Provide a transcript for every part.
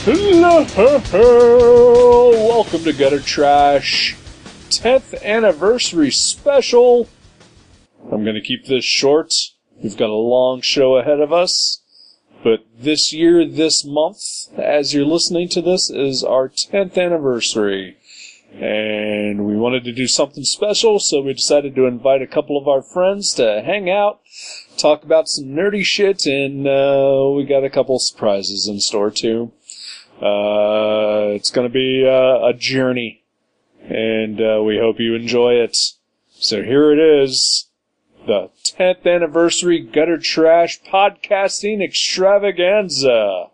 Hello! Welcome to Gutter Trash 10th Anniversary Special. I'm going to keep this short. We've got a long show ahead of us. But this year, this month, as you're listening to this, is our 10th anniversary. And we wanted to do something special, so we decided to invite a couple of our friends to hang out, talk about some nerdy shit, and we got a couple surprises in store, too. It's going to be a journey, and we hope you enjoy it. So here it is, the 10th Anniversary Gutter Trash Podcasting Extravaganza.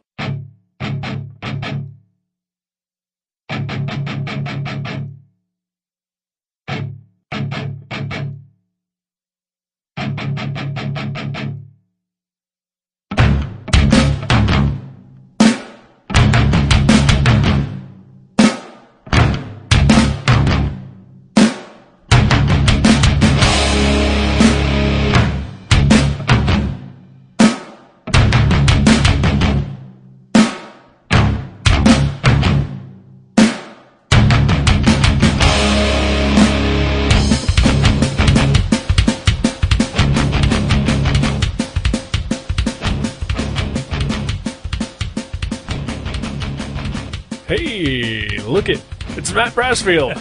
Hey, look it. It's Matt Brassfield.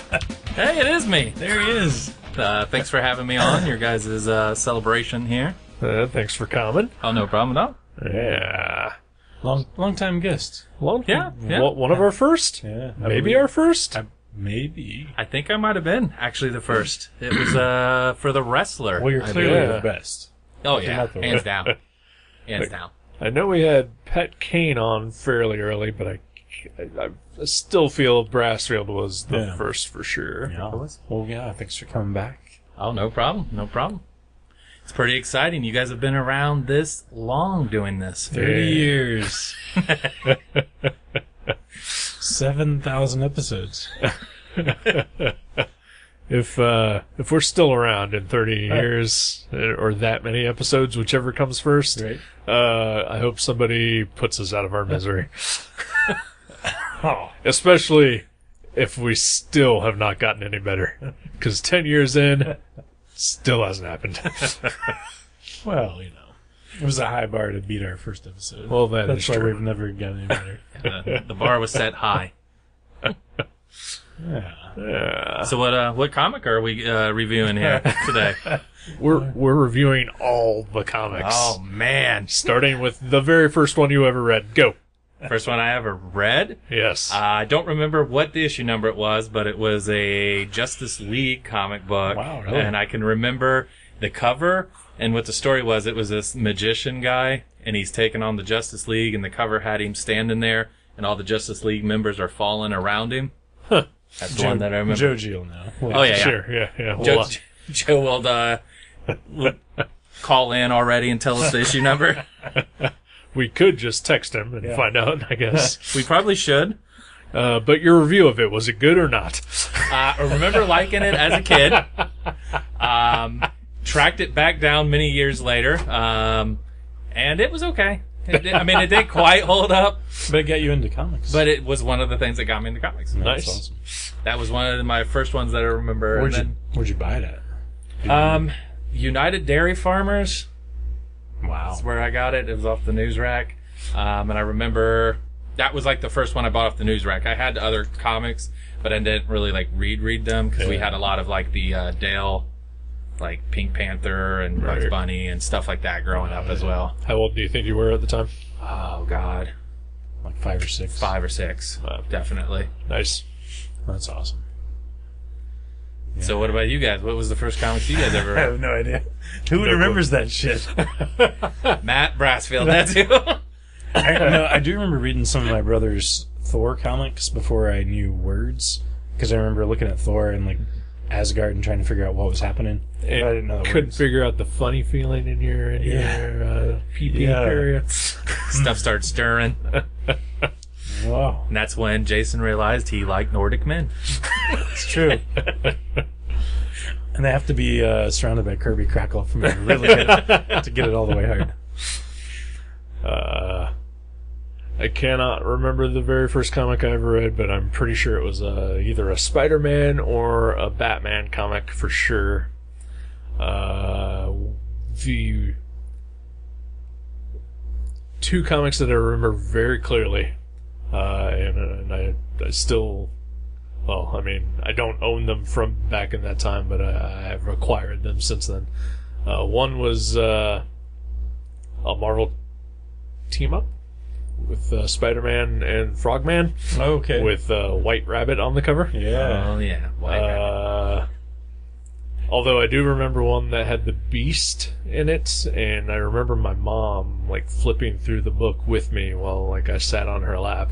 Hey, it is me. There he is. Thanks for having me on your guys' celebration here. Thanks for coming. Oh, no problem at all. Yeah. Long time guest. Yeah. One of our first? Yeah. Maybe our first? Maybe. I think I might have been actually the first. It was for the wrestler. Well, you're clearly the best. Oh, yeah. Hands down. Hands down. I know we had Pat Kane on fairly early, but I still feel Brassfield was the first for sure. Yeah. Well, yeah, thanks for coming back. Oh, no problem. No problem. It's pretty exciting. You guys have been around this long doing this. 30 years. 7,000 episodes. If we're still around in 30 years, or that many episodes, whichever comes first, right. I hope somebody puts us out of our misery. Especially if we still have not gotten any better. Because 10 years in, still hasn't happened. Well, you know, it was a high bar to beat our first episode. Well, that's why true. we've never gotten any better. The bar was set high. Yeah. So what comic are we reviewing here today? We're reviewing all the comics. Oh, man. Starting with the very first one you ever read. Go. First one I ever read? Yes. I don't remember what the issue number it was, but it was a Justice League comic book. Wow, really? And I can remember the cover, and what the story was, it was this magician guy, and he's taking on the Justice League, and the cover had him standing there, and all the Justice League members are falling around him. Huh. That's the one that I remember. Joe Gill now. Oh, yeah. Sure, yeah. Joe will call in already and tell us the issue number. We could just text him and find out, I guess. We probably should. But your review of it, was it good or not? I remember liking it as a kid. Tracked it back down many years later. And it was okay. It didn't quite hold up. But it got you into comics. But it was one of the things that got me into comics. Nice. That's awesome. That was one of my first ones that I remember. Where'd you buy it at? United Dairy Farmers. Wow. That's where I got it. It was off the news rack. And I remember that was like the first one I bought off the news rack. I had other comics, but I didn't really like read them because we had a lot of like the Dale, like Pink Panther and Bugs Bunny and stuff like that growing up as well. How old do you think you were at the time? Oh, God. Like 5 or 6? 5 or 6. Definitely. Nice. That's awesome. Yeah. So what about you guys? What was the first comics you guys ever I read? have no idea. Who remembers that shit? Matt Brassfield, that's who. I do remember reading some of my brother's Thor comics before I knew words. Because I remember looking at Thor and like Asgard and trying to figure out what was happening. I didn't know the couldn't words. figure out the funny feeling in your PP area. Stuff started stirring. Wow. And that's when Jason realized he liked Nordic men. It's true. And they have to be surrounded by Kirby Crackle for me to really get it all the way hard. I cannot remember the very first comic I ever read, but I'm pretty sure it was either a Spider-Man or a Batman comic for sure. The two comics that I remember very clearly, and I still, well, I mean, I don't own them from back in that time, but I've acquired them since then. One was a Marvel team-up with Spider-Man and Frogman. Okay. With White Rabbit on the cover. Yeah. Oh, yeah. White Rabbit. Although I do remember one that had the Beast in it, and I remember my mom like flipping through the book with me while like I sat on her lap,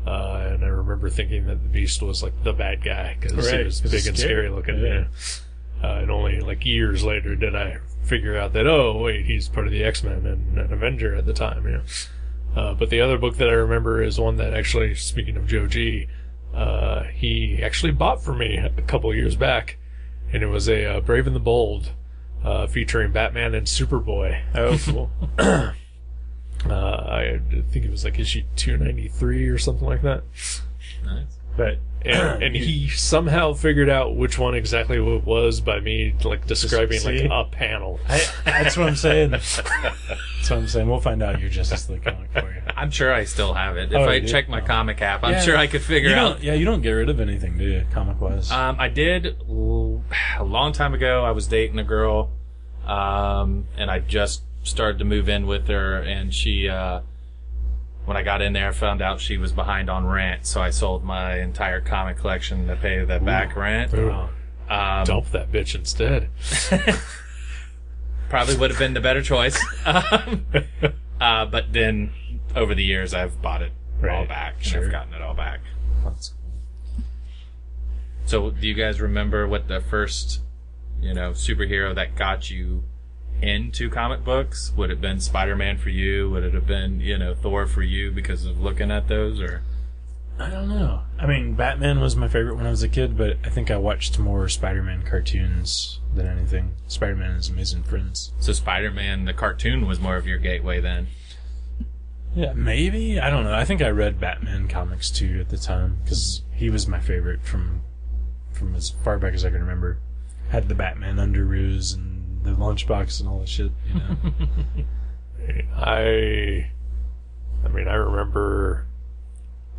and I remember thinking that the Beast was like the bad guy because he was big and scary looking. Yeah. And only like years later did I figure out that, oh wait, he's part of the X-Men and an Avenger at the time. You know. But the other book that I remember is one that actually, speaking of Joe G, he actually bought for me a couple years back. And it was a Brave and the Bold featuring Batman and Superboy. Oh, cool. I think it was like issue 293 or something like that. Nice. But and he somehow figured out which one exactly it was by me like describing like a panel. That's what I'm saying. That's what I'm saying. We'll find out your Justice League comic for you. I'm sure I still have it. If I check my comic app, I'm sure I could figure out. Yeah, you don't get rid of anything, do you, comic-wise? I did a long time ago. I was dating a girl, and I just started to move in with her, and she, when I got in there, I found out she was behind on rent, so I sold my entire comic collection to pay the back rent. Dump that bitch instead. Probably would have been the better choice. But then, over the years, I've bought it all back. And I've gotten it all back. That's cool. So, do you guys remember what the first, superhero that got you into comic books? Would it have been Spider-Man for you? Would it have been, Thor for you because of looking at those? Or I don't know. I mean, Batman was my favorite when I was a kid, but I think I watched more Spider-Man cartoons than anything. Spider-Man and His Amazing Friends. So Spider-Man, the cartoon, was more of your gateway then? Yeah, maybe. I don't know. I think I read Batman comics too at the time because he was my favorite from as far back as I can remember. Had the Batman underoos and the lunchbox and all that shit. I remember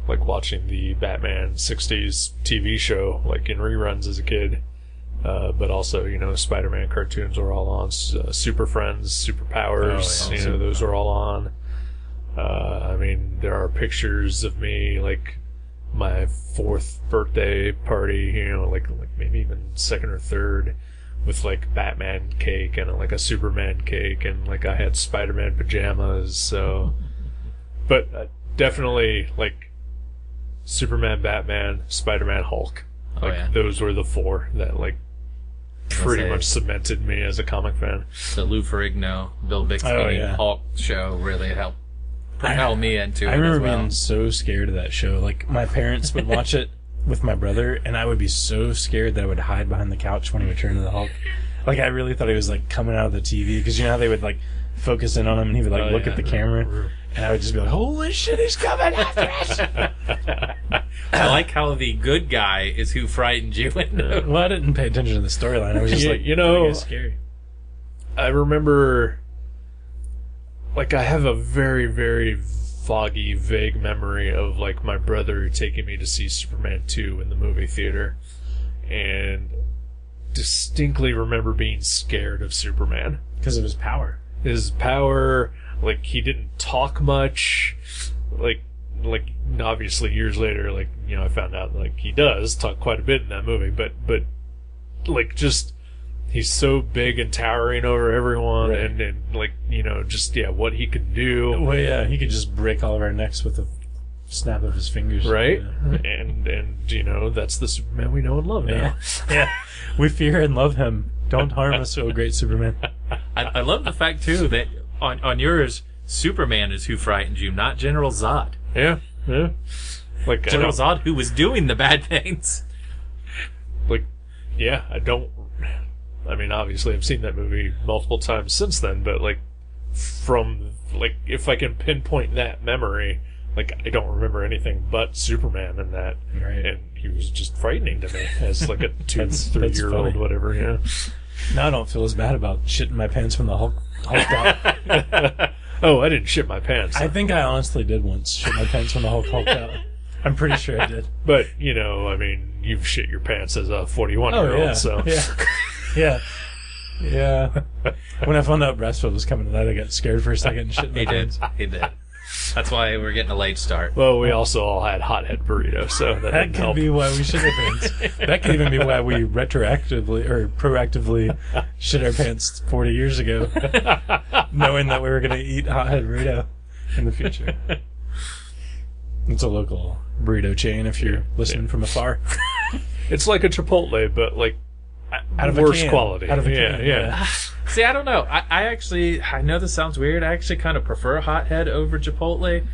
like watching the Batman 60s TV show like in reruns as a kid. But also, Spider-Man cartoons were all on. Super Friends, Super Powers, those were all on. There are pictures of me, like, my 4th birthday party, like maybe even 2nd or 3rd, with, like, Batman cake and, like, a Superman cake, and, like, I had Spider-Man pajamas, so... But definitely, like, Superman, Batman, Spider-Man, Hulk. Those were the 4 that, like, pretty much cemented me as a comic fan. The Lou Ferrigno, Bill Bixby, Hulk show really helped propel me into it. I remember as well. being so scared of that show. Like, my parents would watch it with my brother, and I would be so scared that I would hide behind the couch when he would turn to the Hulk. Like, I really thought he was, like, coming out of the TV, because you know how they would, like, focus in on him, and he would, like, look at the camera, and I would just be like, holy shit, he's coming after us! I like how the good guy is who frightened you. Well, I didn't pay attention to the storyline. I was just like, scary. I remember, like, I have a very, very foggy, vague memory of, like, my brother taking me to see Superman 2 in the movie theater, and distinctly remember being scared of Superman. Because of his power. His power, like, he didn't talk much, like, obviously years later, like, I found out, like, he does talk quite a bit in that movie, but, like, just, he's so big and towering over everyone, and like, what he could do. Well, yeah, he could just break all of our necks with a snap of his fingers. Right? And that's the Superman we know and love now. Yeah. We fear and love him. Don't harm us, oh great Superman. I love the fact, too, that on yours, Superman is who frightened you, not General Zod. Yeah. Like, General Zod, who was doing the bad things. Like, yeah, obviously I've seen that movie multiple times since then, but, like, from, like, if I can pinpoint that memory, like, I don't remember anything but Superman in that. Right. And he was just frightening to me as like a 2-3-year-old, funny. whatever, yeah. Now I don't feel as bad about shitting my pants when the Hulk out. Oh, I didn't shit my pants. I think I honestly did once shit my pants when the Hulk hulked out. I'm pretty sure I did. But, you know, I mean, you've shit your pants as a 41-year-old, yeah. so. Yeah. Yeah. When I found out Brassfield was coming tonight, I got scared for a second and shit my pants. He did. That's why we're getting a late start. Well, we also all had hothead burritos, so that didn't That help. could be why we shit our pants. That could even be why we retroactively or proactively shit our pants 40 years ago, knowing that we were going to eat hothead burrito in the future. It's a local burrito chain if you're listening from afar. It's like a Chipotle, but like Out of a worse can. quality. Out of a yeah, can, yeah. See, I don't know. I know this sounds weird. I actually kind of prefer Hothead over Chipotle.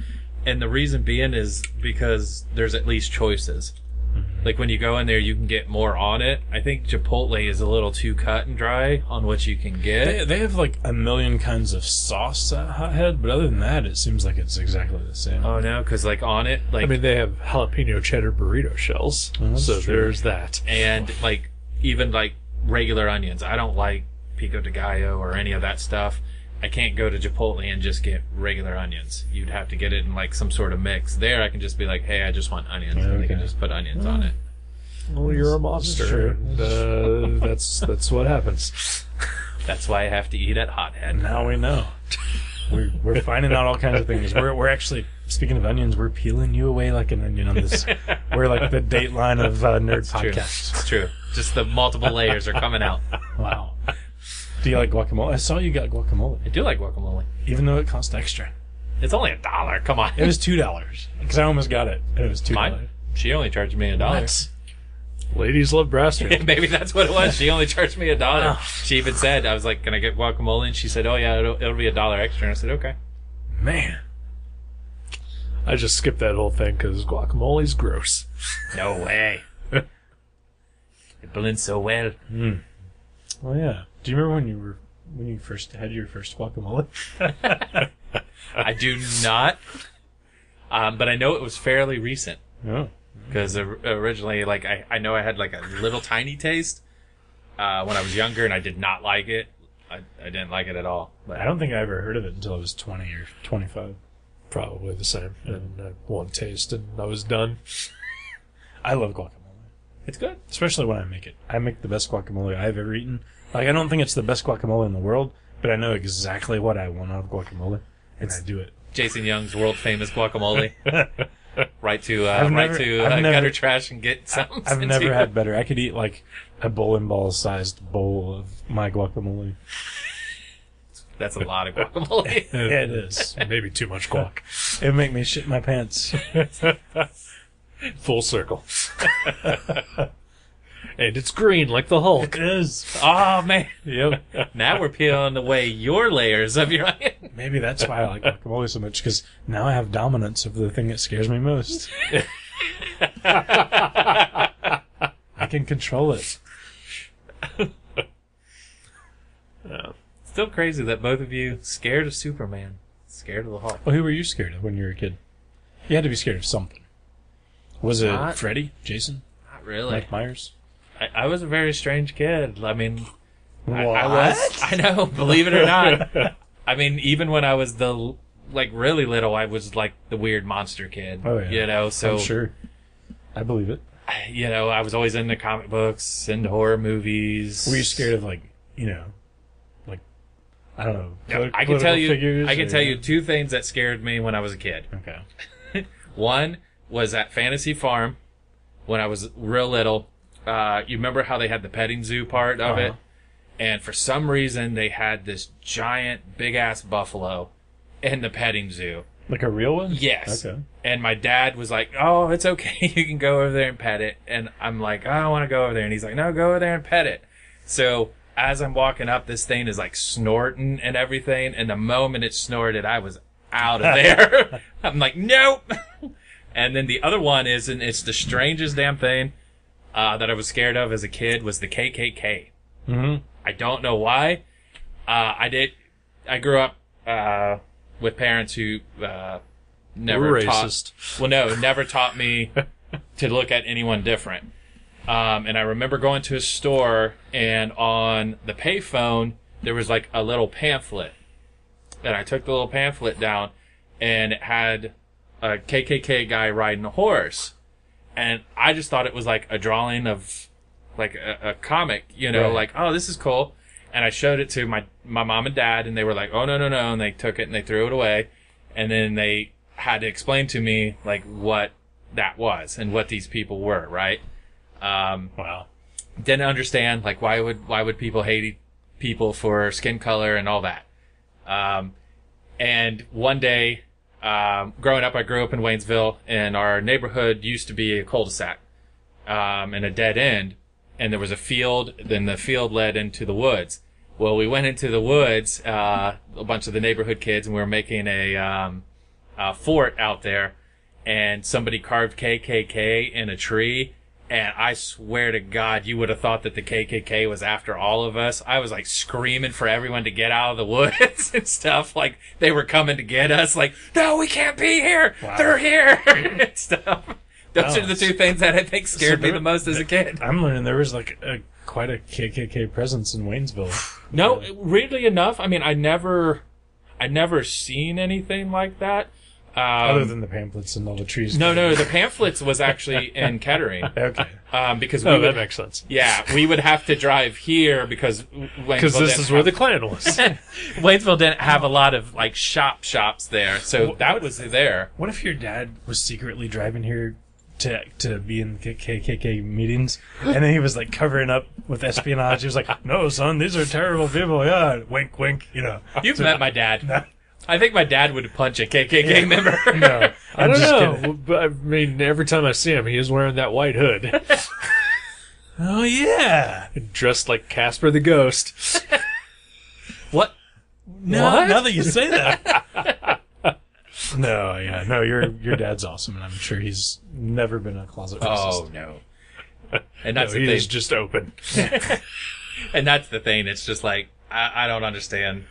And the reason being is because there's at least choices. Mm-hmm. Like when you go in there, you can get more on it. I think Chipotle is a little too cut and dry on what you can get. They have like a million kinds of sauce at Hothead, but other than that, it seems like it's exactly the same. Oh no, because like on it, like I mean, they have jalapeno cheddar burrito shells, that's so true. there's that. and like even like regular onions. I don't like pico de gallo or any of that stuff. I can't go to Chipotle and just get regular onions. You'd have to get it in like some sort of mix. There, I can just be like, hey, I just want onions, and they can Okay. just put onions on it. Well, you're a monster. true. And, that's what happens. That's why I have to eat at Hothead. Now we know. We're finding out all kinds of things. We're actually, speaking of onions, we're peeling you away like an onion on this. We're like the Dateline of nerd True. podcasts. It's true. Just the multiple layers are coming out. Wow. Do you like guacamole? I saw you got guacamole, I do like guacamole. even though it cost extra. It's only $1. Come on. It was $2 because I almost got it, and it was $2. Mine. She only charged me $1. What? Ladies love Brassfield. Maybe that's what it was. She only charged me $1. Wow. She even said, I was like, can I get guacamole? And she said, oh yeah, it'll be $1 extra. And I said, okay. Man, I just skipped that whole thing because guacamole's gross. No way. It blends so well. well, yeah. Do you remember when you first had your first guacamole? I do not. But I know it was fairly recent. No. Because originally, like, I know I had like a little tiny taste when I was younger, and I did not like it. I didn't like it at all. But I don't think I ever heard of it until I was 20 or 25. Probably the same. And one taste, and I was done. I love guacamole. it's good. Especially when I make it. I make the best guacamole I've ever eaten. Like, I don't think it's the best guacamole in the world, but I know exactly what I want out of guacamole, and I do it. Jason Young's world famous guacamole. right to I've never- gutter trash and get some. I've never had better. I could eat, like, a bowling ball sized bowl of my guacamole. That's a lot of guacamole. Yeah, it is. Maybe too much guac. It would make me shit my pants. Full circle. And it's green like the Hulk. It is. Oh man! Yep. Now we're peeling away your layers of your onion. Maybe that's why I like guacamole so much, because now I have dominance of the thing that scares me most. I can control it. Still crazy that both of you scared of Superman, scared of the Hulk. Well, who were you scared of when you were a kid? You had to be scared of something. Was it Not- Freddy? Jason? Not really. Mike Myers? I was a very strange kid. I mean, I What? was. I know, believe it or not. I mean, even when I was really little, I was like the weird monster kid. Oh, yeah. You know, so I'm sure. I believe it. you know, I was always into comic books, into horror movies. Were you scared of, like, I don't know. I can tell you. Figures, I can or- tell you two things that scared me when I was a kid. Okay. One was at Fantasy Farm when I was real little. You remember how they had the petting zoo part of it? Uh-huh. And for some reason, they had this giant, big-ass buffalo in the petting zoo. Like a real one? Yes. Okay. And my dad was like, oh, it's okay. You can go over there and pet it. And I'm like, I don't want to go over there. And he's like, no, go over there and pet it. So as I'm walking up, this thing is like snorting and everything. And the moment it snorted, I was out of there. I'm like, nope. And then the other one is, and it's the strangest damn thing that I was scared of as a kid, was the KKK. Mm-hmm. I don't know why. I grew up with parents who never We're taught. racist. Well, no, never taught me to look at anyone different. And I remember going to a store, and on the payphone there was like a little pamphlet, and I took the little pamphlet down, and it had a KKK guy riding a horse, and I just thought it was like a drawing of like a comic, you know, Right. like, oh, this is cool. And I showed it to my mom and dad, and they were like, oh, no, and they took it and they threw it away, and then they had to explain to me like what that was and what these people were, right? Wow. Didn't understand like why would people hate people for skin color and all that. And one day, growing up, I grew up in Waynesville, and our neighborhood used to be a cul-de-sac, and a dead end, and there was a field, then the field led into the woods. Well, we went into the woods, a bunch of the neighborhood kids, and we were making a fort out there, and somebody carved KKK in a tree. And I swear to God, you would have thought that the KKK was after all of us. I was like screaming for everyone to get out of the woods and stuff. Like they were coming to get us. Like, no, we can't be here. Wow. They're here and stuff. Those Wow. are the two things that I think scared me the most as a kid. I'm learning there was like quite a KKK presence in Waynesville. No, weirdly enough, I mean, I never seen anything like that. Other than the pamphlets and all the trees. No, the pamphlets was actually in Kettering. Okay. Because we Oh, would, that makes sense. yeah, we would have to drive here because Because this is where the Klan was. Waynesville didn't have a lot of like shops there, so that was there. What if your dad was secretly driving here to be in KKK meetings, and then he was like covering up with espionage? He was like, "No, son, these are terrible people." Yeah, wink, wink. You know. You've met my dad. No. I think my dad would punch a KKK member. No, I don't know. But I mean, every time I see him, he is wearing that white hood. Oh yeah. Dressed like Casper the Ghost. What? No, What? now that you say that. No, yeah, no. Your dad's awesome, and I'm sure he's never been a closet racist. Oh no. And that's No, the he thing. is just open. And that's the thing. It's just like I don't understand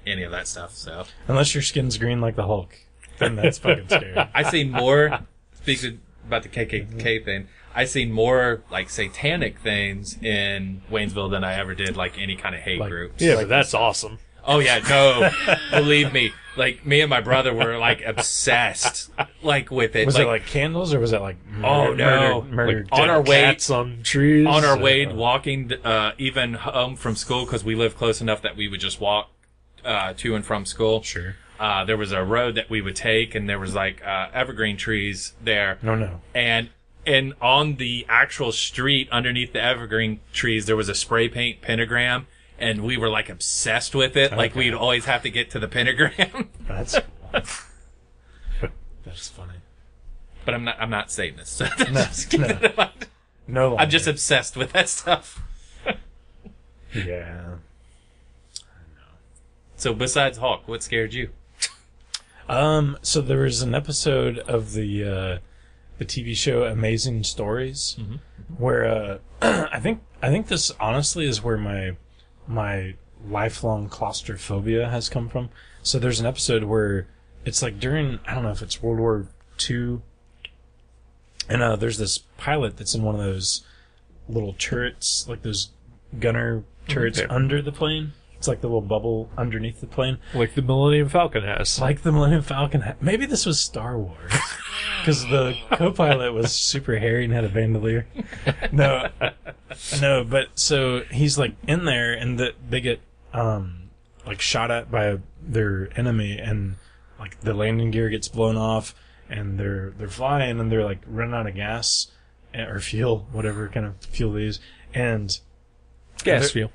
any of that stuff. So Unless your skin's green like the Hulk, then that's fucking scary. I seen more. Speaking about the KKK thing, I seen more like satanic things in Waynesville than I ever did like any kind of hate Like- groups. Yeah, but that's awesome. Oh yeah, no, believe me. Like me and my brother were like obsessed, like with it. Was it like candles, or was it like Oh, no. murdered On our Dead way- cats on trees. on our way walking, even home from school, because we lived close enough that we would just walk to and from school. Sure. There was a road that we would take, and there was like evergreen trees there. No. And on the actual street underneath the evergreen trees, there was a spray paint pentagram, and we were like obsessed with it. Like Okay. we'd always have to get to the pentagram. That's cool. That's funny. But I'm not Satanist. So No. No. I'm just obsessed with that stuff. Yeah. So besides Hulk, what scared you? So there was an episode of the TV show Amazing Stories, where I think this honestly is where my lifelong claustrophobia has come from. So there's an episode where it's like during, I don't know if it's World War II, and there's this pilot that's in one of those little turrets, like those gunner turrets Okay. under the plane. It's like the little bubble underneath the plane. Like the Millennium Falcon has. Like the Millennium Falcon. Maybe this was Star Wars. Because the co-pilot was super hairy and had a bandolier. No, but so he's like in there, and they get like shot at by their enemy, and like the landing gear gets blown off, and they're flying, and they're like running out of gas or fuel, whatever kind of fuel they use, and Gas fuel.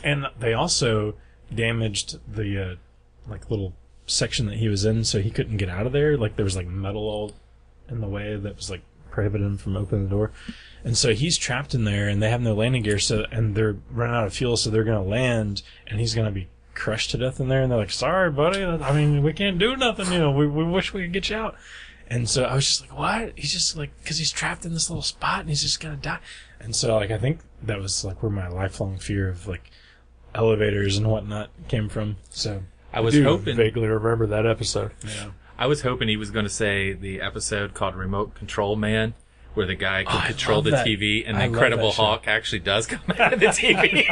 and they also damaged the like little section that he was in, so he couldn't get out of there. Like there was like metal all in the way that was like prohibited him from opening the door, and so he's trapped in there, and they have no landing gear, and they're running out of fuel, so they're gonna land, and he's gonna be crushed to death in there, and they're like, "Sorry, buddy. I mean, we can't do nothing. You know, we wish we could get you out." And so I was just like, "What?" He's just like, because he's trapped in this little spot, and he's just gonna die. And so, like, I think that was like where my lifelong fear of like elevators and whatnot came from. So I was do hoping. vaguely remember that episode. yeah, I was hoping he was going to say the episode called Remote Control Man, where the guy can control the TV, and the Incredible Hulk actually does come out of the TV.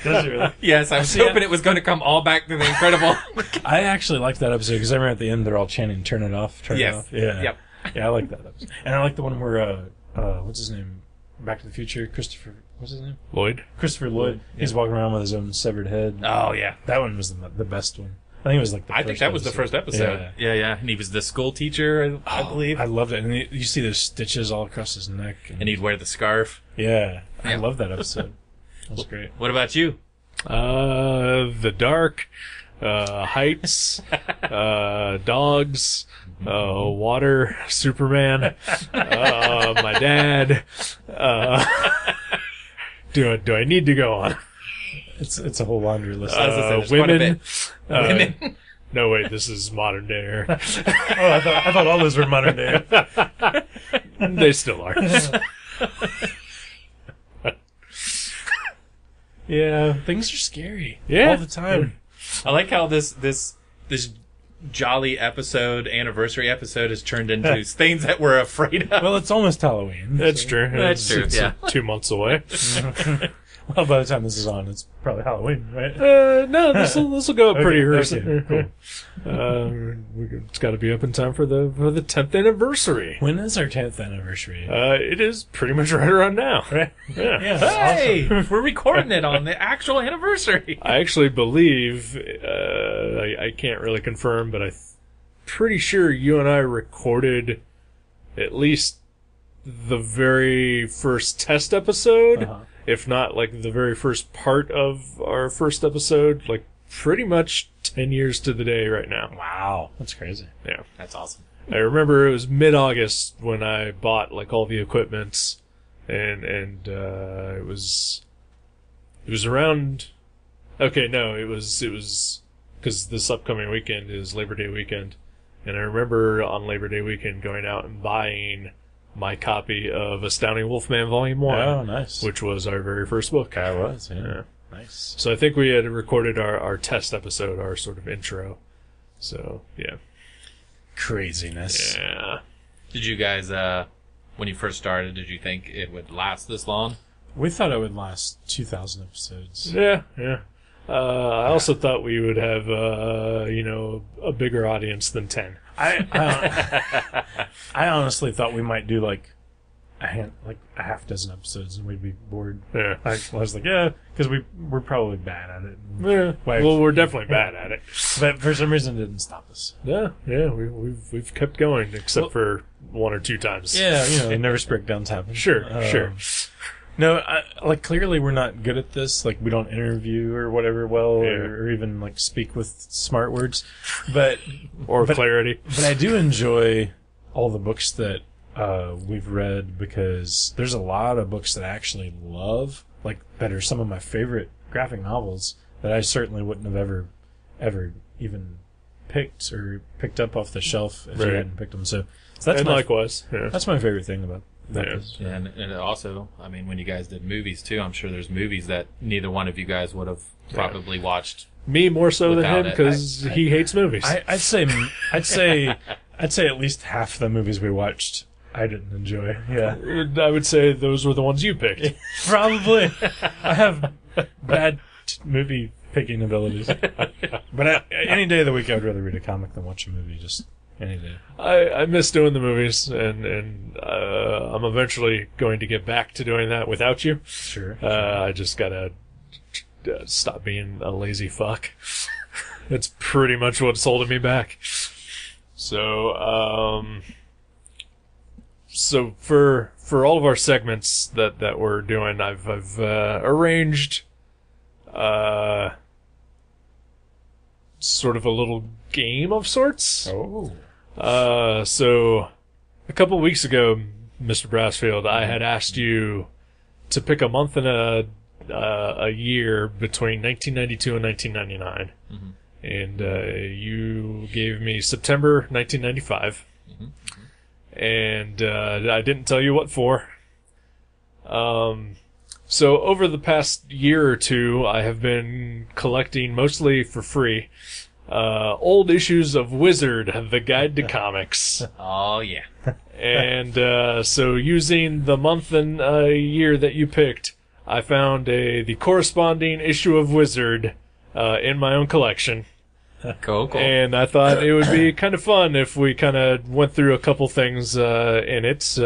Does it really? Yes, I was hoping it was going to come all back to the Incredible Hulk. I actually like that episode because I remember at the end they're all chanting, "Turn it off, turn it off." Yeah. Yep. Yeah, I like that episode. And I like the one where, what's his name? Back to the Future, what's his name? Lloyd. Christopher Lloyd. Yeah. He's walking around with his own severed head. Oh, yeah. That one was the best one. I think it was like the first I think that was the first episode. Yeah. And he was the school teacher, I believe. I loved it. And you see those stitches all across his neck. And he'd wear the scarf. Yeah. I love that episode. That was great. What about you? The Dark, Heights, Dogs, Water, Superman, my dad. Do I need to go on? It's a whole laundry list. Women. Women. No, wait, this is modern day. I thought all those were modern day. They still are. Yeah, things are scary. Yeah. All the time. I like how this jolly anniversary episode has turned into things that we're afraid of. Well, it's almost Halloween. That's true. That's true, It's yeah. 2 months away. Well, by the time this is on, it's probably Halloween, right? No, this will go up pretty early. Okay, cool. It's got to be up in time for the 10th anniversary. When is our 10th anniversary? It is pretty much right around now. Right? Yeah. Hey, we're recording it on the actual anniversary. I actually believe, I can't really confirm, but I'm pretty sure you and I recorded at least the very first test episode. Uh-huh. If not, like, the very first part of our first episode, like, pretty much 10 years to the day right now. Wow, that's crazy. Yeah. That's awesome. I remember it was mid-August when I bought, like, all the equipments, and it was around, okay, no, it was, because this upcoming weekend is Labor Day weekend, and I remember on Labor Day weekend going out and buying my copy of Astounding Wolfman Volume 1. Oh, nice. Which was our very first book. That was, yeah. Yeah. Nice. So I think we had recorded our test episode, our sort of intro. So, yeah. Craziness. Yeah. Did you guys, when you first started, did you think it would last this long? We thought it would last 2,000 episodes. Yeah. I also thought we would have, a bigger audience than 10. I honestly thought we might do like a half dozen episodes and we'd be bored. Yeah. I was like, yeah, because we're probably bad at it. Yeah. Well, we're definitely bad at it. But for some reason, it didn't stop us. Yeah. We've kept going, except for one or two times. Yeah, nervous breakdowns happen. Sure. No, clearly we're not good at this. Like, we don't interview or whatever well, or even, like, speak with smart words. But Clarity. But I do enjoy all the books that we've read, because there's a lot of books that I actually love, like, that are some of my favorite graphic novels that I certainly wouldn't have ever even picked up off the shelf if you hadn't picked them. So that's likewise. Yeah. That's my favorite thing about that. Yeah. And it also, I mean, when you guys did movies too, I'm sure there's movies that neither one of you guys would have probably watched. Me more so than Without him, because he hates movies. I'd say at least half the movies we watched I didn't enjoy. Yeah, I would say those were the ones you picked. Probably. I have bad movie picking abilities. But any day of the week, I'd rather read a comic than watch a movie. Just any day. I miss doing the movies, and I'm eventually going to get back to doing that without you. Sure. I just gotta stop being a lazy fuck. That's pretty much what's holding me back. So for all of our segments that we're doing, I've arranged sort of a little game of sorts. Oh. So a couple weeks ago, Mr. Brassfield, I had asked you to pick a month and a year between 1992 and 1999. Mm-hmm. And you gave me September 1995. Mm-hmm. And I didn't tell you what for. So over the past year or two, I have been collecting, mostly for free, old issues of Wizard, the Guide to Comics. Oh, yeah. And so using the month and year that you picked, I found the corresponding issue of Wizard in my own collection. Cool. And I thought it would be kind of fun if we kind of went through a couple things in it.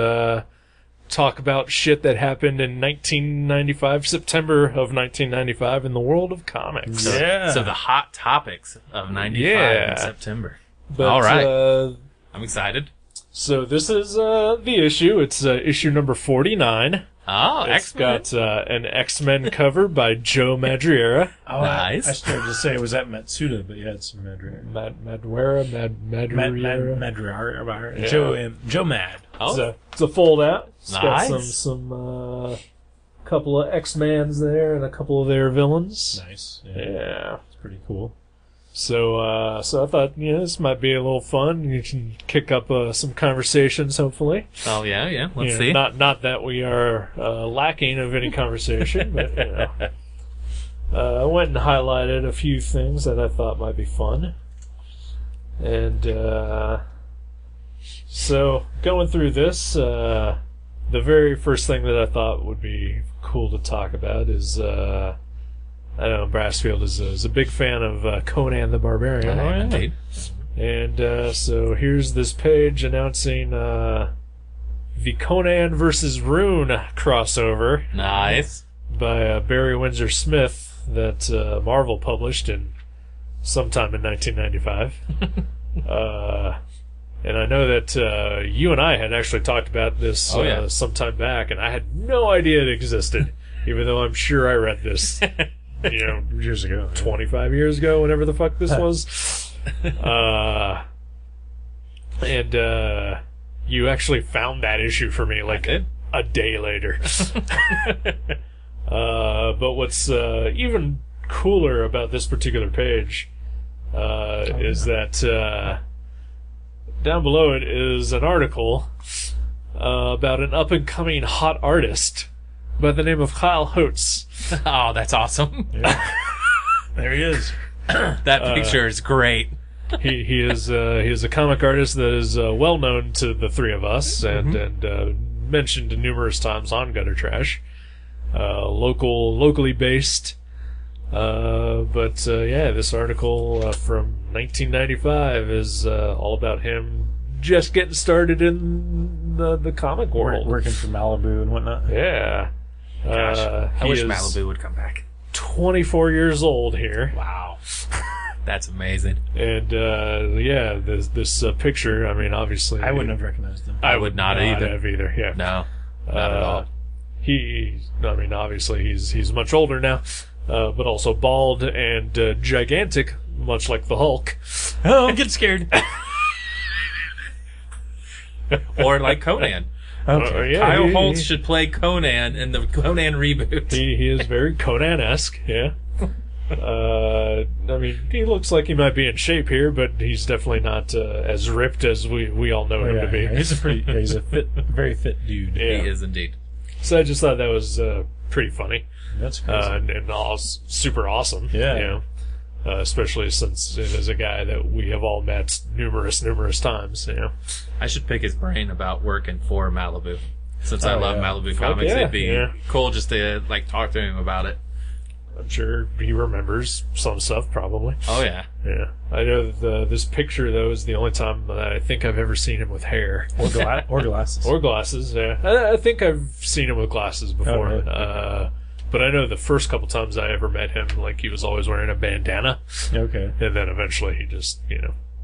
Talk about shit that happened in 1995, September of 1995 in the world of comics. Yeah. So the hot topics of 95 Yeah. in September. But, All right. I'm excited. So this is the issue. It's issue number 49. Oh, It's X-Men. got an X-Men cover by Joe Madriera. Oh, Nice. I started to say it was at Matsuda, but yeah, it's Madriera. Madriera. Madriera. Yeah. Joe Mad. Oh, It's a fold out. It's got Nice. some couple of X-Mans there and a couple of their villains. Nice. Yeah. It's pretty cool. So I thought, this might be a little fun. You can kick up some conversations, hopefully. oh yeah. Let's see. Not that we are lacking of any conversation, but I went and highlighted a few things that I thought might be fun. And so going through this, the very first thing that I thought would be cool to talk about is I know Brassfield is a big fan of Conan the Barbarian. Oh, yeah. Indeed. And so here's this page announcing the Conan vs. Rune crossover Nice. by Barry Windsor Smith that Marvel published in sometime in 1995. And I know that you and I had actually talked about this Oh, yeah. sometime back, and I had no idea it existed, even though I'm sure I read this, Years ago. 25 years ago, whenever the fuck this was. And you actually found that issue for me like did. a day later. But what's even cooler about this particular page is that down below it is an article about an up-and-coming hot artist by the name of Kyle Holtz. Oh, that's awesome. There he is. That picture is great. He is a comic artist that is well known to the three of us and mentioned numerous times on Gutter Trash. Locally based. But this article from 1995 is all about him just getting started in the comic world. Working for Malibu and whatnot. Yeah. Gosh, I he wish is Malibu would come back. 24 years old here. Wow. That's amazing. And this picture, I mean, obviously I wouldn't have recognized him. I would not either. have either. Yeah. No, not at all. Obviously he's much older now, but also bald and gigantic, much like the Hulk. Oh, I'm getting scared. Or like Conan. Okay. Kyle Holtz should play Conan in the Conan reboot. He is very Conan-esque, yeah. I mean, he looks like he might be in shape here, but he's definitely not as ripped as we all know him to be. He's a very fit dude. Yeah. He is indeed. So I just thought that was pretty funny. That's crazy. And all super awesome. Yeah. Especially since it is a guy that we have all met numerous times. I should pick his brain about working for Malibu. Since I love yeah. Malibu Fuck comics, yeah, it'd be yeah. cool just to talk to him about it. I'm sure he remembers some stuff, probably. Oh yeah. Yeah. I know that this picture, though, is the only time that I think I've ever seen him with hair. Or glasses. Or glasses, yeah. I think I've seen him with glasses before. Oh, really? But I know the first couple times I ever met him, he was always wearing a bandana. Okay. And then eventually he just,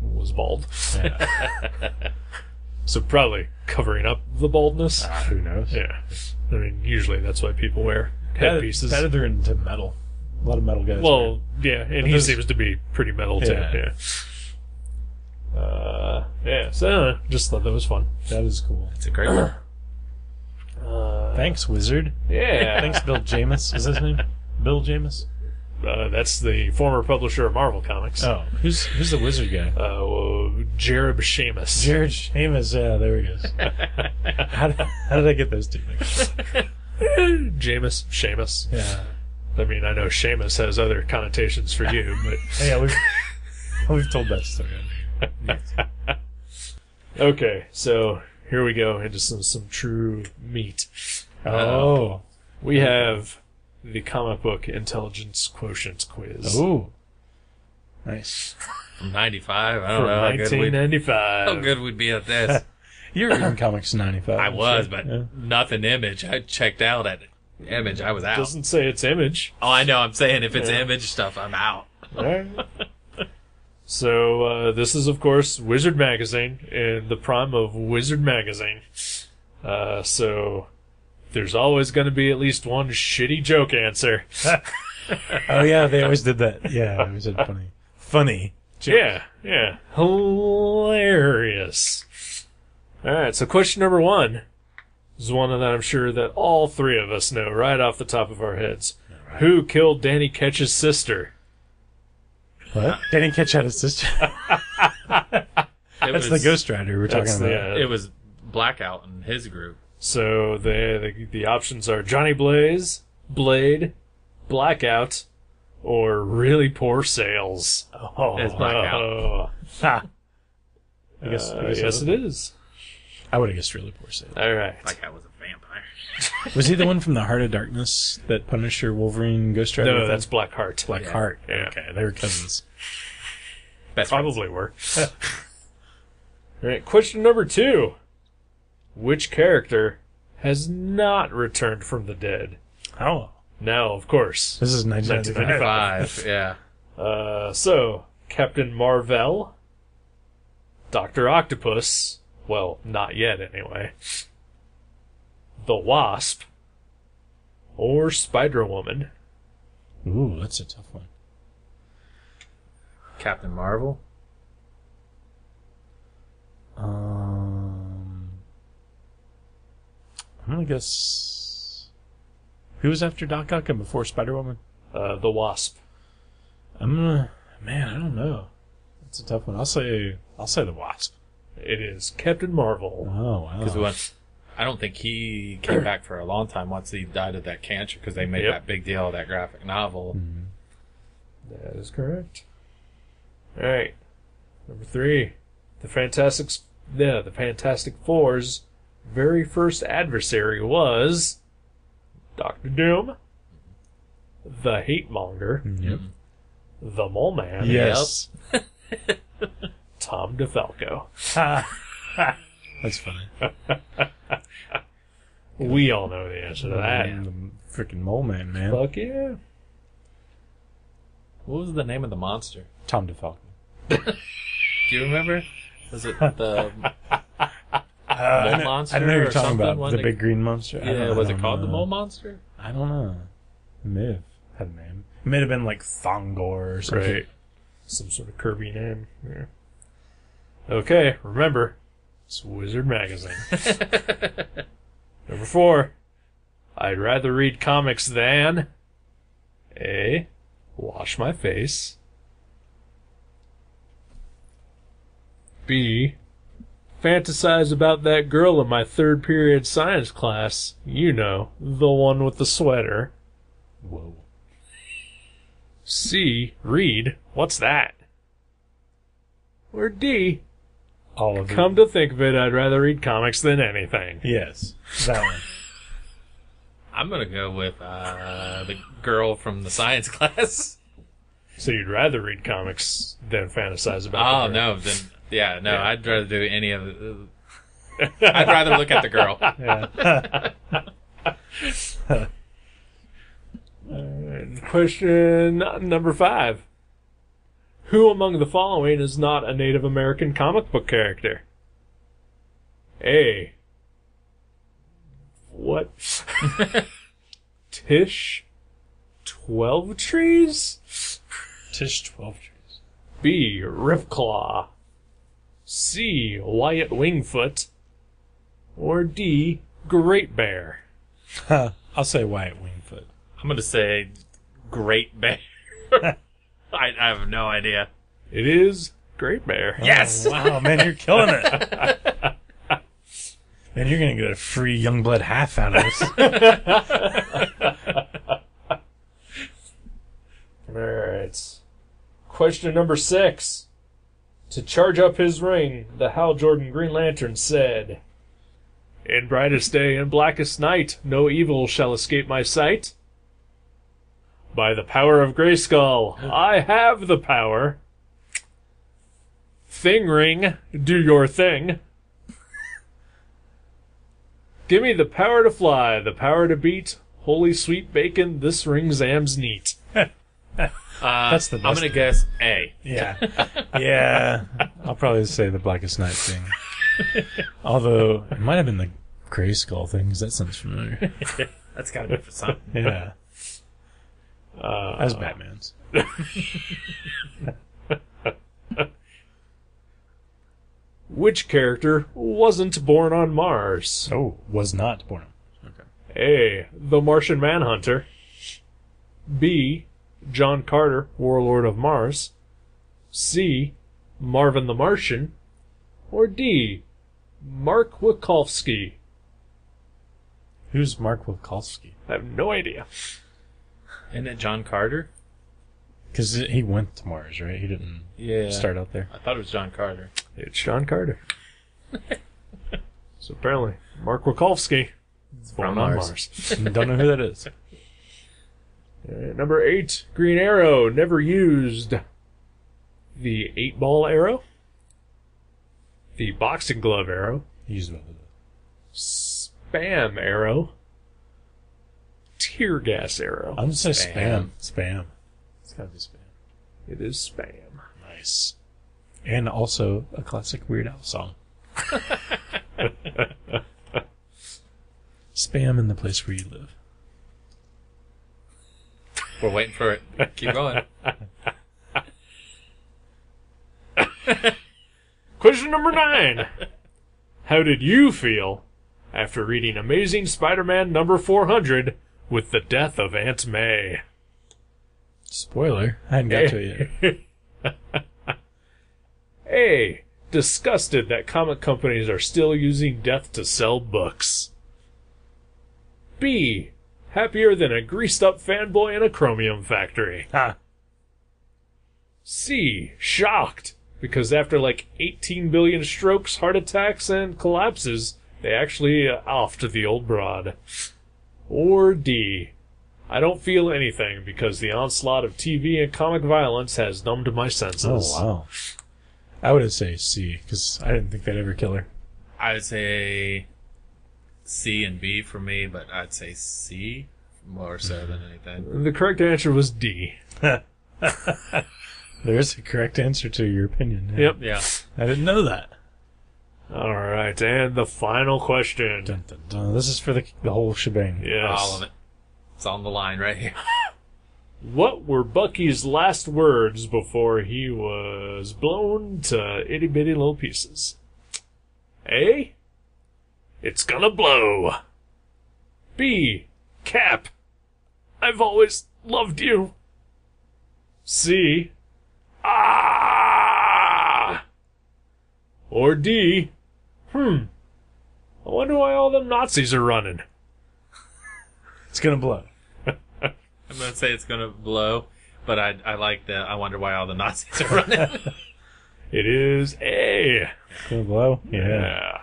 was bald. Yeah. So probably covering up the baldness. Who knows? Yeah. I mean, usually that's why people wear headpieces. Better they're into metal. A lot of metal guys. Well, yeah, and he those- seems to be pretty metal too. Yeah. So I don't know, just thought that was fun. that is cool. It's a great one. Thanks, Wizard. Yeah. Thanks, Bill Jamis. Is that his name? Bill Jamis? That's the former publisher of Marvel Comics. Oh, who's the Wizard guy? Jared Sheamus. Jared Jamis. Yeah, there he goes. How did I get those two mixed? Jameis, Sheamus. Yeah. I mean, I know Sheamus has other connotations for you, but Yeah, We've told that story. Okay, so here we go into some true meat. Oh. We have the comic book intelligence quotient quiz. Oh. Nice. From 95, I From don't know how good, 1995. we'd be at this. You were reading comics in 95. I was, sure. but Yeah. nothing Image. I checked out at Image. I was out. Doesn't say it's Image. Oh, I know. I'm saying if it's Yeah. Image stuff, I'm out. All right. So this is, of course, Wizard Magazine in the prime of Wizard Magazine. So there's always going to be at least one shitty joke answer. Oh, yeah, they always did that. Yeah, it was funny. Yeah, yeah. Hilarious. All right, so question number 1 is one that I'm sure that all three of us know right off the top of our heads. Right. Who killed Danny Ketch's sister? What? Danny Ketch had a sister. That's the Ghost Rider we're talking That's about. It was Blackout and his group. So the options are Johnny Blaze, Blade, Blackout, or really poor sales. Oh, It's Blackout. Oh. ha. I guess Yes, it is. I would have guessed really poor sale. All right. Blackout was a vampire. Was he the one from the Heart of Darkness that Punisher, Wolverine, Ghost Rider? No, that's Blackheart. Blackheart. Yeah. Okay, they were cousins. Best friends. Probably were. All right, question number 2. Which character has not returned from the dead? Oh, Now, of course. this is 1995. 5, yeah. So, Captain Marvel, Dr. Octopus, well, not yet anyway, the Wasp, or Spider-Woman. Ooh, that's a tough one. Captain Marvel. I'm gonna guess. Who was after Doc Ock and before Spider-Woman? The Wasp. I don't know. That's a tough one. I'll say the Wasp. It is Captain Marvel. Oh, wow. Because I don't think he came back for a long time once he died of that cancer because they made Yep. that big deal of that graphic novel. That is correct. All right. Number 3. The Fantastic Four's very first adversary was Doctor Doom, the Hate Monger, Yep. the Mole Man, Yes. Tom DeFalco. That's funny. We all know the answer to that. The freaking Mole Man, man. Fuck yeah. What was the name of the monster? Tom DeFalco. Do you remember? Was it the Mole Monster? I know you're or talking something? about the big green monster. Yeah, was it called the Mole Monster? I don't know. It may have had a name. It may have been like Thongor or something. Right. Some sort of Kirby name. Yeah. Okay, remember, it's Wizard Magazine. Number 4. I'd rather read comics than A. Wash my face. B. Fantasize about that girl in my 3rd period science class. You know, the one with the sweater. Whoa. C. Read. What's that? Or D. All of it. Come to think of it, I'd rather read comics than anything. Yes. That one. I'm going to go with the girl from the science class. So you'd rather read comics than fantasize about Oh, the girl. no. Then, yeah, no, Yeah. I'd rather do any of the... I'd rather look at the girl. Yeah. Question number 5. Who among the following is not a Native American comic book character? A. What? Tish 12 Trees? Tish 12 trees. B. Ripclaw. C. Wyatt Wingfoot. Or D. Great Bear. I'll say Wyatt Wingfoot. I'm going to say Great Bear. I have no idea. It is Great Bear. Yes! Oh, wow, man, you're killing it. Man, you're going to get a free Youngblood half out of this. Alright. Question number 6. To charge up his ring, the Hal Jordan Green Lantern said, "In brightest day and blackest night, no evil shall escape my sight. By the power of Grayskull, I have the power. Thing ring, do your thing. Give me the power to fly, the power to beat. Holy sweet bacon, this ring zams neat." That's the best. I'm gonna guess A. Yeah. Yeah. I'll probably say the Blackest Night thing. Although, it might have been the Grayskull thing, because that sounds familiar. That's gotta be for something. Yeah. As Batman's. Which character wasn't born on Mars? Oh, was not born. A. The Martian Manhunter. B. John Carter, Warlord of Mars. C. Marvin the Martian. Or D. Mark Wachowski. Who's Mark Wachowski? I have no idea. Isn't it John Carter? Because he went to Mars, right? He didn't start out there. I thought it was John Carter. It's John Carter. So apparently, Mark Wachowski is born From on Mars. Mars. Don't know who that is. Number 8, Green Arrow, never used. The 8-ball arrow. The boxing glove arrow. He used both of Spam arrow. Tear gas arrow. I'm going to say spam. Spam. It's got to be spam. It is spam. Nice. And also a classic Weird Al song. Spam in the place where you live. We're waiting for it. Keep going. Question number 9. How did you feel after reading Amazing Spider-Man number 400 with the death of Aunt May? Spoiler. I hadn't got to it yet. A. Disgusted that comic companies are still using death to sell books. B. Happier than a greased-up fanboy in a chromium factory. Ah. C. Shocked, because after like 18 billion strokes, heart attacks, and collapses, they actually offed the old broad. Or D. I don't feel anything, because the onslaught of TV and comic violence has numbed my senses. Oh, wow. I would say C, because I didn't think they'd ever kill her. I would say C and B for me, but I'd say C more so than anything. The correct answer was D. There's a correct answer to your opinion. Yep. Yeah. I didn't know that. All right, and the final question. Dun, dun, dun. This is for the whole shebang. Yes. All of it. It's on the line right here. What were Bucky's last words before he was blown to itty-bitty little pieces? A. It's gonna blow. B. Cap. I've always loved you. C. Ah! Or D. I wonder why all them Nazis are running. It's gonna blow. I'm going to say it's going to blow, but I like the I wonder why all the Nazis are running. It is A. It's gonna blow? Yeah.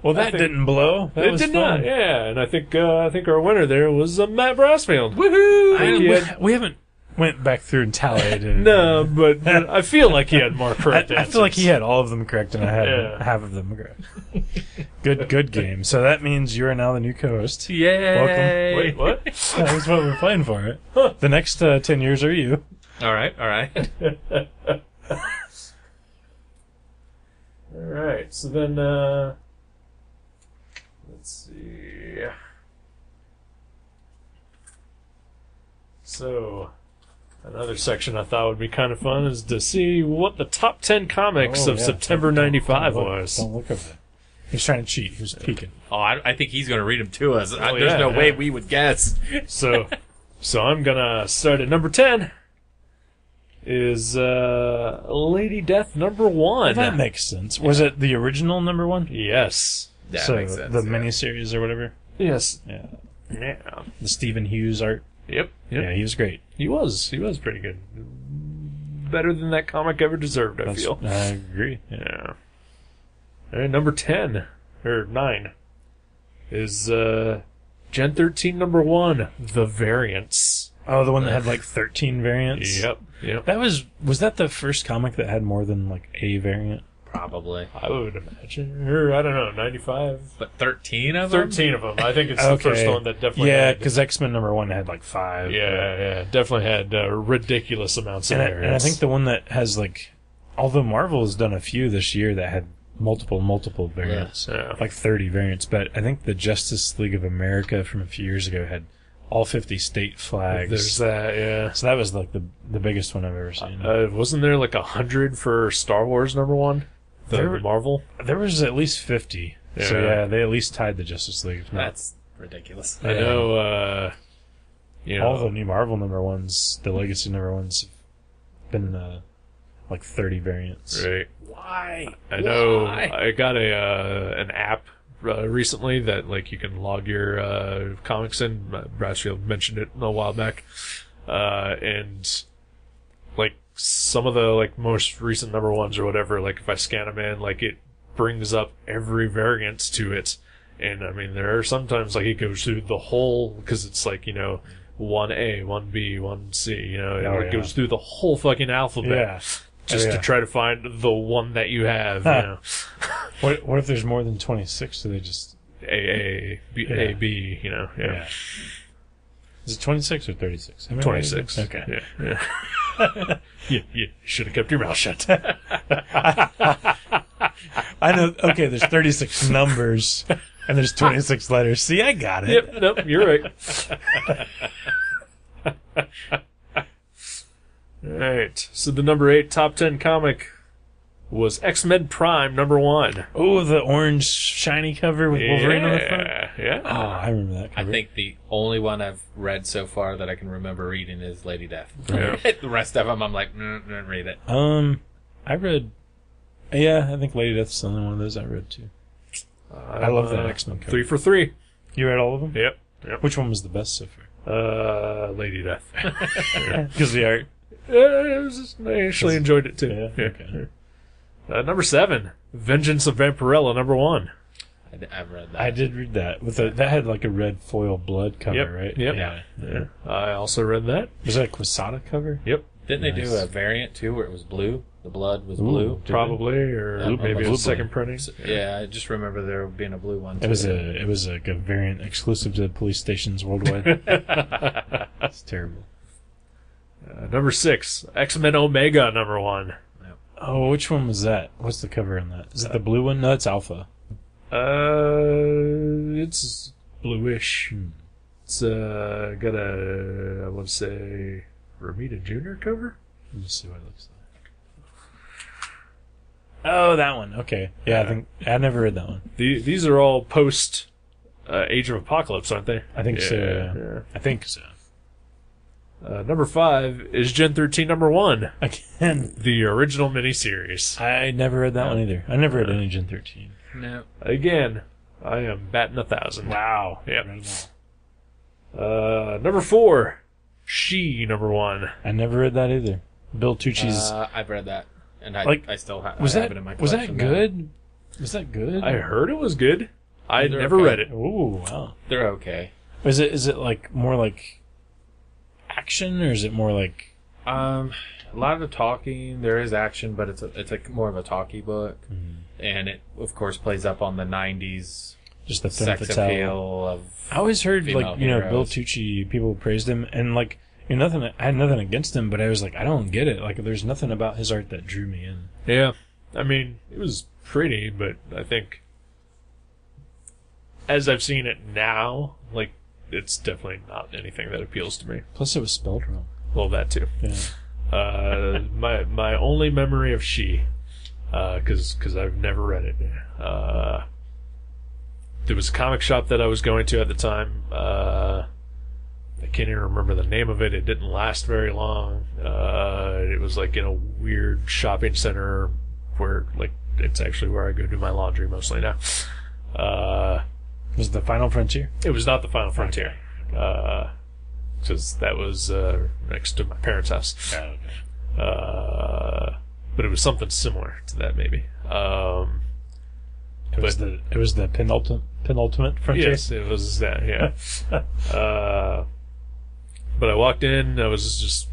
Well, that didn't blow. That It was did fun. not, yeah. And I think our winner there was Matt Brassfield. Woohoo! We haven't went back through and tallied. And, No, but I feel like he had more correct I answers. feel like he had all of them correct, and I had Yeah. half of them correct. Good game. So that means you are now the new co-host. Yay! Welcome. Wait, what? That was what we're playing for. It. The next 10 years are you. All right. Alright, so then, let's see. So, another section I thought would be kind of fun is to see what the top 10 comics of September 95 was. Don't look over there. He's trying to cheat. He was peeking. Oh, I think he's going to read them to us. There's yeah, no way yeah. we would guess. So I'm gonna start at number 10. Is Lady Death number 1? Well, that makes sense. Was it the original number 1? Yes. That so makes sense. the yeah. miniseries or whatever. Yes. Yeah. Yeah. The Stephen Hughes art. Yep. Yeah, he was great. He was pretty good. better than that comic ever deserved, I feel. I agree. Yeah. And number 10, or 9, is Gen 13 number 1, The Variants. Oh, the one that had like 13 variants? Yep. That was that the first comic that had more than like a variant? Probably. I would imagine. Or, I don't know, 95? But 13 of them? 13 of them. I think it's the first one that definitely Yeah, had. because X-Men number 1 had like 5. Yeah. Definitely had ridiculous amounts of variants. And I think the one that has like... Although Marvel has done a few this year that had multiple variants. Yeah. Like 30 variants. But I think the Justice League of America from a few years ago had all 50 state flags. There's that, yeah. So that was like the biggest one I've ever seen. Wasn't there like 100 for Star Wars number 1? The Marvel? There was at least 50. Yeah. So yeah, they at least tied the Justice League. If not. That's ridiculous. I know, all the new Marvel number 1s, the Legacy number 1s, have been like 30 variants. Right. Why? I know. Why? I got an app recently that like you can log your comics in. Brassfield mentioned it a while back, and like some of the like most recent number 1s or whatever. Like if I scan them in, like it brings up every variant to it, and I mean there are sometimes like it goes through the whole because it's like 1A, 1B, 1C. It goes through the whole fucking alphabet. Yeah. Just to try to find the one that you have, What if there's more than 26? So they just A, B, Yeah. Is it 26 or 36? 26. Okay. Yeah. You should have kept your mouth shut. I know. Okay, there's 36 numbers and there's 26 letters. See, I got it. Yep, nope, you're right. Alright, so the number 8 top 10 comic was X-Men Prime number 1. Oh, the orange shiny cover with Wolverine on the front. Yeah. Oh, I remember that I cover. think the only one I've read so far that I can remember reading is Lady Death. Yeah. The rest of them, I'm like, read it. I read. Yeah, I think Lady Death's the only one of those I read too. I love that X-Men cover. 3 for 3. You read all of them? Yep. Which one was the best so far? Lady Death. Because the art. I actually enjoyed it too. Yeah, okay. Number 7, Vengeance of Vampirella number 1. I've read that. I did read that. That had like a red foil blood cover, right? Yep. Yeah. I also read that. Was that a Quesada cover? Yep. Didn't they do Nice. a variant too where it was blue? The blood was blue? Did Probably, or Yeah, maybe blue a second printing. Yeah, I just remember there being a blue one too. It was a variant exclusive to police stations worldwide. It's terrible. Number 6, X-Men Omega number 1. Oh, which one was that? What's the cover on that? Is it the blue one? No, it's Alpha. It's bluish. It's got a, I want to say, Romita Jr. cover? Let me see what it looks like. Oh, that one. Okay. Yeah, I never read that one. These are all post Age of Apocalypse, aren't they? I think so. Yeah. I think so. Number 5 is Gen 13 number 1. Again, The original miniseries. I never read that one either. I never read any Gen 13. No. Again, I am batting 1,000. Wow. Yep. Read them all. Number 4, She number 1. I never read that either. Bill Tucci's. I've read that, and I still have. Was I that have it in my was that collection now. good? Was that good? I heard it was good. I They're never okay. read it. Oh wow. They're okay. Is it like more like action or is it more like? A lot of the talking. There is action, but it's like more of a talky book, and it of course plays up on the '90s Just the femme sex fatale. appeal of. I always heard female Bill heroes. Tucci, people praised him, and like I had nothing against him, but I was like, I don't get it. Like, there's nothing about his art that drew me in. Yeah. I mean, it was pretty, but I think as I've seen it now, like, it's definitely not anything that appeals to me. Plus, it was spelled wrong. Well, that too. Yeah. My only memory of She, because I've never read it. There was a comic shop that I was going to at the time. I can't even remember the name of it. It didn't last very long. It was like in a weird shopping center where, like, it's actually where I go do my laundry mostly now. Was it the Final Frontier? It was not the Final Frontier. Because that was next to my parents' house. Oh, But it was something similar to that, maybe. It was the penultimate frontier. Yes, it was that. Yeah. But I walked in. I was just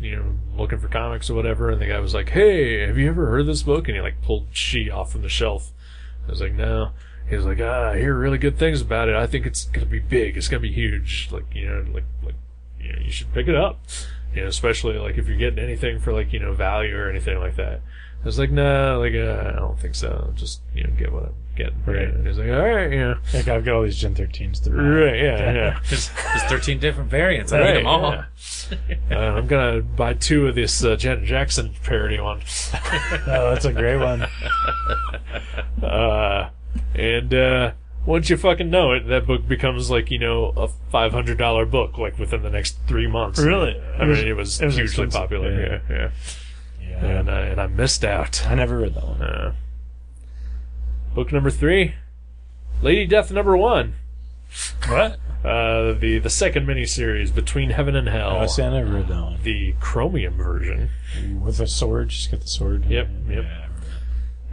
looking for comics or whatever, and the guy was like, "Hey, have you ever heard of this book?" And he like pulled She off from the shelf. I was like, "No." He was like, "I hear really good things about it. I think it's gonna be big. It's gonna be huge. Like you should pick it up. Especially like if you're getting anything for like value or anything like that." I was like, "No, I don't think so. Just get what I'm getting." Right. And he's like, "All right, Like I've got all these Gen 13s to read. right, yeah." There's 13 different variants. I need them all. Yeah. I'm gonna buy 2 of this Janet Jackson parody one. Oh, that's a great one. And once you fucking know it, that book becomes like a $500 book like within the next 3 months. Really? I mean, it was hugely expensive. popular. Yeah. And I missed out. I never read that one. Book number 3, Lady Death number 1. What? The second miniseries, Between Heaven and Hell. Oh, see, I never read that one. The chromium version. With a sword? Just get the sword. Yep.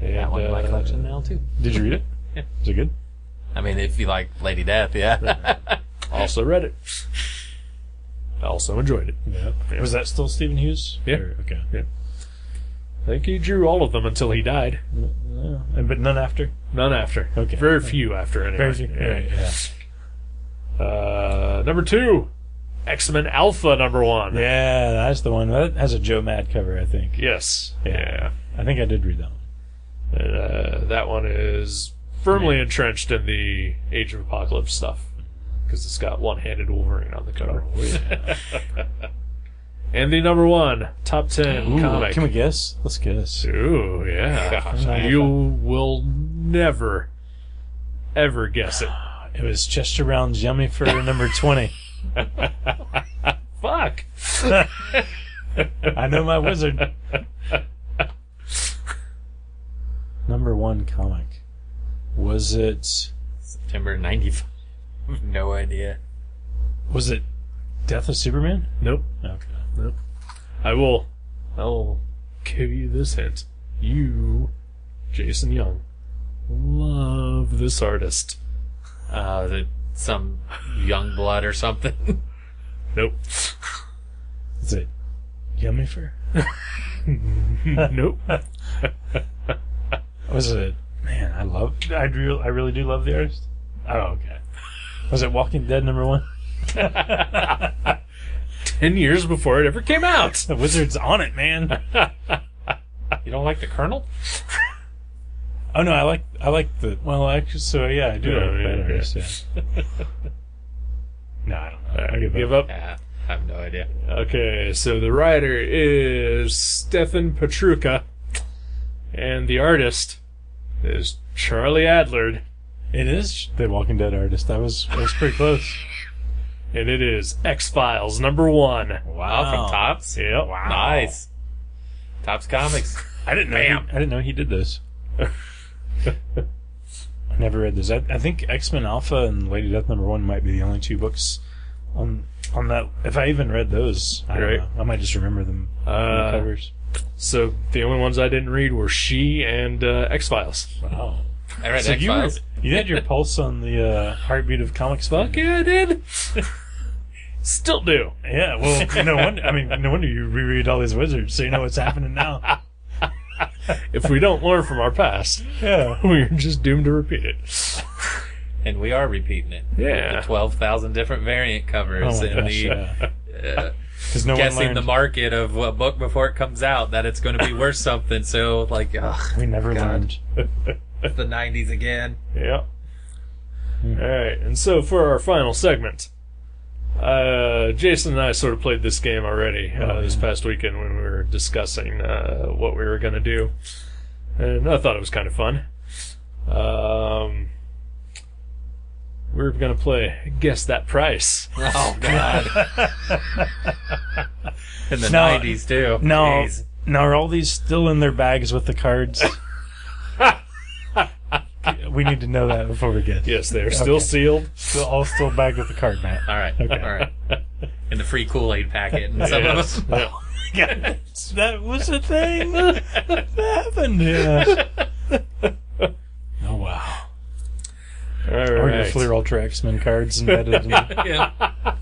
I got one in my collection now, too. Did you read it? Yeah. Is it good? I mean, if you like Lady Death, yeah. Also read it. Also enjoyed it. Yeah. Was that still Stephen Hughes? Yeah. Okay. Yeah. I think he drew all of them until he died. Yeah. But none after? None after. Okay. Very few after, anyway. Very few. Yeah. Number 2, X-Men Alpha number 1. Yeah, that's the one. That has a Joe Mad cover, I think. Yes. Yeah. I think I did read that one. That one is firmly entrenched in the Age of Apocalypse stuff. Because it's got one-handed Wolverine on the cover. Oh, yeah. And the number 1 top 10 comic. Can we guess? Let's guess. Ooh, yeah. Gosh, You will never, ever guess it. It was Chester Brown's Yummy for number 20. Fuck. I know my wizard. Number 1 comic. Was it... September 95. No idea. Was it Death of Superman? Nope. Okay. Nope. I will give you this hint. You, Jason Young, love this artist. Is it some young blood or something? Nope. Is it Yummy for? Nope. Was it... Man, I really do love the artist. Oh, okay. Was it Walking Dead number 1? 10 years before it ever came out. The wizard's on it, man. You don't like the Colonel? Oh no, I like the... Well, actually, so yeah, I do like that artist, yeah. No, I don't know. I Give up? Yeah, I have no idea. Okay, so the writer is Stefan Petruka, and the artist is Charlie Adlard, It is the Walking Dead artist. I was pretty close. and it is X-Files number 1. Wow, from Topps? Yep. Wow. Nice. Topps Comics. I didn't know. I didn't know he did this. I never read this. I think X-Men Alpha and Lady Death number 1 might be the only 2 books on that. If I even read those, I don't know. I might just remember them from the covers. So the only ones I didn't read were She and X-Files. Wow. I read So X-Files. you had your pulse on the heartbeat of comics. Fuck yeah, I did. Still do. Yeah, well, no wonder you reread all these wizards, so you know what's happening now. If we don't learn from our past, Yeah. we're just doomed to repeat it. And we are repeating it. Yeah. With the 12,000 different variant covers Oh my and gosh, the yeah. 'Cause no one guessing learned. the market of a book before it comes out that it's going to be worth something. So, like, ugh, We never God. learned. the 90s again. Yeah. Alright, and so for our final segment, Jason and I sort of played this game already this past weekend when we were discussing what we were going to do. And I thought it was kind of fun. We were going to play Guess That Price. Oh, God. In the No, 90s, too. No, Jeez. now are all these still in their bags with the cards? We need to know that before we get. Yes, they're still Okay. sealed. Still bagged with the card, Matt. All right. Okay. All right. In the free Kool-Aid packet and some of them. Well, God, that was a thing that happened. Yeah. Oh wow. All Or your right. Fleer Ultra X-Men cards embedded in it. Yeah.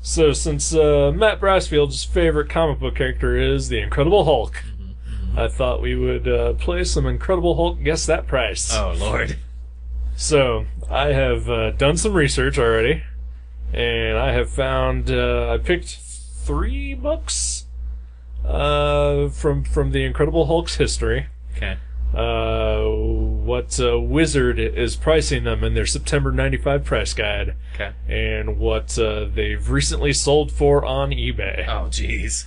So, since Matt Brassfield's favorite comic book character is the Incredible Hulk, I thought we would play some Incredible Hulk Guess That Price. Oh Lord. So, I have done some research already, and I have found, I picked 3 books from the Incredible Hulk's history. Okay. What Wizard is pricing them in their September 95 price guide, Okay. and what they've recently sold for on eBay. Oh jeez.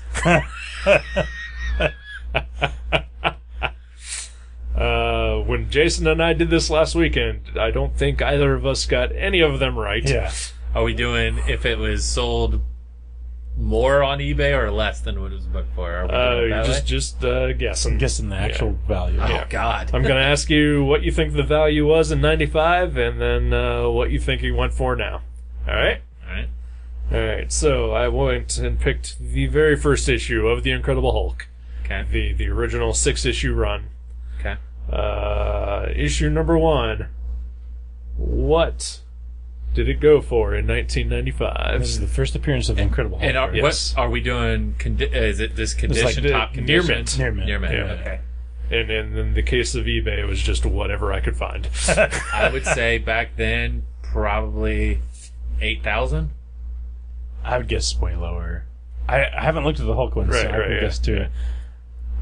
When Jason and I did this last weekend, I don't think either of us got any of them right. Yeah. Are we doing if it was sold more on eBay or less than what it was booked for? Are we doing it that way? Just guessing. I'm guessing the actual value. Oh Yeah. God. I'm going to ask you what you think the value was in 95, and then what you think he went for now. All right? All right. All right, so I went and picked the very first issue of The Incredible Hulk, Okay. the original 6-issue run. Okay. Issue number 1. What did it go for in 1995? This is the first appearance of the Incredible Hulk. And are, Yes. what are we doing? Is it this condition, the top near condition? mint. Near mint. Near mint. Yeah. Okay. And in the case of eBay, it was just whatever I could find. I would say back then probably 8,000. I would guess way lower. I haven't looked at the Hulk one, so Right, I right, would yeah. guess too. Yeah.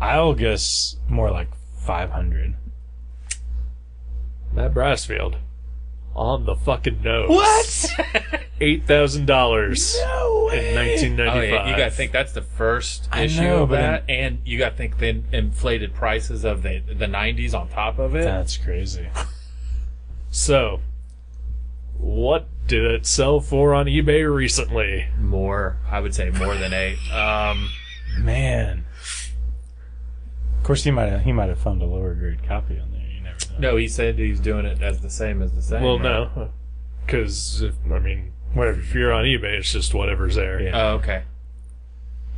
I'll guess more like 500. Matt Brassfield. On the fucking nose. $8,000 No in way! 1995. Oh yeah, you got to think that's the first I issue know, of but that, and you got to think the inflated prices of the 90s on top of it. That's crazy. So, what did it sell for on eBay recently? More, I would say more than 8. Man. Of course, he might have found a lower grade copy on there. You never know. No, he said he's doing it as the same as the same. Well, right? no. Because, Whatever. if you're on eBay, it's just whatever's there. Yeah. Oh, okay.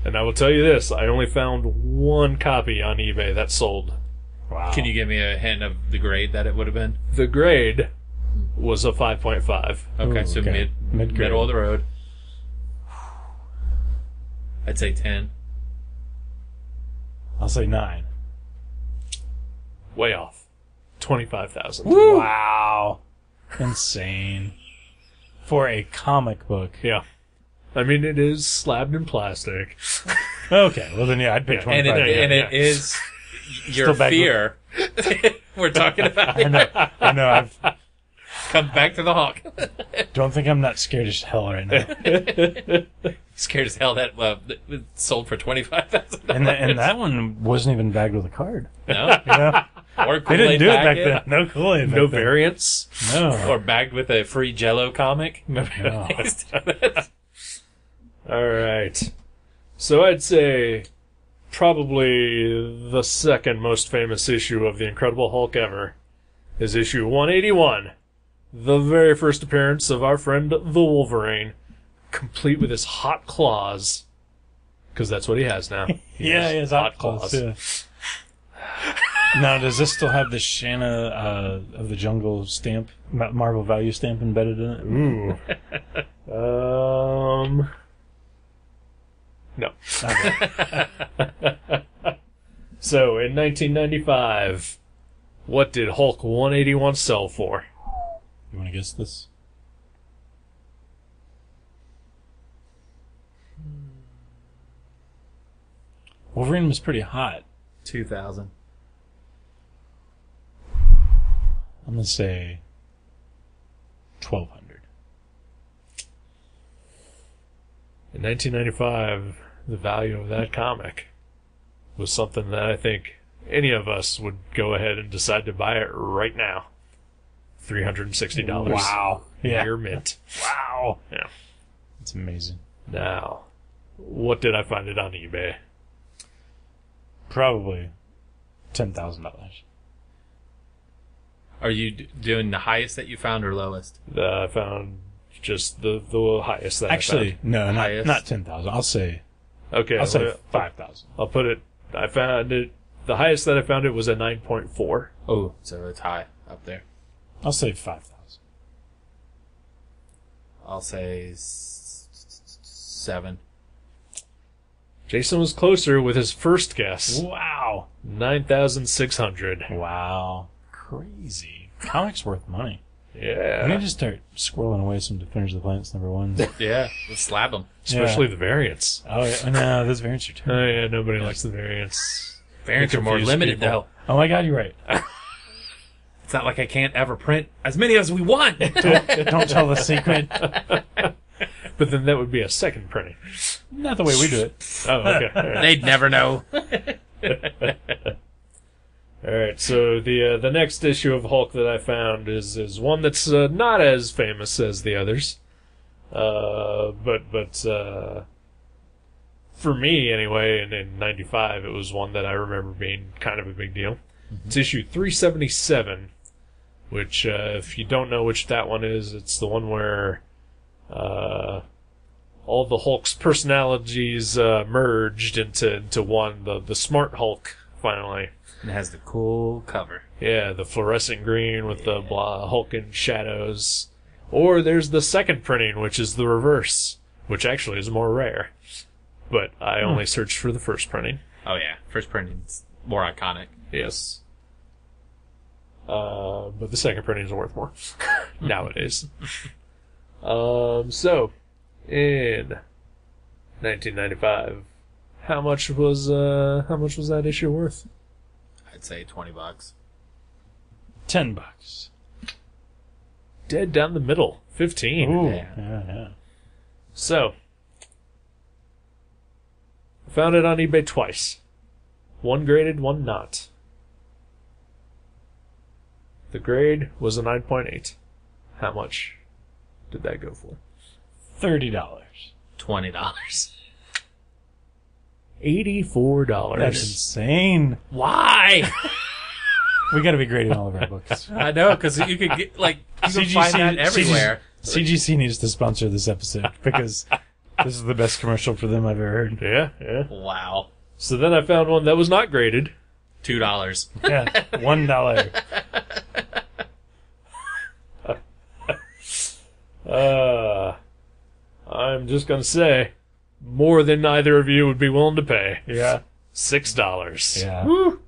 And I will tell you this, I only found 1 copy on eBay that sold. Wow. Can you give me a hint of the grade that it would have been? The grade was a 5.5. Okay, Ooh, so okay. Mid-grade. middle of the road. I'd say 10. I'll say 9. Way off. 25,000. Wow. Insane. For a comic book. Yeah. It is slabbed in plastic. Okay, well then yeah, I'd pay 25. And yeah. it is your Still back fear. We're talking about I know. I Come back to the Hawk. don't think I'm not scared as hell right now. Scared as hell that it sold for $25,000. And that one wasn't even bagged with a card. No, You know? or They didn't do it back then. No Kool-Aid back No then. variants. No. or bagged with a free Jello comic. No. All right. So I'd say probably the second most famous issue of The Incredible Hulk ever is issue 181. The very first appearance of our friend the Wolverine, complete with his hot claws. Because that's what he has now. Yeah, he has hot claws. Yeah. Now, does this still have the Shanna of the Jungle stamp, Marvel value stamp embedded in it? Ooh. No. Okay. So, in 1995, what did Hulk 181 sell for? You want to guess this? Wolverine was pretty hot. 2,000. I'm going to say 1,200. In 1995, the value of that comic was something that I think any of us would go ahead and decide to buy it right now. $360. Wow. Yeah. Near mint. Wow. Yeah. That's amazing. Now, what did I find it on eBay? Probably $10,000. Are you doing the highest that you found or lowest? I found just the highest that I Actually, found. no, Highest. not 10,000. I'll say Okay, I'll say 5,000. I'll put it. I found it. The highest that I found it was a 9.4. Oh, so it's high up there. I'll say 5,000. I'll say 7. Jason was closer with his first guess. Wow. 9,600. Wow. Crazy. Comics worth money. Yeah. We need to start squirreling away some Defenders of the Planets #1s. Yeah, let's slap them. Especially the variants. Oh, yeah. No, those variants are Oh, terrible. yeah, nobody likes the variants. Variants They are more confuse limited, people. though. Oh my god, you're right. It's not like I can't ever print as many as we want. Don't tell the secret. But then that would be a second printing. Not the way we do it. Oh, okay. All right. They'd never know. All right, so the next issue of Hulk that I found is one that's not as famous as the others, but for me anyway, in '95, it was one that I remember being kind of a big deal. Mm-hmm. It's issue 377, which if you don't know which that one is, it's the one where all the Hulk's personalities merged into one, the Smart Hulk, finally. It has the cool cover. Yeah, the fluorescent green with the Hulk in shadows. Or there's the second printing, which is the reverse, which actually is more rare. But I only searched for the first printing. Oh yeah, first printing's more iconic. Yes. But the second printing is worth more nowadays. So, in 1995, how much was that issue worth? I'd say $20. $10. Dead down the middle, 15. Ooh. Yeah. Yeah. So, I found it on eBay twice. One graded, one not. The grade was a 9.8. How much did that go for? $30. $20. $84. That's insane. Why? We got to be grading all of our books. I know, because you could get you can find that everywhere. CGC needs to sponsor this episode because this is the best commercial for them I've ever heard. Yeah. Wow. So then I found one that was not graded. $2. Yeah, $1. I'm just gonna say, more than either of you would be willing to pay. Yeah. $6. Yeah. Woo.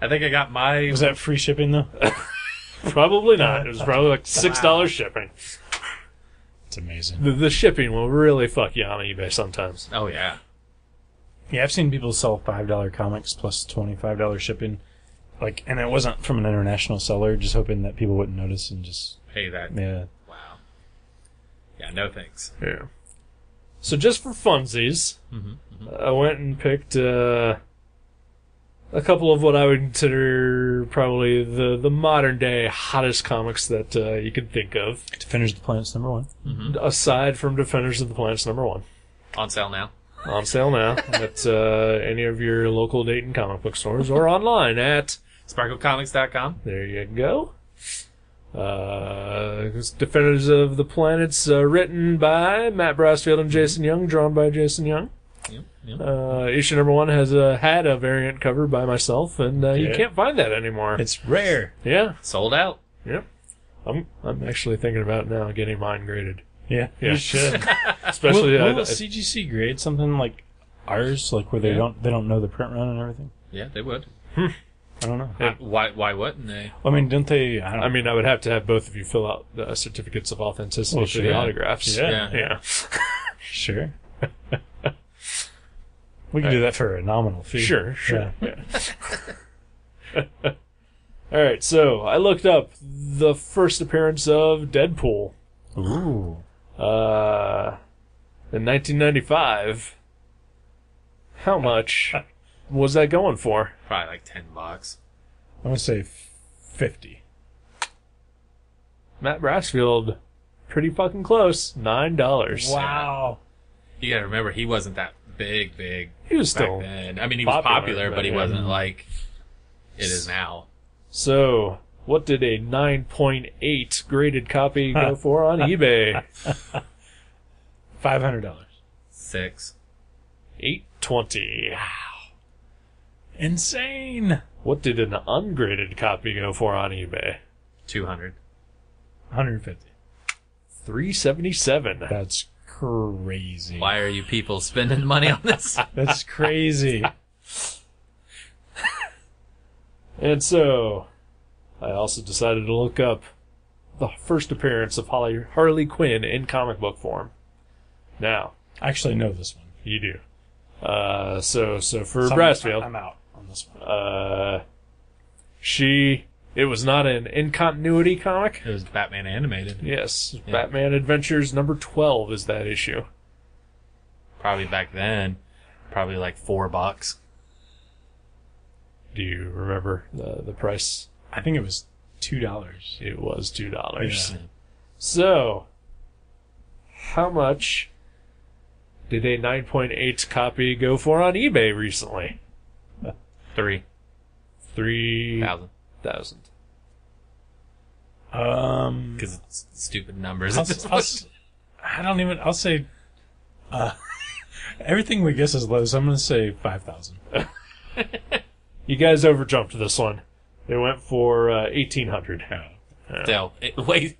I think I got my... Was that free shipping though? Probably not. It was probably like $6 shipping. It's amazing. The shipping will really fuck you on eBay sometimes. Oh, yeah. Yeah, I've seen people sell $5 comics plus $25 shipping. And it wasn't from an international seller, just hoping that people wouldn't notice and just, Pay that. yeah. Wow. Yeah, no thanks. Yeah. So just for funsies, I went and picked a couple of what I would consider probably the modern day hottest comics that you can think of, Defenders of the Planets #1. aside from Defenders of the Planets #1. On sale now. On sale now at any of your local Dayton comic book stores or online at... SparkleComics.com. There you go. It's Defenders of the Planets, written by Matt Brassfield and Jason Young, drawn by Jason Young. Yep. Issue #1 has had a variant cover by myself, and you Yeah. can't find that anymore. It's rare. Yeah. Sold out. Yep. I'm actually thinking about now getting mine graded. Yeah, Yeah. you should. Especially, will CGC grade something like ours, where they Yeah. don't know the print run and everything? Yeah, they would. I don't know. Why wouldn't they? I mean, don't they? I don't know. I mean, I would have to have both of you fill out the certificates of authenticity Well, for the sure. autographs. Yeah. Yeah. Sure. We can do that for a nominal fee. Sure. Yeah. Yeah. All right, so I looked up the first appearance of Deadpool. Ooh. In 1995. How much was that going for? Probably like $10. I want to say 50. Matt Brassfield, pretty fucking close. $9. Wow. You gotta remember, he wasn't that big He was back still then. I mean, he was popular, but he wasn't like it is now. So, what did a 9.8 graded copy go for on eBay? $500. 6. $8.20. Insane. What did an ungraded copy go for on eBay? 200. 150. $377. That's crazy. Why are you people spending money on this? That's crazy. And so, I also decided to look up the first appearance of Harley Quinn in comic book form. Now, I actually know this one. you do. So for Brassfield, I'm out on this one. it was not an in continuity comic. It was Batman animated. Yes, Yeah. Batman Adventures number 12 is that issue. Probably back then, probably like $4. Do you remember the price? I think it was $2. It was $2. Yeah. So, how much did a 9.8 copy go for on eBay recently? 3,000. 3,000. Because it's stupid numbers. I'll say, everything we guess is low, so I'm going to say 5,000. You guys overjumped this one. It went for 1,800. So, way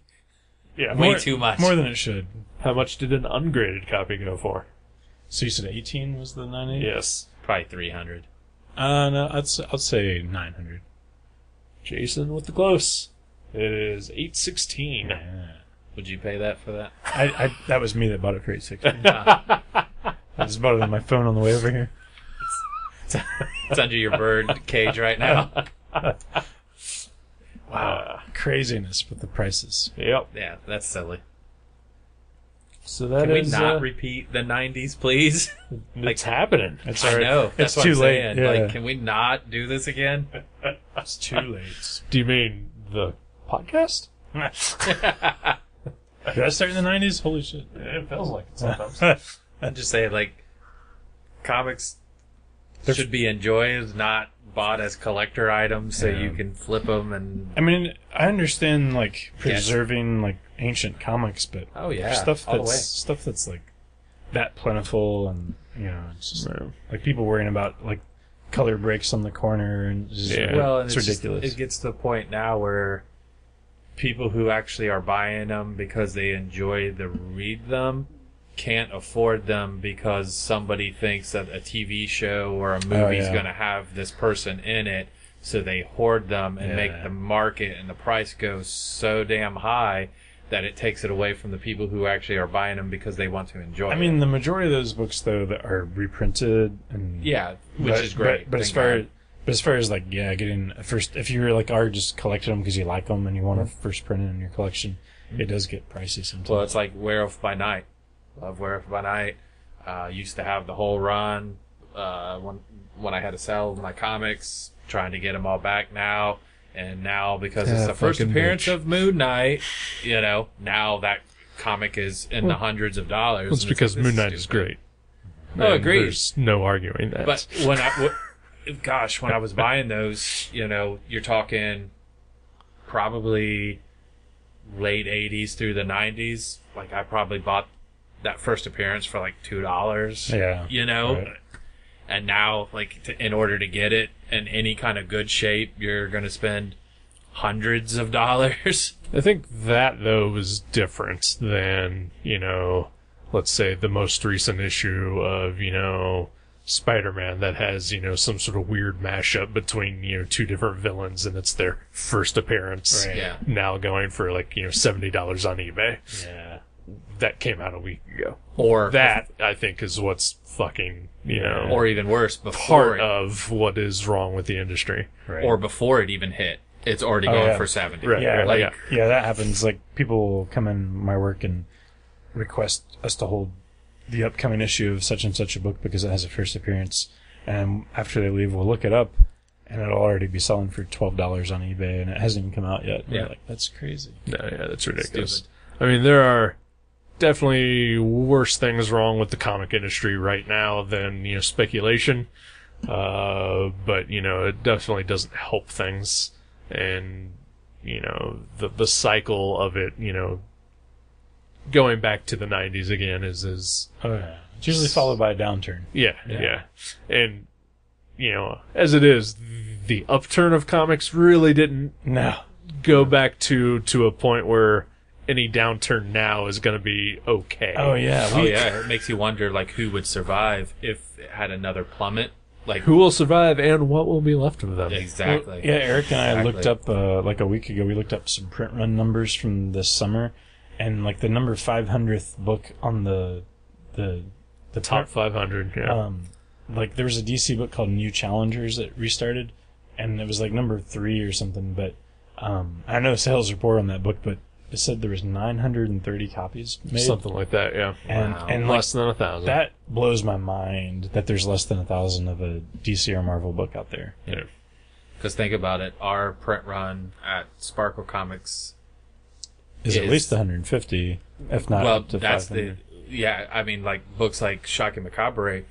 Yeah. too much. More than it should. How much did an ungraded copy go for? So you said 18 was the 98? Yes. Probably 300. No, I'll say 900. Jason with the close. It is 816. Yeah. Would you pay that for that? I that was me that bought it for 860. I just bought it on my phone on the way over here. It's under your bird cage right now. Wow. Craziness with the prices. Yep. Yeah, that's silly. So that Can we is, not repeat the 90s, please? it's happening. It's I already, know. That's it's what too I'm late. saying. Yeah. Like, can we not do this again? It's too late. Do you mean the podcast? Did I start in the 90s? Holy shit. It feels like it sometimes. I'm just saying, like, comics should be enjoyed, not bought as collector items so you can flip them and... I mean, I understand, like, preserving, like, ancient comics, but Oh, yeah. stuff all the way. that's like that plentiful, and it's just like people worrying about like color breaks on the corner, and it's just, Yeah. Well, and it's ridiculous. It gets to the point now where people who actually are buying them because they enjoy to read them can't afford them because somebody thinks that a TV show or a movie is going to have this person in it, so they hoard them and make the market and the price go so damn high that it takes it away from the people who actually are buying them because they want to enjoy it. I mean, the majority of those books, though, that are reprinted, and which is great. But as far as like getting a first, if you're like just collecting them because you like them and you want to first print it in your collection, it does get pricey sometimes. Well, it's like Werewolf by Night. Love Werewolf by Night. Used to have the whole run when I had to sell my comics, trying to get them all back now. And now, because it's the first appearance of Moon Knight, now that comic is in the hundreds of dollars. It's because Moon Knight is great. Oh, And agreed. There's no arguing that. But when I was buying those, you're talking probably late 80s through the 90s. Like, I probably bought that first appearance for like $2. Yeah. Right. And now, like, in order to get it in any kind of good shape, you're going to spend hundreds of dollars. I think that, though, was different than, let's say the most recent issue of, Spider-Man that has, some sort of weird mashup between, two different villains, and it's their first appearance. Right. Yeah. Now going for, like, $70 on eBay. Yeah. That came out a week ago. Or That, I think, is what's fucking, or even worse, before part of what is wrong with the industry. Right. or before it even hit, it's already going yeah. for 70. Right. Yeah, Right, yeah, that happens. Like, people will come in my work and request us to hold the upcoming issue of such and such a book because it has a first appearance, and after they leave, we'll look it up, and it'll already be selling for $12 on eBay, and it hasn't even come out yet. Yeah. We're like, that's crazy. No, yeah, that's ridiculous. Stupid. I mean, there are definitely worse things wrong with the comic industry right now than, speculation. But, it definitely doesn't help things. And, the cycle of it, going back to the 90s again is Oh, yeah. It's usually followed by a downturn. yeah. And, as it is, the upturn of comics really didn't No. go back to a point where any downturn now is going to be okay. Oh, yeah. It makes you wonder, like, who would survive if it had another plummet. Like, Who will survive and what will be left of them? exactly. Yeah, Eric and I Exactly. looked up, like a week ago, we looked up some print run numbers from this summer, and like the number 500th book on the Top 500, yeah. like there was a DC book called New Challengers that restarted, and it was like number 3 or something, but I know sales are poor on that book, but it said there was 930 copies made. Something like that, yeah. And, Wow. and Less than 1,000. that blows my mind that there's less than 1,000 of a DC or Marvel book out there. Yeah. Because think about it, our print run at Sparkle Comics Is at least 150, if not up to 500. I mean, like, books like Shock and Macabre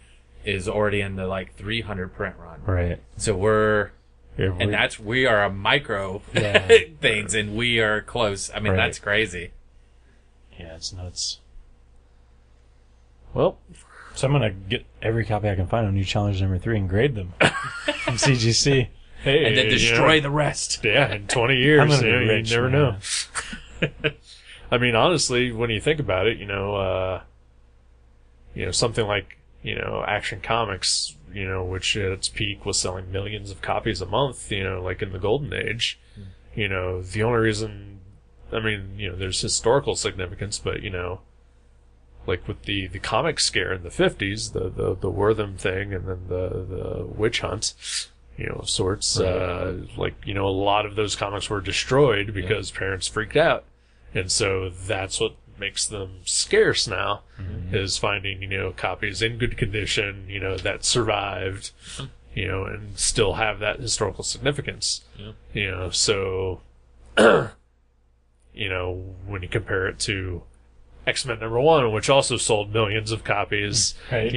is already in the, like, 300 print run. Right. So we are a micro Yeah. things, and we are close. I mean, Right. that's crazy. Yeah, it's nuts. Well, So I'm going to get every copy I can find on New Challenge number 3 and grade them from CGC. hey, And then destroy the rest. Yeah, in 20 years, I'm gonna be you rich, never man. know. I mean, honestly, when you think about it, something like, Action Comics, which at its peak was selling millions of copies a month, like in the golden age, the only reason, I mean, there's historical significance, but, like with the comic scare in the 50s, the Wortham thing, and then the witch hunt, of sorts, like, a lot of those comics were destroyed because parents freaked out. And so that's what makes them scarce now, is finding, copies in good condition, that survived, and still have that historical significance. So, when you compare it to X-Men #1, which also sold millions of copies, Right.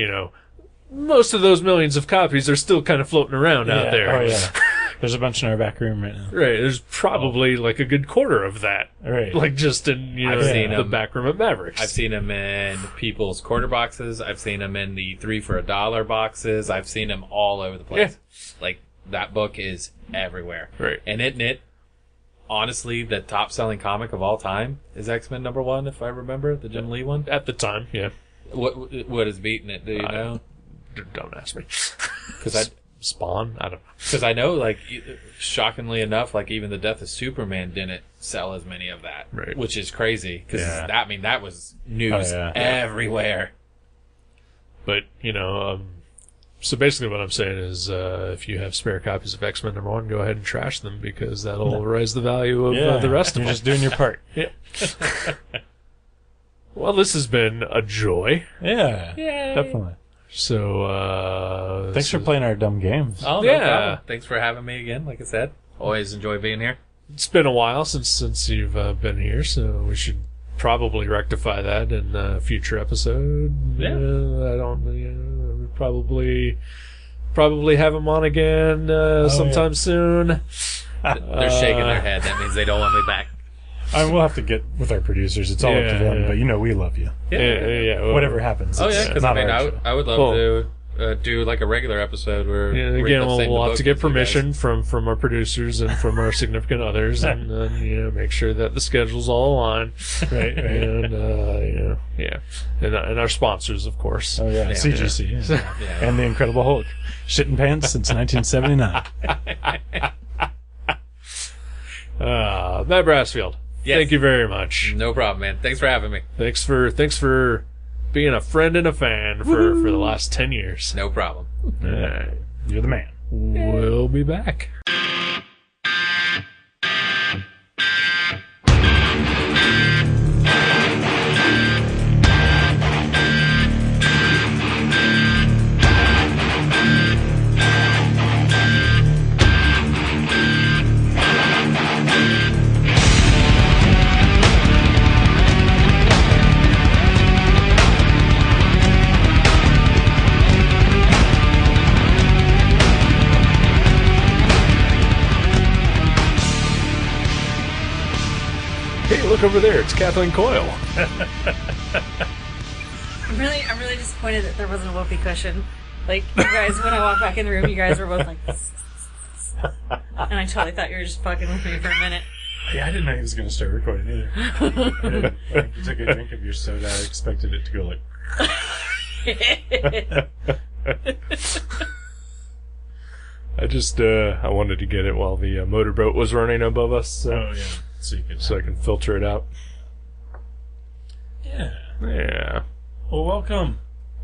most of those millions of copies are still kind of floating around out there. Oh, yeah. There's a bunch in our back room right now. Right, there's probably like a good quarter of that. Right. Like just in, I've seen the them. back room at Mavericks. I've seen them in people's quarter boxes. I've seen them in the 3 for $1 boxes. I've seen them all over the place. Like, that book is everywhere. Right. And it honestly, the top selling comic of all time is X-Men #1, if I remember, the Jim Lee one. At the time, yeah. What is beating it? Do you know? Don't ask me. Because Spawn? I don't know. Because I know, like, shockingly enough, like, even the Death of Superman didn't sell as many of that. Right. Which is crazy. Because, Yeah. that was news Oh, yeah. everywhere. But, so basically what I'm saying is, if you have spare copies of X-Men #1, go ahead and trash them, because that'll raise the value of the rest of You're them. just doing your part. Yeah. Well, this has been a joy. Yeah. Definitely. So, Thanks for playing our dumb games. Oh, Yeah. no problem. Thanks for having me again, like I said. Always enjoy being here. It's been a while since you've been here, so we should probably rectify that in a future episode. Yeah. I don't. We probably have him on again sometime soon. They're shaking their head. That means they don't want me back. We'll have to get with our producers. It's all up to Yeah, them, yeah. but we love you. Yeah. Well, Whatever happens. Oh, it's yeah, because not I mean, our show. I would love to do like a regular episode where Yeah, we again, end up saying we'll the have to book get with you guys. permission from our producers and from our significant others, and make sure that the schedules all align. Right. And and our sponsors, of course. Oh, yeah. CGC. Yeah. Yeah. And the Incredible Hulk. Shit in pants since 1979. Matt Brassfield. Yes. Thank you very much. No problem, man. Thanks for having me. Thanks for being a friend and a fan for the last 10 years. No problem. All right. You're the man. We'll be back. look over there. It's Kathleen Coyle. I'm really disappointed that there wasn't a whoopee cushion. Like, you guys, when I walked back in the room, you guys were both like, and I totally thought you were just fucking with me for a minute. Yeah, I didn't know he was going to start recording either. I took a drink of your soda. I expected it to go like... I wanted to get it while the motorboat was running above us. So, Oh, yeah. so I can filter it out. Yeah. Yeah. Well, welcome.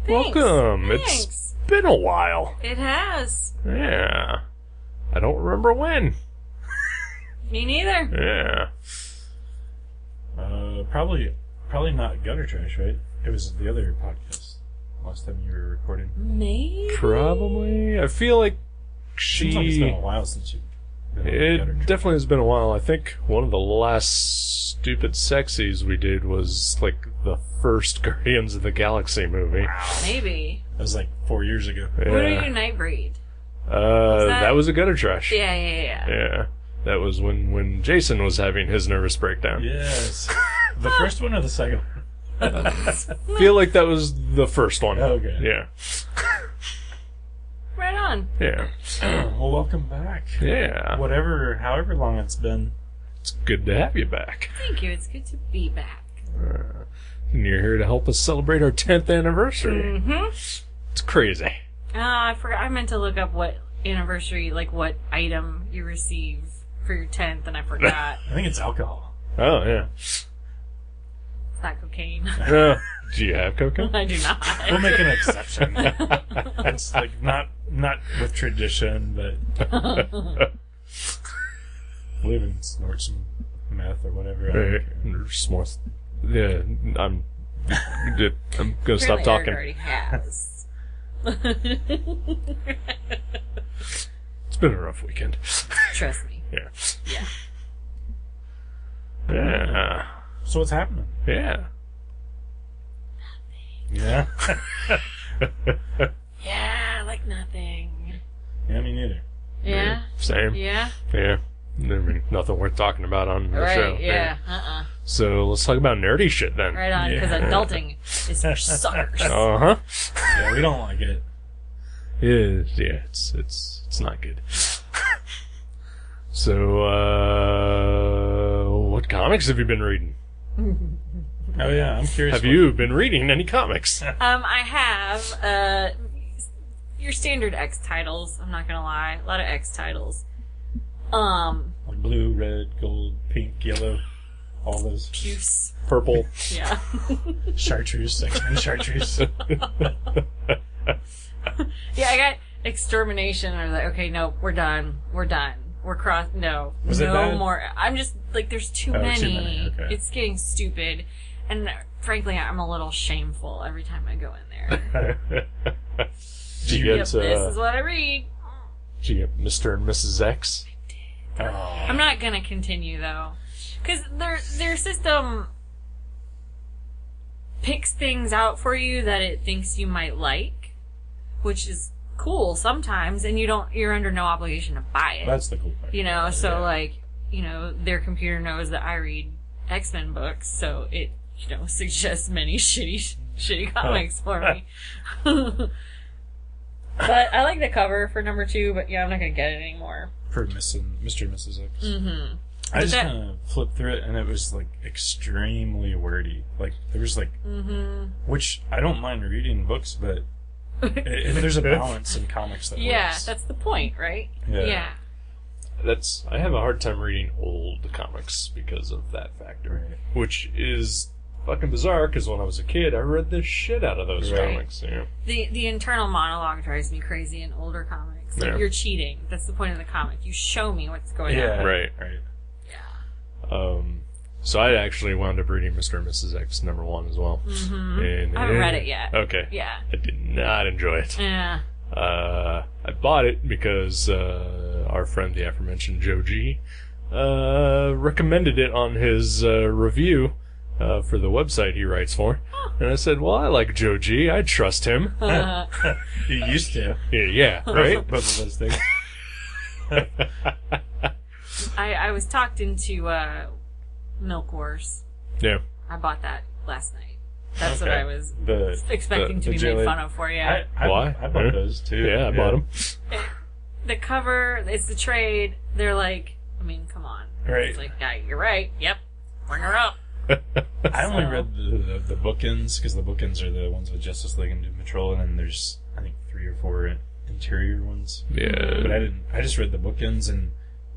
Thanks. Welcome. Thanks. It's been a while. It has. Yeah. I don't remember when. Me neither. Yeah. Probably not Gutter Trash, right? It was the other podcast last time you were recording. Maybe? Probably. I feel like Seems like it's been a while since you've been on It Gutter Trash. definitely has been a while. I think one of the last Stupid Sexies we did was like the first Guardians of the Galaxy movie. Maybe. That was like 4 years ago. What did you do, Nightbreed? That was a Gutter Trash. Yeah. Yeah. That was when Jason was having his nervous breakdown. Yes. The first one or the second one? I feel like that was the first one. Okay. Yeah. Right on. Yeah. Well, welcome back. Yeah. However long it's been. It's good to have you back. Thank you. It's good to be back. And you're here to help us celebrate our 10th anniversary. Mm-hmm. It's crazy. I forgot. I meant to look up what anniversary, like what item you receive for your 10th, and I forgot. I think it's alcohol. Oh, yeah. It's not cocaine. Do you have cocaine? I do not. We'll make an exception. It's like not with tradition, but live and snort some meth or whatever. I Right. don't care. There's more. Yeah, I'm gonna stop Apparently talking. Eric already has. It's been a rough weekend. Trust me. Yeah. Yeah. Yeah. So what's happening? Yeah. Yeah. Yeah, like nothing. Yeah, me neither. Yeah? Same. Yeah? Yeah. I mean, nothing worth talking about on the Right, show. yeah. So let's talk about nerdy shit then. Right on, because adulting is for suckers. Uh huh. Yeah, we don't like it. It's not good. So, what comics have you been reading? Oh yeah, I'm curious. Have you been reading any comics? I have, your standard X titles, I'm not gonna lie. A lot of X titles. Like blue, red, gold, pink, yellow, all those. Puce. Purple. Yeah. Chartreuse, X-Men chartreuse. Yeah, I got Extermination. I was like, okay, no, we're done. We're no. Was it no bad? more. I'm just, like, there's too Oh, many. too many, okay. It's getting stupid. And frankly, I'm a little shameful every time I go in there. Did you Yep, get, this is what I read. did you get Mr. and Mrs. X? Oh. I'm not gonna continue though, because their system picks things out for you that it thinks you might like, which is cool sometimes, and you're under no obligation to buy it. That's the cool part. You know, so Yeah. like, their computer knows that I read X-Men books, so it suggests many shitty comics for me. But I like the cover for number 2, but yeah, I'm not gonna get it anymore. For Mr. and Mrs. X. Mm-hmm. I just kind of flipped through it, and it was like extremely wordy. Like there was like, which I don't mind reading books, but if there's a balance in comics that Yeah, works. that's the point, right? Yeah. I have a hard time reading old comics because of that factor. Right. Which is fucking bizarre, because when I was a kid, I read the shit out of those Right. comics. Yeah. The internal monologue drives me crazy in older comics. Like, Yeah. you're cheating. That's the point of the comic. You show me what's going Yeah. on. Right. Yeah. So I actually wound up reading Mr. and Mrs. X #1 as well. Mm-hmm. And, I haven't read it yet. Okay. Yeah. I did not enjoy it. Yeah. I bought it because our friend, the aforementioned Joe G, recommended it on his review for the website he writes for. And I said, well, I like Joe G. I trust him. You used to. Yeah, right? Both of those things. I was talked into Milk Wars. Yeah. I bought that last night. That's Okay. what I was The expecting to be jelly- made fun of for. Yeah. Why? I bought those too. Yeah, I bought them. The cover, it's the trade. They're like, I mean, come on. Right. It's like, yeah, you're right. Yep. Bring her up. I only So- read the bookends because the bookends are the ones with Justice League and Doom Patrol, and then there's I think 3 or 4 interior ones. But Yeah. I didn't. I just read the bookends, and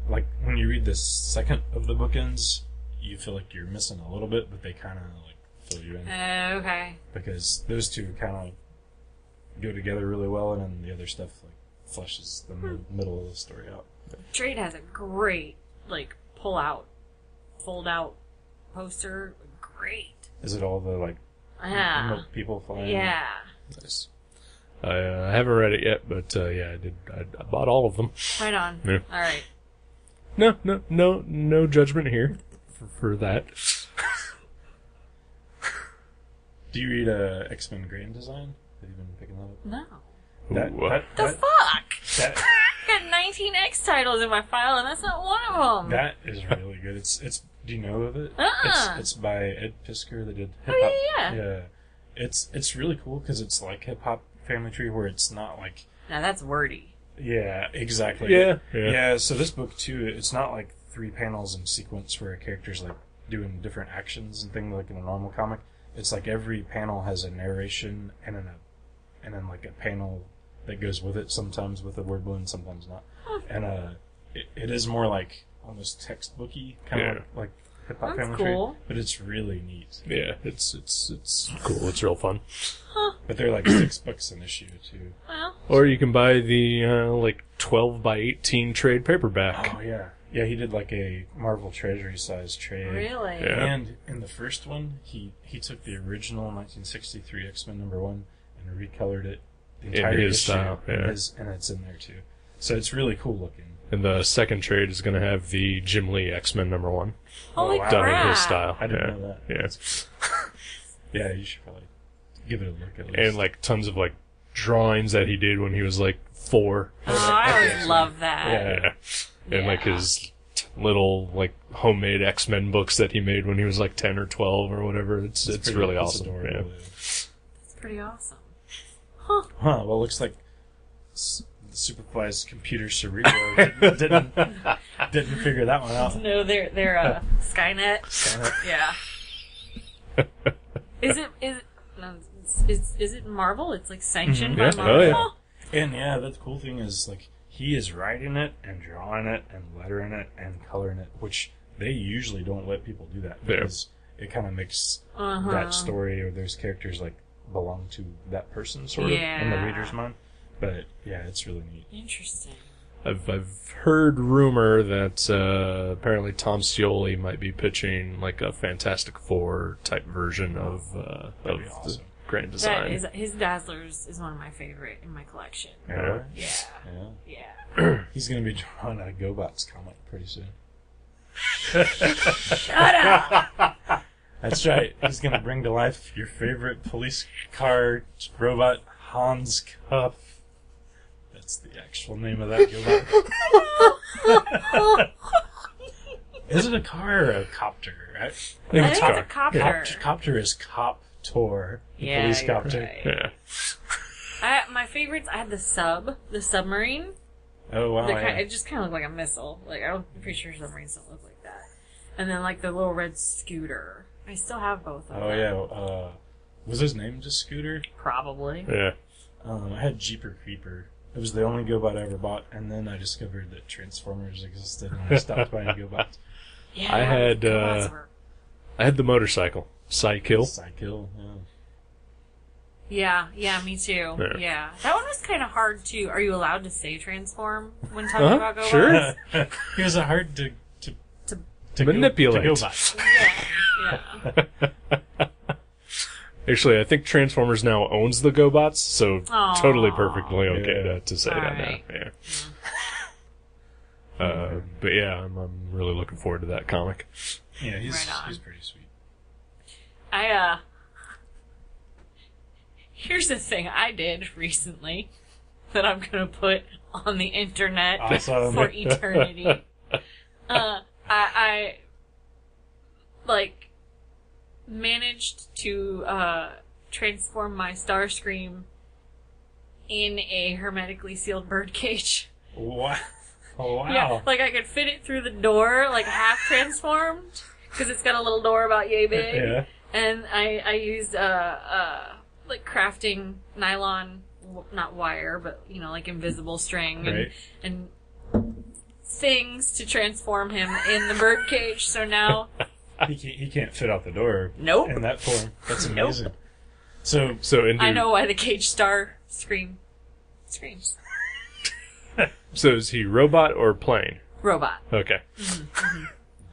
like when you read the second of the bookends, you feel like you're missing a little bit, but they kind of like fill you in Okay. because those two kind of go together really well, and then the other stuff like fleshes the middle of the story out. Trade has a great, like, fold out poster. Great. Is it all the like Yeah. milk people flying? Yeah. Nice. I haven't read it yet, but yeah, I did. I bought all of them. Right on. Yeah. All right. No judgment here for that. Do you read X-Men Grand Design? Have you been picking that up? No. Ooh, The fuck? that I got 19 X titles in my file, and that's not one of them. that is really good. It's. Do you know of it? Uh-uh. It's by Ed Piskor. They did hip Oh, hop. yeah. Yeah. It's really cool because it's like hip hop Family Tree, where it's not like. Now that's wordy. Yeah, exactly. Yeah. So this book too, it's not like 3 panels in sequence where a character's like doing different actions and things like in a normal comic. It's like every panel has a narration and then like a panel that goes with it. Sometimes with a word balloon, sometimes not. And it is more like almost textbooky, kind of Yeah. like hip hop That's Family cool. Tree, but it's really neat. Yeah, it's cool. It's real fun. But they're like $6 an issue too. Well, Or you can buy the like 12 by 18 trade paperback. Oh yeah, yeah. He did like a Marvel Treasury size trade. really? Yeah. And in the first one, he took the original 1963 X-Men #1 and recolored it the In entire his issue, style, yeah. and it's in there too. So it's really cool looking. And the second trade is going to have the Jim Lee X-Men #1 Holy wow. done crap. in his style. I didn't yeah. know that. Yeah. Yeah, you should probably give it a look at least. And like tons of like drawings that he did when he was like 4. Oh, I always love that. Yeah. And like Yeah. his little like homemade X-Men books that he made when he was like 10 or 12 or whatever. It's pretty- really it's awesome. adorable, Yeah. yeah. It's pretty awesome. Huh? Well, it looks like Superfly's computer cerebro didn't figure that one out. No, they're Skynet. Yeah. Is it Marvel? It's like sanctioned by Yeah. Marvel. Oh, yeah. And yeah, the cool thing is like he is writing it and drawing it and lettering it and coloring it, which they usually don't let people do that Yeah. because it kind of makes that story or those characters like belong to that person sort of in the Yeah. reader's mind. But yeah, it's really neat. Interesting. I've heard rumor that apparently Tom Scioli might be pitching like a Fantastic Four type version of be the awesome. Grand That Design. is his Dazzlers is one of my favorite in my collection. Yeah. Yeah. Yeah. Yeah. He's gonna be drawing a GoBots comic pretty soon. Shut up! That's right. He's gonna bring to life your favorite police car robot, Hans Cuff. That's the actual name of that GoBot. Is it a car or a copter? I think it's a copter. Copter is Cop-Tor, the Yeah, police you're copter. right. Yeah. My favorites, I had the submarine. Oh wow! Yeah. It just kind of looked like a missile. Like, I'm pretty sure submarines don't look like that. And then, like, the little red scooter. I still have both of them. Oh yeah. Was his name just Scooter? Probably. Yeah. I had Jeeper Creeper. It was the only GoBot I ever bought, and then I discovered that Transformers existed, and I stopped buying GoBots. Yeah, I had, GoBots were- I had the motorcycle. Psykill. Psykill, yeah. Yeah, me too. Yeah. Yeah. That one was kind of hard, too. Are you allowed to say transform when talking about GoBots? Sure. He was hard to manipulate. To GoBot. Yeah. Actually, I think Transformers now owns the GoBots, so Aw. totally perfectly okay Yeah. to say that Alright. now. Yeah. But yeah, I'm really looking forward to that comic. Yeah, he's Right on. pretty sweet. Here's the thing I did recently that I'm gonna put on the internet Awesome. for eternity. like, managed to transform my Starscream in a hermetically sealed birdcage. Wow. Oh, wow. Yeah, like I could fit it through the door, like half transformed, because it's got a little door about yay big. Yeah. And I used like crafting nylon, not wire, but like invisible string Right. and things to transform him in the birdcage. So now He can't fit out the door. Nope. In that form. That's Nope. amazing. So I know why the cage star screams. So is he robot or plane? Robot. Okay.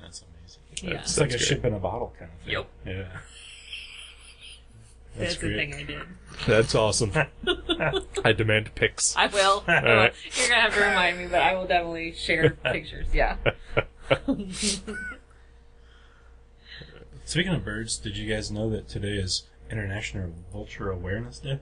that's amazing. Yeah. It's like a That's ship in a bottle kind of thing. Yep. Yeah. That's the great. thing I did. That's awesome. I demand pics. I will. right. You're gonna have to remind me, but I will definitely share pictures. Yeah. Speaking of birds, did you guys know that today is International Vulture Awareness Day?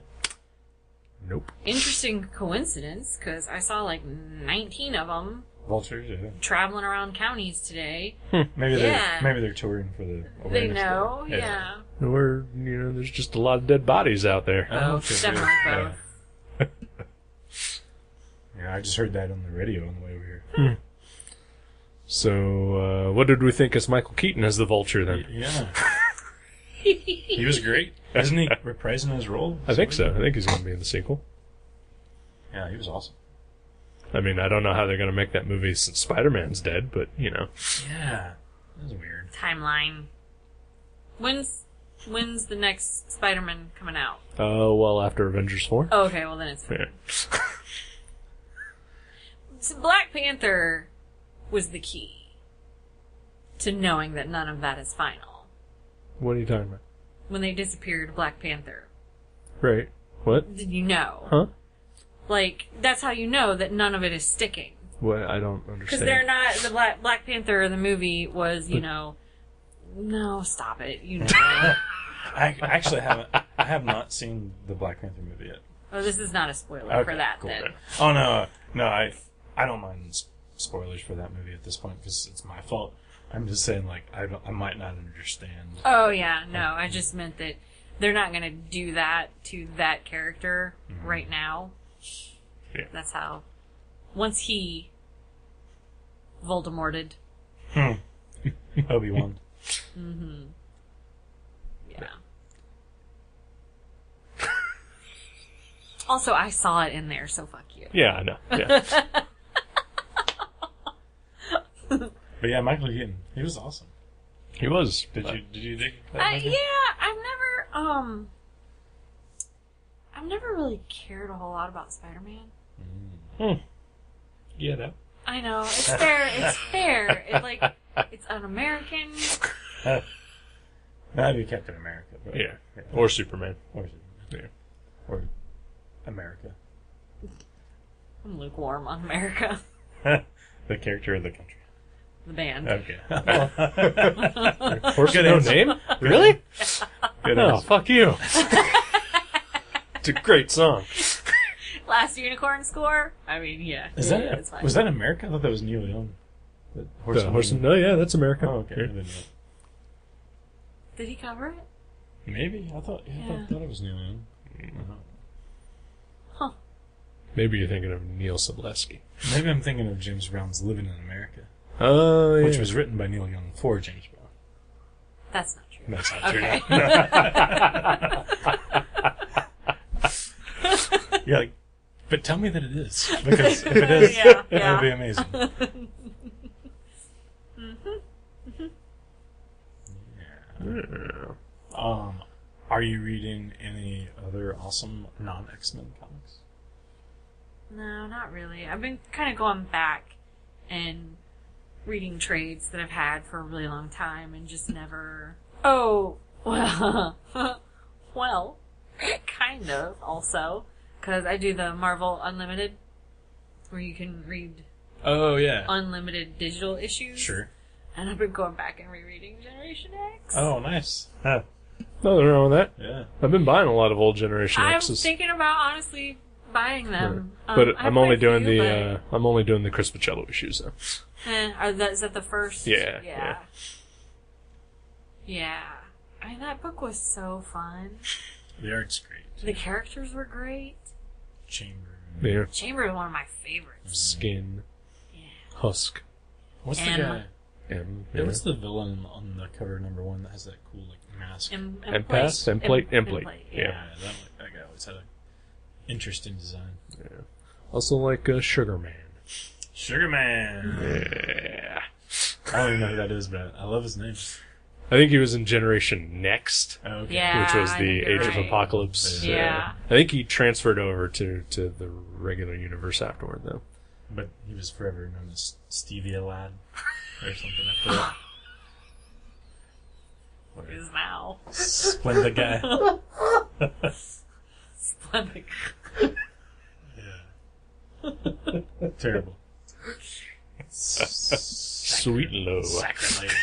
Nope. Interesting coincidence, because I saw like 19 of them Vultures, yeah. traveling around counties today. Maybe Yeah. they're touring for the awareness They know, Day. yeah. Or, there's just a lot of dead bodies out there. Both, okay, definitely yeah. both. Yeah, I just heard that on the radio on the way over here. So, what did we think as Michael Keaton as the Vulture then? Yeah. He was great. Isn't he reprising his role? I think so. I think he's going to be in the sequel. Yeah, he was awesome. I mean, I don't know how they're going to make that movie since Spider-Man's dead, but, Yeah. That was weird. Timeline. When's the next Spider-Man coming out? Well, after Avengers 4. Oh, okay, well then it's fine. Yeah. So Black Panther was the key to knowing that none of that is final. What are you talking about? When they disappeared Black Panther. Right. What? Did you know? Huh? Like, that's how you know that none of it is sticking. What? I don't Because understand. they're not, the Black Panther, the movie was, no, stop it, I actually haven't. I have not seen the Black Panther movie yet. Oh, this is not a spoiler for that cool. then. Oh no, I don't mind spoilers for that movie at this point because it's my fault. I'm just saying, like, I might not understand. Oh yeah, no, I just meant that they're not gonna do that to that character right now. Yeah. That's how. Once he Voldemorted. Obi-Wan. Yeah. Also, I saw it in there, so fuck you. Yeah, I know. Yeah. But yeah, Michael Keaton, he was awesome. He was. Did you dig that movie? Yeah, I've never really cared a whole lot about Spider-Man. Yeah, that. I know, it's fair, it's fair. It's un-American. That'd be Captain America. But, Yeah. Or Superman. Or, Yeah. or America. I'm lukewarm on America. The character of the country. The band. Okay. Horse Good no answer. name? Really? Good Oh, answer. fuck you. It's a great song. Last Unicorn Score? I mean, yeah. Is yeah, that it's fine. was that America? I thought that was Neil Young. The No, yeah, that's America. Oh, okay. I Yeah. didn't know. Did he cover it? Maybe I thought Yeah. it was Neil Young. Huh. Maybe you're thinking of Neil Sobleski. Maybe I'm thinking of James Brown's "Living in America," Oh, yeah. which was written by Neil Young for James Brown. That's not true. That's not Okay. true. Yeah, like, but tell me that it is, because if it is, Yeah, it yeah. would be amazing. Yeah. Are you reading any other awesome non-X-Men comics? No, not really. I've been kind of going back and reading trades that I've had for a really long time and just never... Oh, well, well, kind of also, because I do the Marvel Unlimited, where you can read Oh yeah, unlimited digital issues. sure. And I've been going back and rereading Generation X. Oh, nice. Nothing wrong with that. Yeah. I've been buying a lot of old Generation I'm X's. thinking about honestly buying them. But I I'm have only quite a doing few, I'm only doing the Chris Pacello issues though. but, is that the first? Yeah, Yeah. Yeah. I mean, that book was so fun. The art's great. The characters were great. Chamber. Yeah. Chamber is one of my favorites. Skin. Yeah. Husk. What's the M. guy? M. Yeah, what's the villain on the cover #1 that has that cool like mask? Empath? Emplate. Yeah, that guy always had an interesting design. Yeah. Also like Sugar Man. Sugar Man. Yeah. I don't even know who that is, but I love his name. I think he was in Generation Next, Oh, okay. Yeah. which was I the think you're Age of right. Apocalypse. Yeah. I think he transferred over to the regular universe afterward, though. But he was forever known as Stevia Lad or something after that. Is now. Splendid guy. Splendid. Yeah. Terrible. Sweet and low. Sacrilege.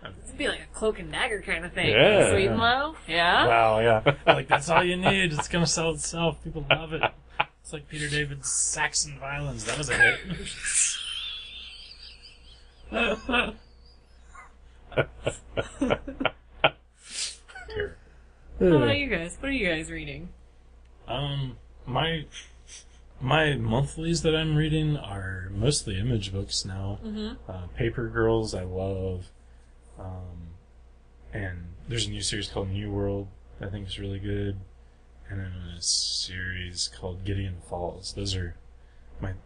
It'd be like a cloak and dagger kind of thing. Yeah. Sweet and low? Yeah? Wow, yeah. Like, that's all you need. It's gonna sell itself. People love it. It's like Peter David's Saxon Violins. That was a hit. How about you guys? What are you guys reading? My monthlies that I'm reading are mostly image books now. Mm-hmm. Paper Girls, I love. And there's a new series called New World that I think is really good. And then a series called Gideon Falls. Those are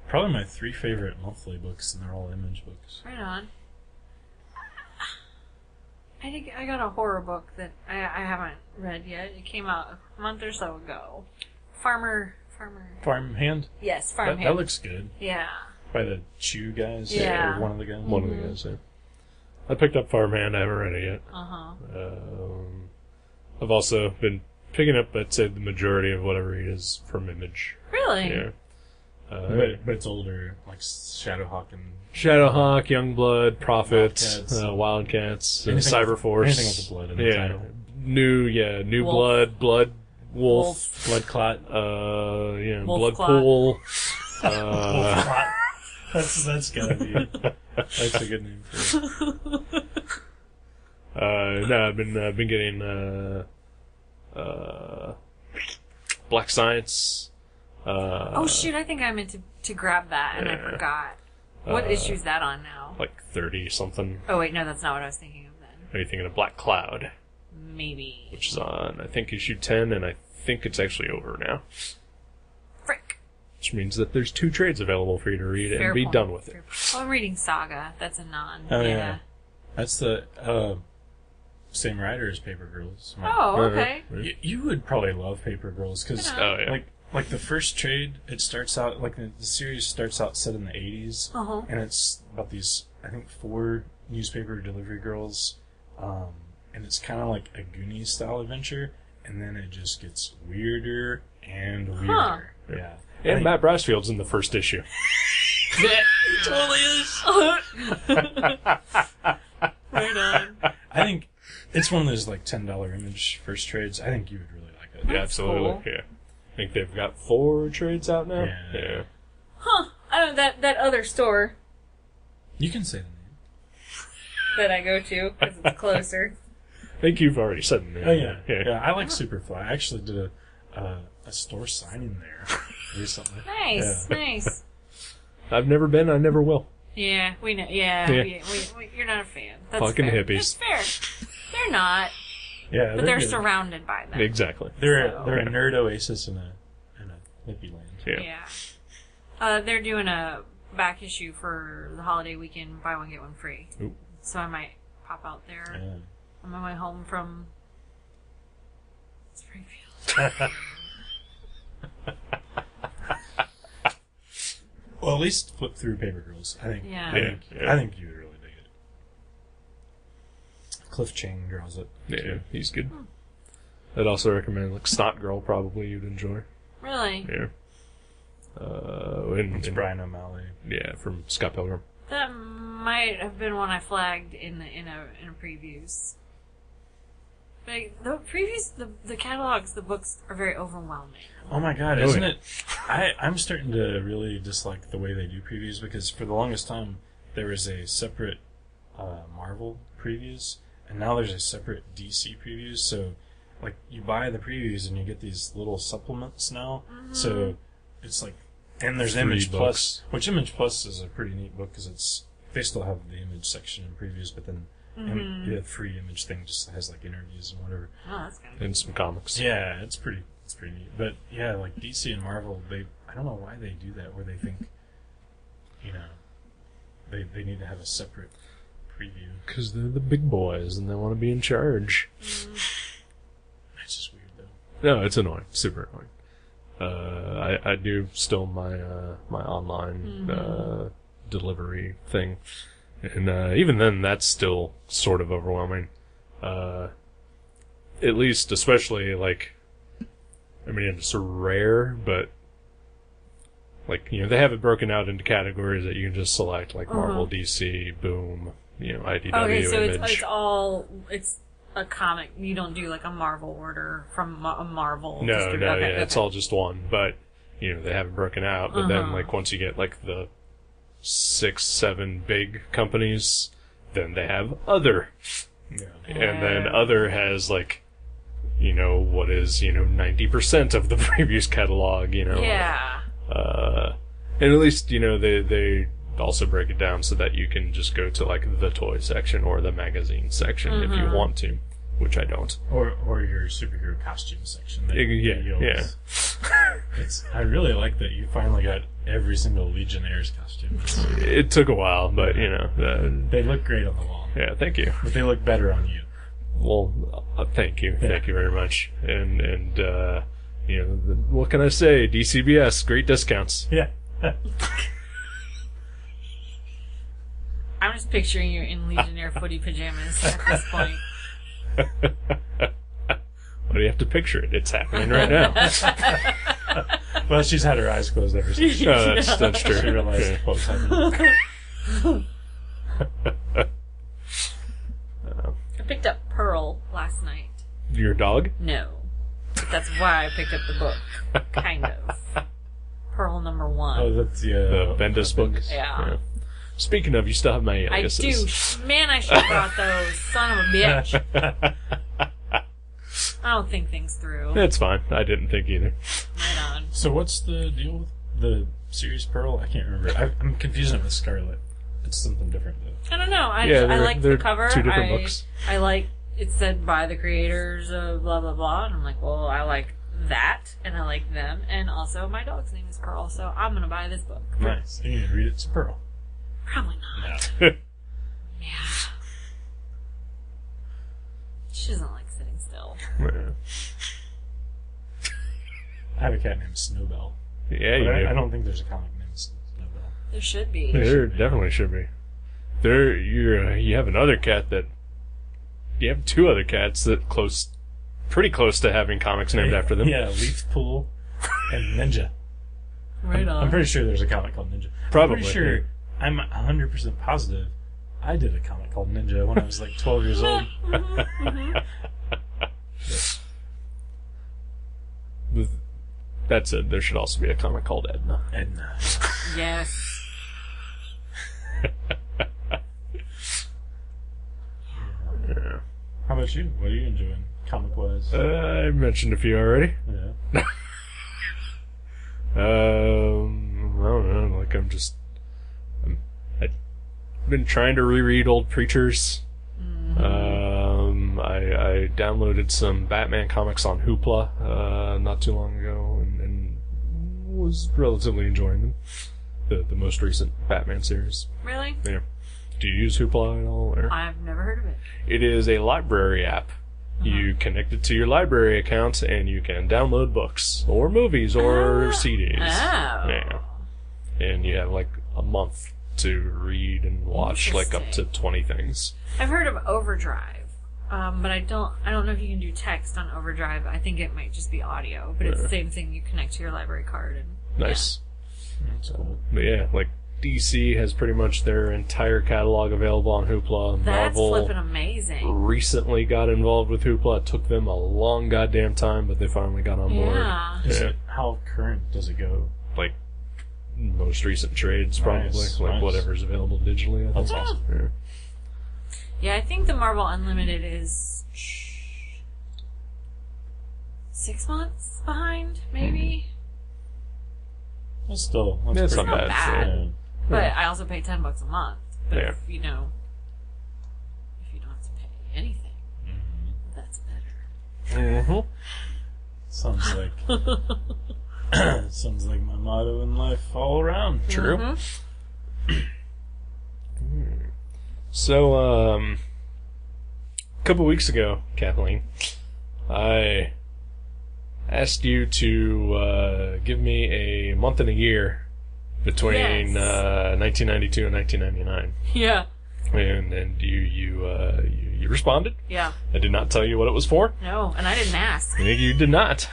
probably my 3 favorite monthly books, and they're all image books. Right on. I think I got a horror book that I haven't read yet. It came out a month or so ago. Farmhand? Yes, Farmhand. That looks good. Yeah. By the Chew guys? Yeah. Or one of the guys? One of the guys, yeah. I picked up Farmhand. I haven't read it yet. Uh-huh. I've also been picking up, I'd say, the majority of what I read is from Image. Really? Yeah. But it's older, like Shadowhawk and... Shadowhawk, Youngblood, Prophets, Wildcats. Wildcats, Anything Cyberforce. anything with the blood in the yeah. title. New Wolf. Blood, Wolf, Blood Clot. Wolf Wolf Clot. Pool. That's gotta be... That's a good name for it. No, I've been getting Black Science. Oh shoot, I think I meant to grab that and I forgot. What issue is that on now? Like 30 something. Oh wait, no, that's not what I was thinking of then. Are you thinking of Black Cloud? Maybe. Which is on, I think, issue 10, and I think it's actually over now. Frick. Which means that there's 2 trades available for you to read Fair and be point. done with it. Fair point. Oh, I'm reading Saga. That's a non. Oh, yeah. That's the same writer as Paper Girls. Oh, okay. You would probably love Paper Girls because, Oh, yeah. like the first trade, it starts out like the series starts out set in the 80s, Uh-huh. and it's about these I think 4 newspaper delivery girls, and it's kind of like a Goonies style adventure, and then it just gets weirder and weirder. Yeah. And Matt Brassfield's in the first issue. It totally is. Right on. I think it's one of those like $10 image first trades. I think you would really like it. Yeah, That's absolutely. cool. Yeah. I think they've got 4 trades out now. Yeah. Huh. I don't that other store You can say the name. that I go to because it's closer. I think you've already said the name. Oh yeah, Yeah. I like Superfly. I actually did a store signing there recently. Nice, nice. I've never been, I never will. Yeah, we know. Yeah, Yeah. you're not a fan. That's Fucking fair. hippies. That's fair. They're not, Yeah, but they're good. surrounded by them. Exactly. They're So- a nerd oasis in a hippie land. Yeah. Yeah. They're doing a back issue for the holiday weekend, buy one get one free. Ooh. So I might pop out there Yeah. on my way home from Springfield. Well, at least flip through Paper Girls. I think. Yeah. I think you would really dig it. Cliff Chang draws it. Yeah, he's good. I'd also recommend, like, Snot Girl, probably you'd enjoy. Really? Yeah. It's Brian O'Malley. Yeah, from Scott Pilgrim. That might have been one I flagged in a previews. But the previews, the catalogs, the books are very overwhelming. Oh my god, Oh, isn't yeah. it? I'm starting to really dislike the way they do previews because for the longest time there was a separate Marvel previews, and now there's a separate DC previews. So, like, you buy the previews and you get these little supplements now. Mm-hmm. So it's like, and there's Free Image books. Plus, which Image Plus is a pretty neat book because they still have the image section in previews, but then the free image thing just has like interviews and whatever. Oh, that's good. And some comics. Yeah, it's pretty neat. But yeah, like DC and Marvel, I don't know why they do that, where they think, they need to have a separate preview. Because they're the big boys and they want to be in charge. That's just weird, though. No, it's annoying. Super annoying. I do still my online delivery thing, and even then, that's still sort of overwhelming. At least, especially like, I mean, it's rare, but like they have it broken out into categories that you can just select, like Marvel, DC, Boom, IDW, Okay, so Image. it's a comic. You don't do like a Marvel order from a Marvel. No, distributor. no, Okay, yeah, it's all just one. But they have it broken out. But then, like, once you get like the 6-7 big companies, then they have other, and then other has like, what is 90% of the previous catalog. Yeah. And at least they also break it down so that you can just go to like the toy section or the magazine section if you want to, which I don't. Or your superhero costume section. Yeah. I really like that you finally got every single Legionnaires costume. It took a while, but They look great on the wall. yeah, thank you. But they look better on you. Well, thank you very much. And what can I say? DCBS, great discounts. Yeah. I'm just picturing you in Legionnaire footy pajamas at this point. Why do you have to picture it? It's happening right now. Well, she's had her eyes closed ever since. No, that's true. She realized Okay. what was happening. I picked up Pearl last night. Your dog? No. But that's why I picked up the book. Kind of. Pearl number 1. Oh, that's The Bendis book? Yeah. Speaking of, you still have my I aliases. do. Man, I should have brought those. Son of a bitch. I don't think things through. It's fine. I didn't think either. Right on. So what's the deal with the series Pearl? I can't remember. I'm confusing it with Scarlet. It's something different, though. I don't know. I they're- like they're the cover. two different books. I like it said by the creators of blah blah blah, and I'm like, well, I like that, and I like them, and also my dog's name is Pearl, so I'm gonna buy this book. Nice. You need to read it to Pearl. Probably not. No. Yeah. She doesn't like sitting still. I have a cat named Snowbell. Yeah, you But do. I don't think there's a comic named Snowbell. There should be. There definitely should be. You have another cat that. You have 2 other cats that pretty close to having comics named after them. Yeah, Leaf Pool and Ninja. Right on. I'm pretty sure there's a comic called Ninja. Probably, I'm pretty sure. yeah. I'm 100% positive. I did a comic called Ninja when I was like 12 years old. That said, there should also be a comic called Edna. Edna. Yes. Yeah. How about you? What are you enjoying, comic-wise? I mentioned a few already. Yeah. I don't know. Like I've been trying to reread old Preachers. I downloaded some Batman comics on Hoopla not too long ago, and was relatively enjoying them. The most recent Batman series. Really? Yeah. Do you use Hoopla at all? Or? I've never heard of it. It is a library app. You connect it to your library account, and you can download books, or movies, or CDs. Oh. Yeah. And you have like a month to read and watch like up to 20 things. I've heard of Overdrive, but I don't know if you can do text on Overdrive. I think it might just be audio, but it's the same thing. You connect to your library card and Nice. That's cool. But yeah, like DC has pretty much their entire catalog available on Hoopla. that's Marvel flipping amazing. recently got involved with Hoopla. It took them a long goddamn time, but they finally got on board. Yeah. How current does it go? Like most recent trades, probably. Nice, Like nice. whatever's available digitally, I think. That's awesome. Yeah. Yeah, I think the Marvel Unlimited is 6 months behind, maybe. That's still That's pretty not Not bad. bad. Yeah. But I also pay $10 a month. But Yeah. if you don't have to pay anything, that's better. Mm-hmm. Sounds like sounds like my motto in life all around. True. Mhm. So, a couple weeks ago, Kathleen, I asked you to give me a month and a year between Yes. 1992 and 1999, Yeah. and you responded. Yeah. I did not tell you what it was for. No, and I didn't ask. You did not.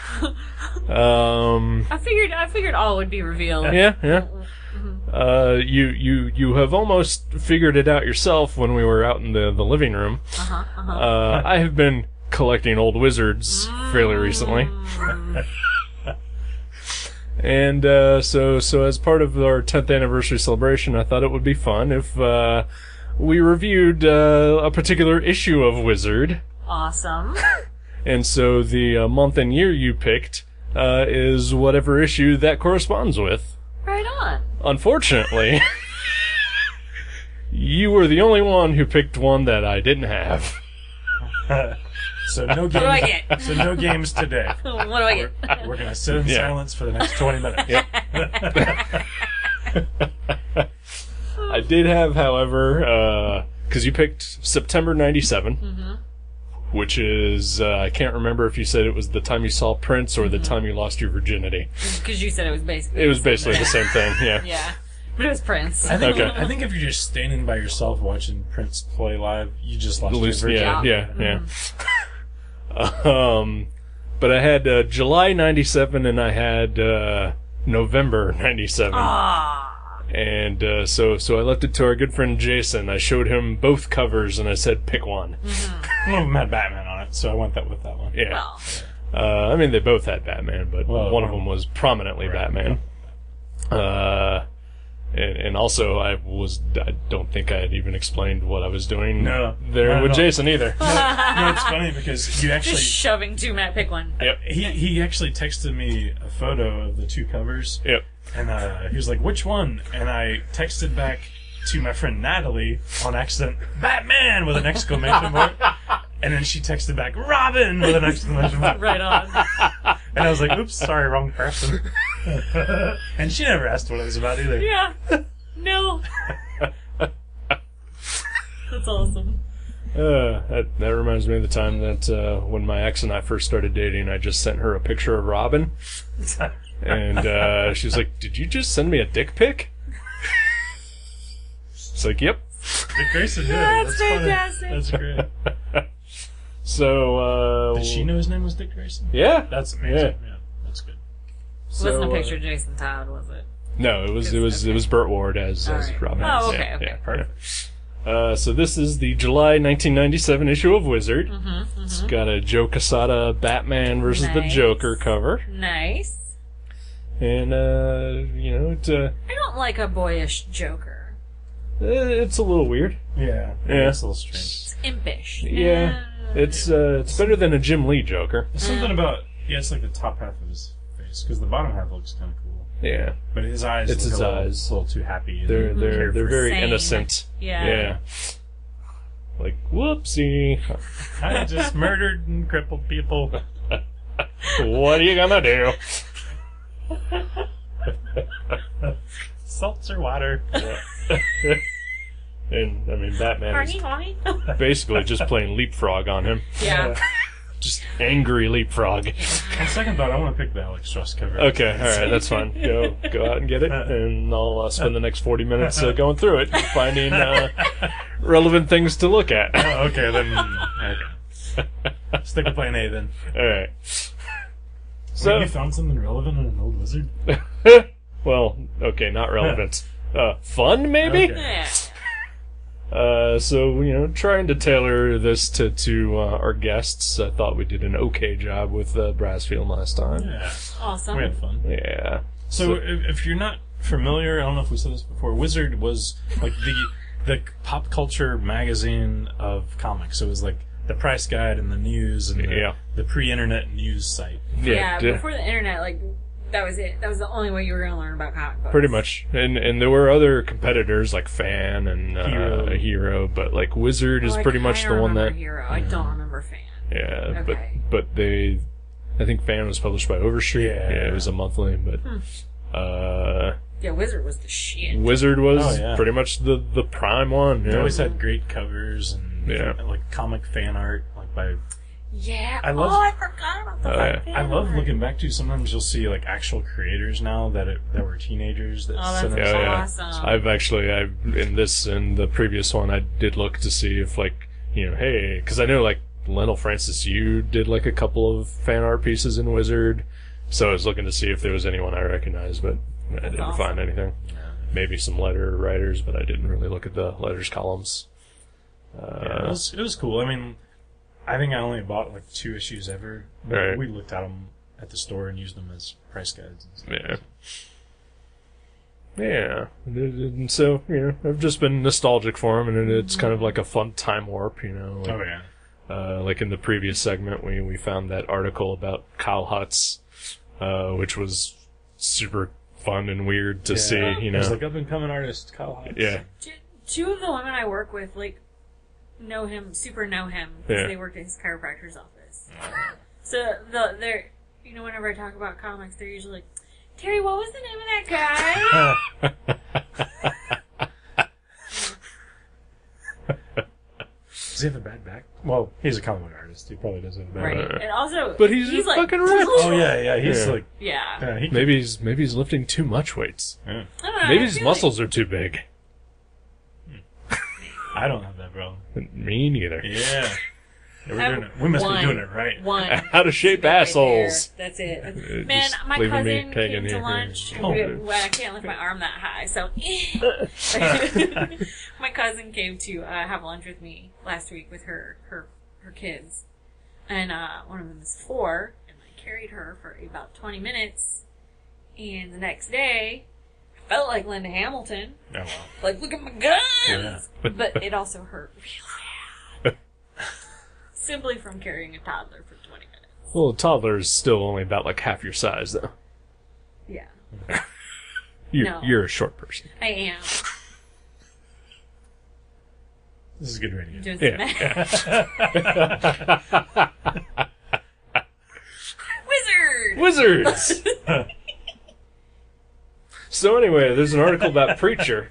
I figured all would be revealed. Yeah. You have almost figured it out yourself when we were out in the living room. I have been collecting old wizards fairly recently. And so as part of our 10th anniversary celebration, I thought it would be fun if we reviewed a particular issue of Wizard. Awesome. And so the month and year you picked is whatever issue that corresponds with. Right on. Unfortunately, you were the only one who picked one that I didn't have. So no games. What do I get? So no games today. What do I get? We're gonna sit in Yeah. silence for the next 20 minutes. Yep. I did have, however, because you picked September 97, which is, I can't remember if you said it was the time you saw Prince or the time you lost your virginity. Because you said it was basically. It was basically the same thing, yeah. Yeah. But it was Prince. I think, Okay. I think if you're just standing by yourself watching Prince play live, you just lost your Loose, virginity. yeah. But I had July 97 and I had November 97. Ah. And so I left it to our good friend Jason. I showed him both covers and I said, pick one. One of them had Batman on it, so I went with that one. Yeah. Well. I mean, they both had Batman, but Well, one of them was prominently Batman. And also, I don't think I had even explained what I was doing No, there not with at all. Jason either. No, it's funny because you actually... Just shoving two Matt, pick one. Yep. He actually texted me a photo of the two covers, Yep. and he was like, "Which one?" And I texted back to my friend Natalie on accident, "Batman!" with an exclamation mark, and then she texted back, "Robin!" with an exclamation mark. Right on. And I was like, "Oops, sorry, wrong person." And she never asked what it was about either. Yeah. No. That's awesome. That reminds me of the time that when my ex and I first started dating, I just sent her a picture of Robin. And she was like, "Did you just send me a dick pic?" It's like, yep. Dick Grayson did it. That's funny. fantastic. That's great. So, Did she know his name was Dick Grayson? Yeah. That's amazing. Yeah, that's good. Wasn't a picture of Jason Todd, was it? No, it was Burt Ward as Alright. Robin. Oh, Yeah, okay, okay. yeah, Perfect. yeah. So this is the July 1997 issue of Wizard. It's got a Joe Quesada Batman versus the Nice. Joker cover. Nice. And, it's I don't like a boyish Joker. it's a little weird. Yeah, Yeah. it's a little strange. It's impish. Yeah. It's better than a Jim Lee Joker. There's something about it's like the top half of his face because the bottom half looks kind of cool, Yeah. but his eyes It's look his a little, eyes. a little too happy. And They're carefree. very Sane. innocent. Yeah. Yeah. Like, whoopsie. I just murdered and crippled people. What are you gonna do? Seltzer water. And, I mean, Batman is Horny. basically just playing leapfrog on him. Yeah. Just angry leapfrog. On second thought, I want to pick the Alex Truss cover. Okay, alright, that's fine. Go out and get it, and I'll spend the next 40 minutes going through it, finding relevant things to look at. Oh, okay, then. Okay. Stick with plan A then. Alright. So So, you found something relevant in an old wizard? well, okay, not relevant. Fun, maybe? Okay. Yeah. So, trying to tailor this to our guests, I thought we did an okay job with Brassfield last time. Yeah, Awesome. we had fun. Yeah. So if you're not familiar, I don't know if we said this before, Wizard was like the pop culture magazine of comics. It was like the price guide and the news and the pre-internet news site. Yeah, before the internet, like, that was it. That was the only way you were going to learn about comic books. Pretty much. And there were other competitors like Fan and Hero, but like Wizard is pretty much the one that... Hero. I don't remember Fan. Yeah, Okay. but they... I think Fan was published by Overstreet. Yeah, it was a monthly, but... Yeah, Wizard was the shit. Wizard was pretty much the prime one. They always had great covers and like comic fan art, like by... Yeah. I forgot about the fan I love art. looking back to. Sometimes you'll see like actual creators now that were teenagers that that's sent them. awesome. I've in the previous one, I did look to see if like, hey, because I know like Lionel Francis Yu did like a couple of fan art pieces in Wizard, so I was looking to see if there was anyone I recognized, but I didn't find anything. Maybe some letter writers, but I didn't really look at the letters columns. It was cool. I mean, I think I only bought like 2 issues ever. Right. We looked at them at the store and used them as price guides and stuff. Yeah. And so, I've just been nostalgic for them, and it's kind of like a fun time warp, like, like in the previous segment, we found that article about Kyle Hutz, which was super fun and weird to see, He's like up-and-coming artist, Kyle Hutz. Yeah. 2 of the women I work with, like, know him because they worked at his chiropractor's office. So they're, whenever I talk about comics, they're usually like, Terry, what was the name of that guy? Does he have a bad back? Well, he's a comic book artist. He probably does have a bad back. And also, but he's like, fucking rich. Oh yeah, he's like, maybe he's lifting too much weights. Yeah. I don't know, Maybe his muscles are too big. I don't have that problem. Me neither. Yeah. We must be doing it right. Out of shape assholes. That's it. Just Man, my cousin came to here. lunch. I can't lift my arm that high, so my cousin came to have lunch with me last week with her kids, and one of them is 4, and I carried her for about 20 minutes, and the next day I felt like Linda Hamilton. Oh, wow. Like, look at my guns! Yeah. But it also hurt really bad. Simply from carrying a toddler for 20 minutes. Well, a toddler is still only about like half your size, though. Yeah. You're a short person. I am. This is good radio. Doing some Wizards! So anyway, there's an article about Preacher.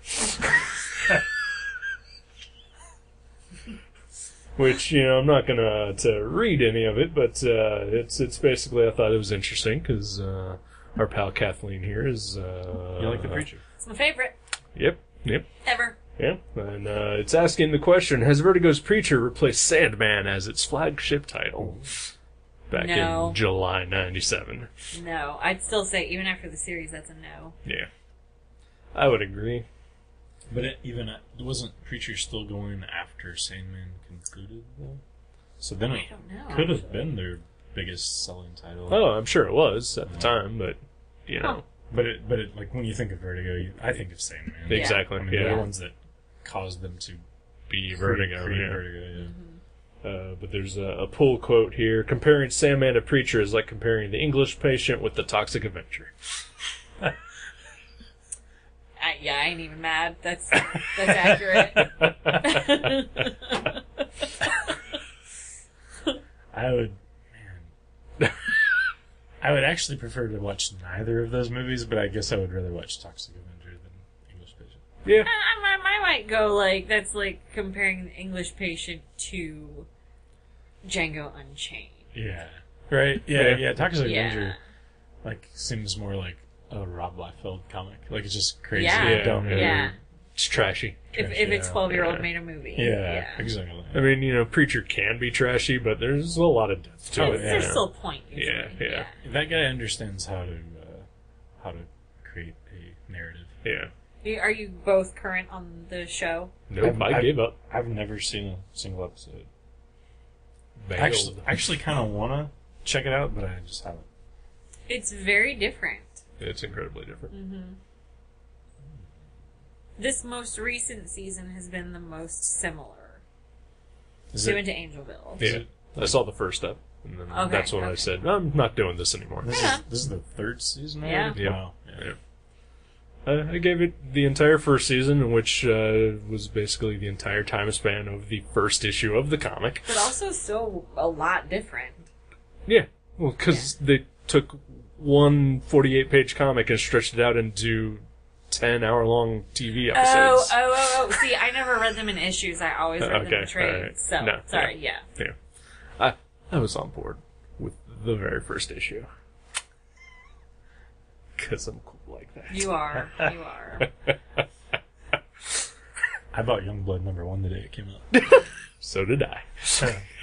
Which, I'm not going to read any of it, but it's basically, I thought it was interesting, because our pal Kathleen here is... you like The Preacher? It's my favorite. Yep. Ever. Yeah, and it's asking the question, has Vertigo's Preacher replaced Sandman as its flagship title? Back in July 97. No, I'd still say, even after the series, that's a no. Yeah. I would agree. But wasn't Preacher still going after Sandman concluded, though? So then it could have been their biggest selling title. Oh, I'm sure it was at the time, but, But it like, when you think of Vertigo, I think of Sandman. Exactly, I mean, they're the ones that caused them to be Vertigo. Vertigo, Mm-hmm. But there's a pull quote here. Comparing Sandman to Preacher is like comparing the English Patient with the Toxic Avenger. I ain't even mad. That's accurate. I would actually prefer to watch neither of those movies, but I guess I would rather watch Toxic Avenger than English Patient. Yeah. I might go like, that's like comparing the English Patient to Django Unchained. Yeah. Right? Yeah. Toxic Avenger, like, seems more like a Rob Liefeld comic. Like, it's just crazy. Yeah. Yeah. It's trashy. If a 12-year-old made a movie. Yeah, exactly. I mean, Preacher can be trashy, but there's a lot of depth to it. There's still a point. Usually. Yeah. That guy understands how to create a narrative. Yeah. Are you both current on the show? Nope, I gave up. I've never seen a single episode. Bailed. Actually kind of want to check it out, but I just haven't. It's very different. It's incredibly different. Mm-hmm. this most recent season has been the most similar Is to it? Into Angelville. Yeah. I saw the first step. And then Okay, that's when I said, I'm not doing this anymore. This Yeah. is the third season Yeah. already? Yeah. Wow. Yeah. I gave it the entire first season, which was basically the entire time span of the first issue of the comic. But also still a lot different. Yeah. Well, because they took one 48-page comic and stretched it out into 10-hour-long TV episodes. Oh. See, I never read them in issues. I always read them Okay, in trades. alright. So, No, sorry, yeah. Yeah. I was on board with the very first issue. Because I'm cool like that. You are. You are. I bought Youngblood #1 the day it came out. So did I.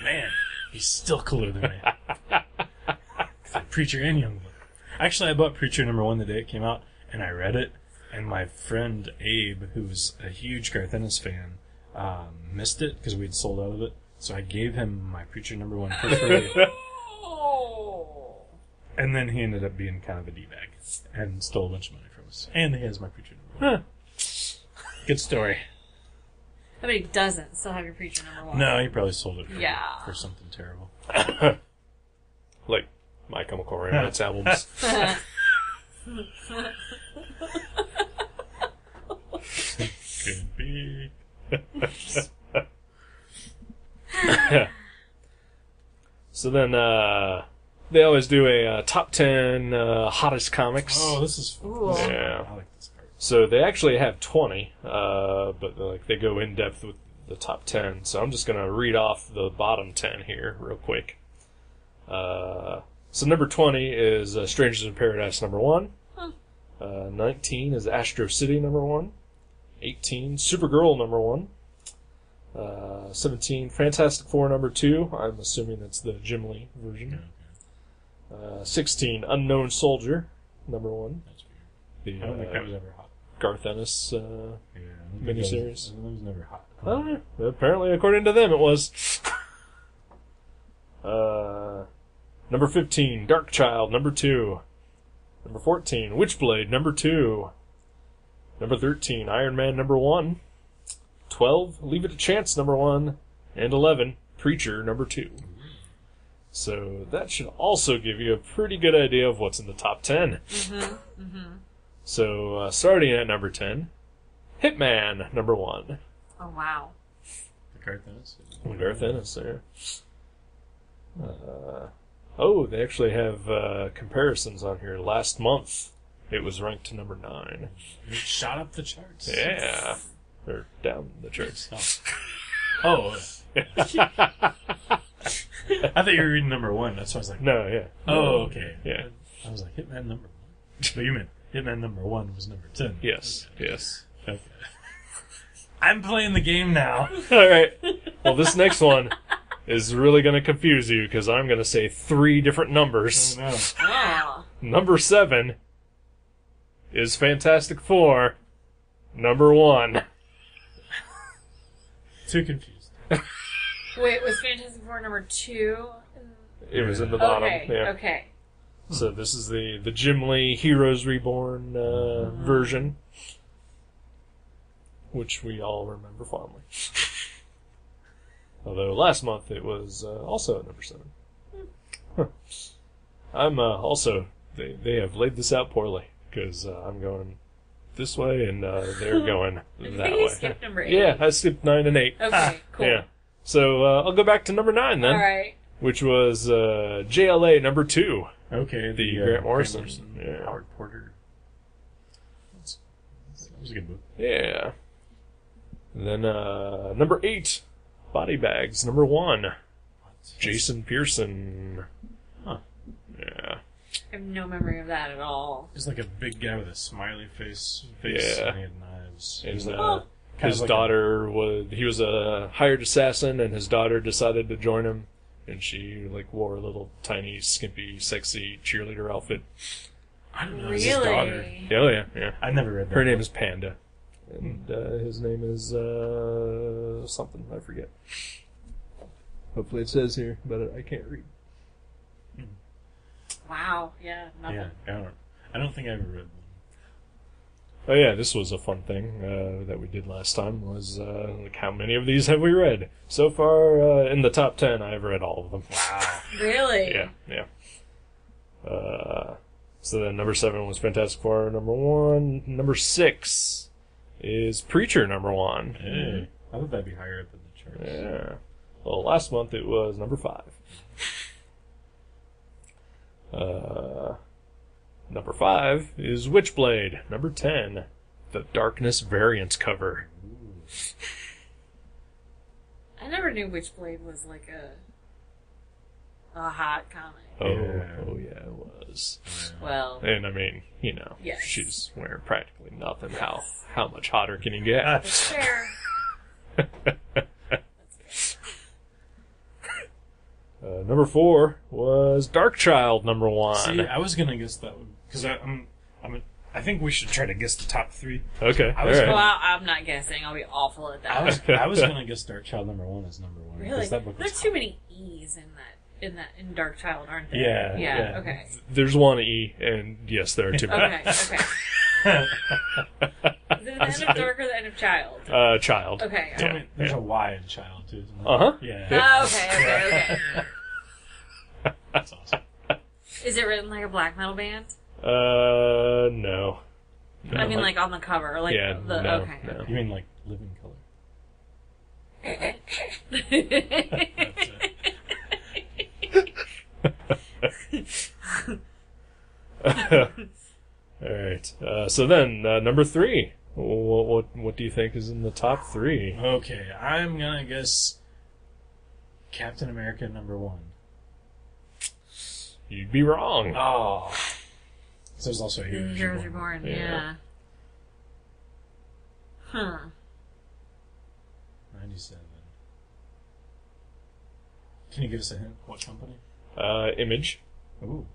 Man, he's still cooler than me. Preacher and Youngblood. Actually, I bought Preacher #1 the day it came out, and I read it, and my friend Abe, who's a huge Garth Ennis fan, missed it because we'd sold out of it. So I gave him my Preacher #1 for free. Oh. And then he ended up being kind of a D-bag and stole a bunch of money from us. And he has my Preacher #1. Huh. Good story. But he doesn't still have your Preacher #1. No, he probably sold it Yeah. for something terrible. Like My Chemical Romance albums. Could be. So then, they always do a top 10 hottest comics. Oh, this is Ooh. Yeah. I like this part. So they actually have 20, but like they go in depth with the top 10. So I'm just gonna read off the bottom 10 here real quick. So number 20 is Strangers in Paradise #1. 19 is Astro City #1. 18 Supergirl #1. 17 Fantastic Four #2. I'm assuming that's the Jim Lee version. 16 Unknown Soldier #1. That's The weird. I don't think that was ever hot. Garth Ennis Yeah, I don't think miniseries. That was never hot. Apparently, according to them, it was. Number 15, Dark Child, #2. Number 14, Witchblade, #2. Number 13, Iron Man, #1. 12, Leave It a Chance, #1. And 11, Preacher, #2. So that should also give you a pretty good idea of what's in the top 10. So, starting at number 10, Hitman, #1. Oh, wow. The Garth Ennis. Garth Ennis there. They actually have comparisons on here. Last month, it was ranked to number 9. It shot up the charts. Yeah. Or down the charts. Oh. I thought you were reading #1. That's why I was like, No, yeah. oh, okay. Yeah. I was like, Hitman #1. But you meant Hitman #1 was number 10. Yes, yes. Okay. I'm playing the game now. Alright. Well, this next one is really going to confuse you because I'm going to say 3 different numbers. Oh, no. Oh. Number 7 is Fantastic Four, #1. Too confused. Wait, was Fantastic Four #2? It was in the bottom. Okay, Yeah. okay. So this is the Jim Lee Heroes Reborn version, which we all remember fondly. Although last month it was also at number 7. Huh. I'm also they have laid this out poorly because I'm going this way and they're going I that think you way. skipped number 8. Yeah, I skipped 9 and 8. Okay, cool. Yeah. So I'll go back to number 9 then, Alright. which was JLA #2. Okay, The Grant Morrison. Yeah. Howard Porter. That was a good book. Yeah. And then number 8, Body Bags #1. Jason Pearson. Huh. Yeah. I have no memory of that at all. He's like a big guy with a smiley face, Yeah. and he had knives. And, He's like, Oh. kind his of like daughter he was a hired assassin, and his daughter decided to join him, and she like wore a little tiny, skimpy, sexy cheerleader outfit. I don't know. It's his daughter. Really? Oh yeah, yeah. I never read that. Her book. name is Panda, and his name is something I forget. Hopefully it says here, but I can't read. Wow, yeah, nothing. Yeah, I don't think I ever read Oh yeah, this was a fun thing that we did last time. Was like how many of these have we read so far? In the top 10, I've read all of them. Wow. Really? Yeah. So then number 7 was Fantastic Four number 1. Number 6 is Preacher number 1. Hey, I thought that'd be higher up in the charts. Yeah. Well, last month it was number 5. Number 5 is Witchblade. Number 10, the Darkness variants cover. I never knew Witchblade was like a hot comic. Oh Yeah. yeah, it was. Well, And I mean, Yes. she's wearing practically nothing. How much hotter can you get? that's fair. Number 4 was Darkchild number 1. See, I was gonna guess that one because I think we should try to guess the top 3. Okay, I was- all right. Well, I'm not guessing. I'll be awful at that. I was gonna guess Darkchild number 1 is number 1. Really? That book was There's too many E's in Dark Child, aren't there? Yeah, Yeah. yeah. Okay. There's one E, and yes, there are 2 more. Okay. Okay. Is it the end of Dark or the end of Child? Child. Okay. Tell Yeah. me, there's a Y in Child too. Isn't there? Uh-huh. Yeah. Oh, okay. That's awesome. Is it written like a black metal band? No. No, I mean, like on the cover, like yeah, the no, okay. no. You mean like Living Color? That's it. All right. So then, number 3. What do you think is in the top 3? Okay, I'm gonna guess Captain America number 1. You'd be wrong. Oh. So there's also Heroes Heroes Reborn. Yeah. Yeah. Huh. 97. Can you give us a hint? What company? Image. Ooh.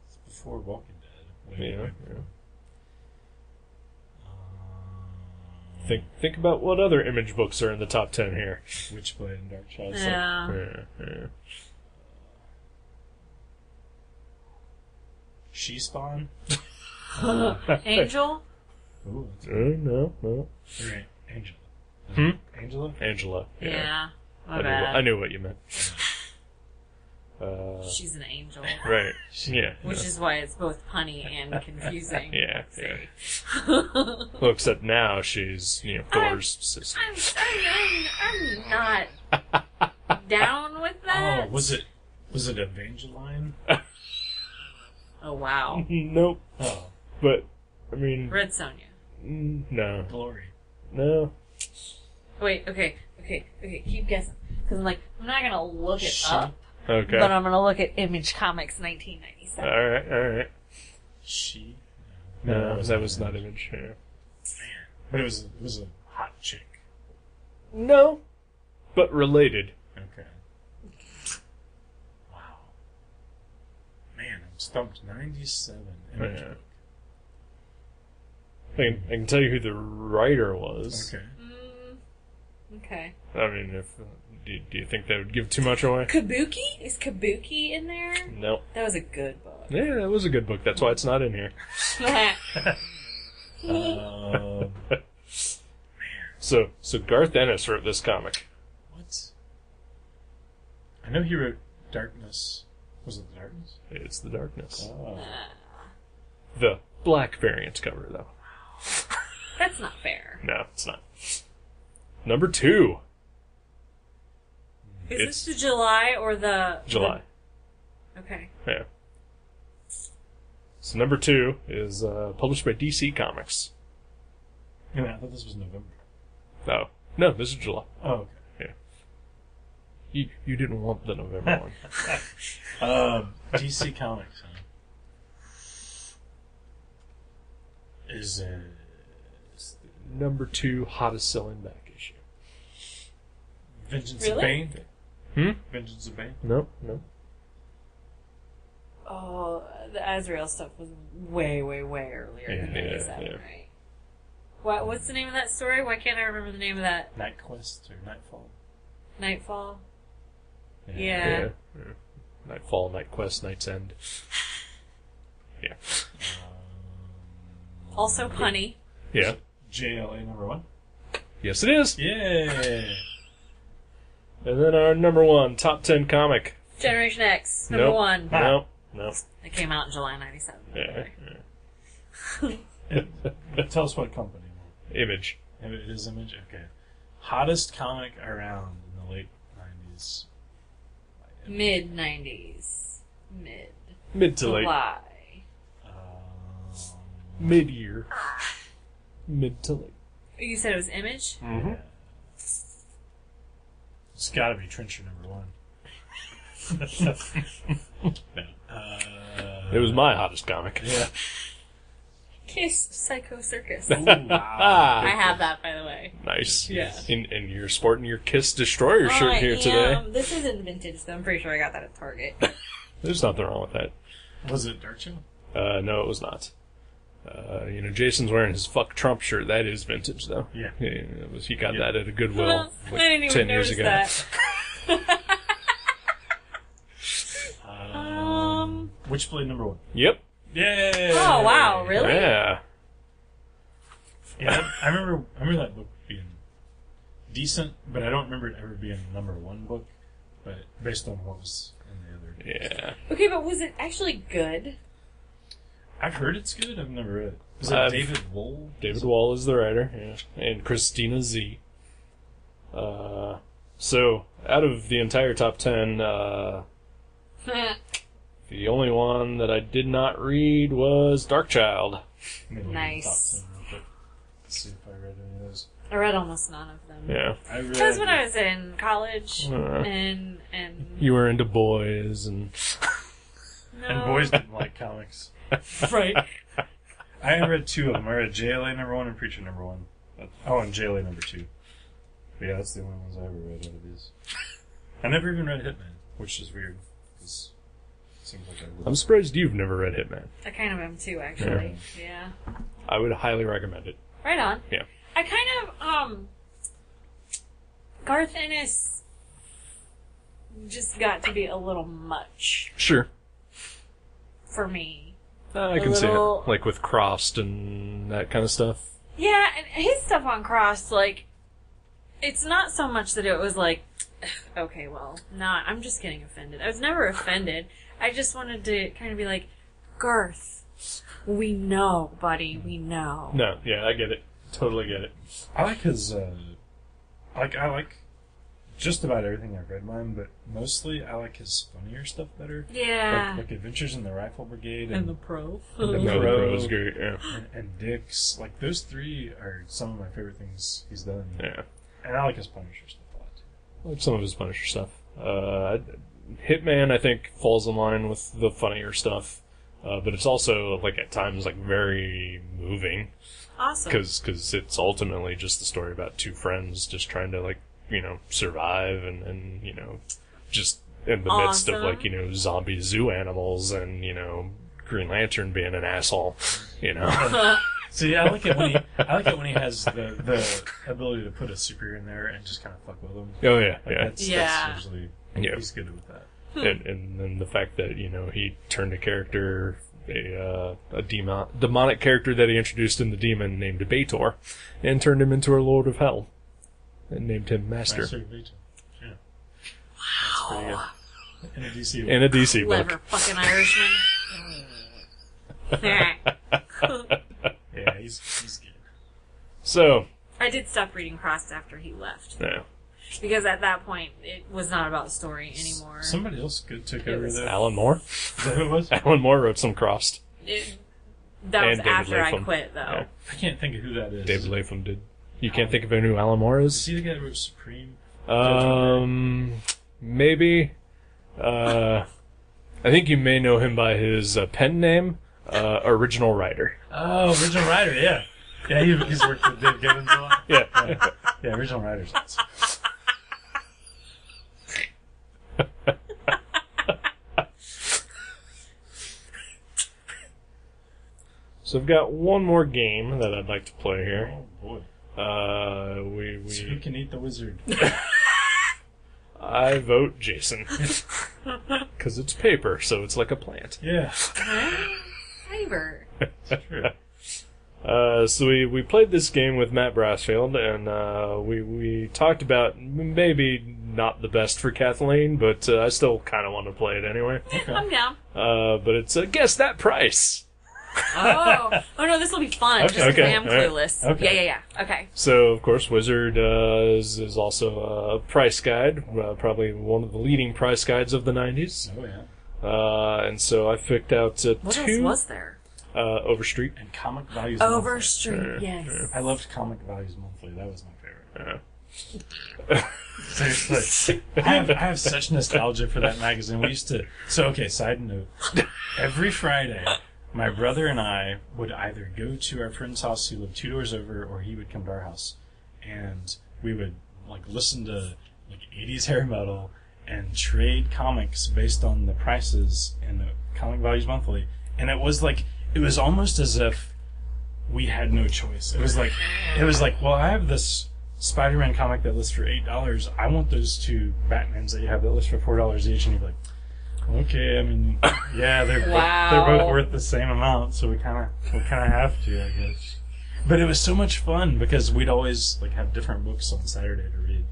It's before Walking Dead. Yeah. Wait. yeah. Think about what other Image books are in the top 10 here. Witchblade and Darkchild. Yeah. Yeah. She Spawn. Angel. Ooh, that's No. right. Angela. Hmm? Angela. Angela. Yeah. My I bad. knew what you meant. She's an angel. Right. Yeah. Which is why it's both punny and confusing. Yeah. See. Yeah. Well, except now she's, Thor's sister. I'm not down with that. Oh, was it Evangeline? Oh, wow. Nope. Oh, But, I mean, Red Sonja. no. Glory. No. Wait, okay, keep guessing. Because I'm not going to look it up, Okay. but I'm going to look at Image Comics 1997. All right. She. No, that was not Image. Yeah. But it was a hot chick. No. But related. Okay. Wow. Man, I'm stumped. 97. Image Yeah. book. I can tell you who the writer was. Okay. Okay. I mean, do you think that would give too much away? Kabuki? Is Kabuki in there? No. That was a good book. Yeah, that was a good book. That's why it's not in here. So Garth Ennis wrote this comic. What? I know he wrote Darkness. Was it The Darkness? It's The Darkness. Oh. The black variant cover, though. That's not fair. No, it's not. Number 2. Is It's- this the July or the... July. Okay. Yeah. So number 2 is published by DC Comics. Yeah, I thought this was November. Oh. No, this is July. Oh, You didn't want the November one. okay. DC Comics, huh? Is Number 2 hottest selling back issue. Vengeance Really? of Bane? Hmm? Vengeance of Bane? No. Oh, the Azrael stuff was way, way, way earlier than Yeah, 97, yeah. right? What's the name of that story? Why can't I remember the name of that? Night Quest or Nightfall? Nightfall? Yeah. Yeah. Nightfall, Night Quest, Night's End. Yeah. Also punny. Yeah. JLA #1. Yes, it is. Yay! And then our number 1 top 10 comic. Generation X, number Nope. 1. No. It came out in July '97. Yeah. Tell us what company. Image. It is Image? Okay. Hottest comic around in the late 90s. Mid '90s. Mid to late. July. Mid-year. Mid to late. You said it was Image? Mm-hmm. It's got to be Trencher #1. No. It was my hottest comic. Yeah. Kiss Psycho Circus. Ooh, wow. I have that, by the way. Nice. Yeah. And you're sporting your Kiss Destroyer shirt here today. This isn't vintage, though. I'm pretty sure I got that at Target. There's nothing wrong with that. Was it Dark Show? No, it was not. Jason's wearing his "Fuck Trump" shirt. That is vintage, though. Yeah. He got that at a Goodwill Well, like I didn't even 10 years notice ago. that. Witchblade #1. Yep. Yay! Oh, wow, really? Yeah. Yeah, I remember that book being decent, but I don't remember it ever being a #1 book. But based on what was in the other, Yeah. Okay, but was it actually good? I've heard it's good. I've never read it. Is it David Wohl? David Wall is the writer, yeah, and Christina Z. So out of the entire top 10, the only one that I did not read was Darkchild. Maybe Nice. Top 10 real quick. Let's see if I read any of those. I read almost none of them. Yeah. I read. Because when I was in college, Uh. and You were into boys and no. And boys didn't like comics. Right. I read 2 of them. I read JLA #1 and Preacher #1. Oh, and JLA #2. But yeah, that's the only ones I ever read out of these. I never even read Hitman, which is weird. Because it seems like I would. I'm surprised you've never read Hitman. I kind of am too, actually. Yeah. I would highly recommend it. Right on. Yeah. I kind of, Garth Ennis just got to be a little much Sure. for me. I can see little- it. Like with Crossed and that kind of stuff. Yeah, and his stuff on Cross, like, it's not so much that it was like, okay, well, I'm just getting offended. I was never offended. I just wanted to kind of be like, Garth, we know, buddy, we know. No, yeah, I get it. Totally get it. I like his, I like just about everything I've read by him, but mostly I like his funnier stuff better. Yeah. Like Adventures in the Rifle Brigade And the Pro. The No, the Pro. Pro is great, yeah. and Dick's. Like, those 3 are some of my favorite things he's done. Yeah. And I like his Punisher stuff a lot, too. I like some of his Punisher stuff. Hitman, I think, falls in line with the funnier stuff. But it's also, like, at times, like, very moving. Awesome. Because it's ultimately just the story about 2 friends just trying to, like, survive and just in the midst of, like, zombie zoo animals and, Green Lantern being an asshole, See, I like it when he has the ability to put a superhero in there and just kind of fuck with them. Oh, yeah, Like, yeah. That's usually, he's good with that. And then the fact that, he turned a character, a demonic character that he introduced in the Demon named Bator, and turned him into a Lord of Hell, and named him Master. Master of Veto. Yeah. Wow. That's pretty good. In a DC book. In a DC Clever book. fucking Irishman. Yeah, he's good. So, I did stop reading Crossed after he left. yeah. Because at that point, it was not about story anymore. Somebody else took over that. Alan Moore? Is that who it was? Alan Moore wrote some Crossed. That was And David after I Latham. quit, though. Yeah. I can't think of who that is. David Latham did. You can't think of who Alan Moore Is is? he the guy that wrote Supreme? Maybe. I think you may know him by his pen name, Original Writer. Oh, Original Writer, yeah. Yeah, he's worked with Dave Gibbons a lot. Yeah. Yeah, Original Writer's nice. So I've got one more game that I'd like to play here. Oh, boy. So who We can eat the wizard? I vote Jason. Because Because it's paper, so it's like a plant. Yeah. Fiber. So we played this game with Matt Brassfield, and we talked about maybe not the best for Kathleen, but I still kind of want to play it anyway. I'm down. But it's Guess That Price. Oh no, this will be fun. Okay. Just because I am Okay, alright. clueless. Okay. Yeah. Okay. So, of course, Wizard is also a price guide, probably one of the leading price guides of the 90s. Oh, yeah. And so I picked out What two. else was there? Overstreet. And Comic Values Overstreet. Yeah. Yes. I loved Comic Values Monthly. That was my favorite. Yeah. Seriously. I have such nostalgia for that magazine. We used to... So, okay, side note. Every Friday, my brother and I would either go to our friend's house who lived 2 doors over, or he would come to our house. And we would, listen to, 80s hair metal and trade comics based on the prices in the Comic Values Monthly. And it was almost as if we had no choice. It was like, well, I have this Spider-Man comic that lists for $8. I want those two Batmans that you have that list for $4 each. And you're like, okay, I mean, yeah, they're both worth the same amount, so we kind of have to, I guess. But it was so much fun because we'd always have different books on Saturday to read.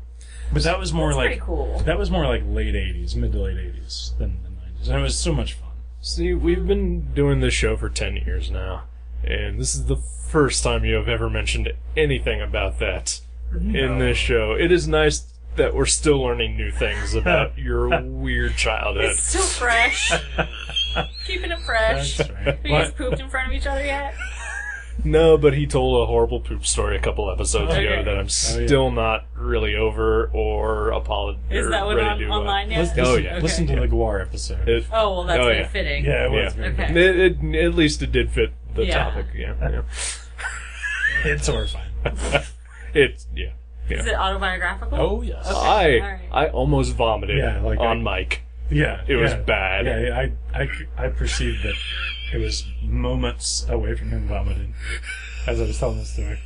But that was more That's pretty cool. That was more like late 80s, mid to late 80s than the 90s. And it was so much fun. See, we've been doing this show for 10 years now, and this is the first time you have ever mentioned anything about that in this show. It is nice that we're still learning new things about your weird childhood. It's still fresh. Keeping it fresh. That's right. Have you guys pooped in front of each other yet? No, but he told a horrible poop story a couple episodes Okay. ago that I'm still not really over or Is that one ready to online yet? Listen to the Guar episode. Oh, well, that's Oh, very yeah. fitting. Yeah, it was. Yeah. Very Okay. good. At least it did fit the Yeah. topic. Yeah. It's horrifying. It's Is it autobiographical? Oh, yes. Okay. Alright. I almost vomited Yeah, on mic. Yeah. It was bad. Yeah, I perceived that it was moments away from him vomiting as I was telling the story.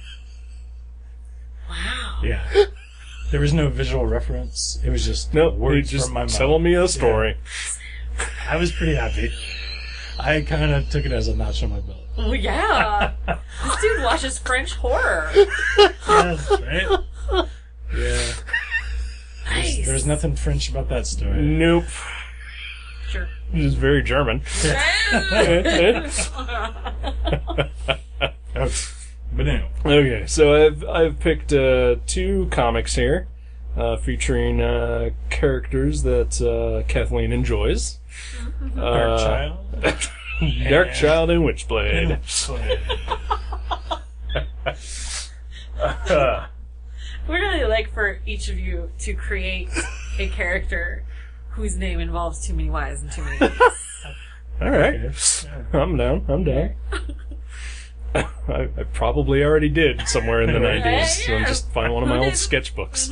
Wow. Yeah. There was no visual reference. It was just Nope, words he just from my mouth. telling me a story. I was pretty happy. I kind of took it as a notch on my belt. Well, yeah. This dude watches French horror. Yes, right? Yeah. Nice. There's nothing French about that story. Nope. Sure. It is very German. But anyway. Okay, so I've picked two comics here, featuring characters that Kathleen enjoys. Dark Child. Dark Child and Witchblade. We'd really like for each of you to create a character whose name involves too many Y's and too many E's. All right, Okay. I'm down. I probably already did somewhere in the Right. 90s. So Yeah. just find one of my Who old did? sketchbooks.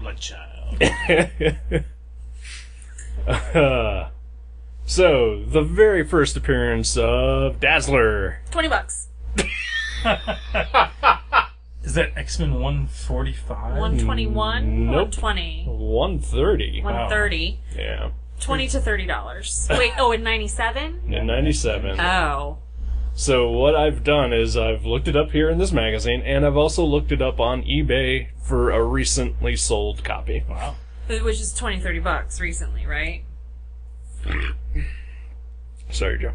Blood Child. So, the very first appearance of Dazzler. $20. Is that X-Men 145? 121? Nope. 120? 130. 130? Yeah. $20 to $30. Wait, in 97? In 97. Oh. So what I've done is I've looked it up here in this magazine, and I've also looked it up on eBay for a recently sold copy. Wow. Which is $20, $30 recently, right? Sorry, Joe.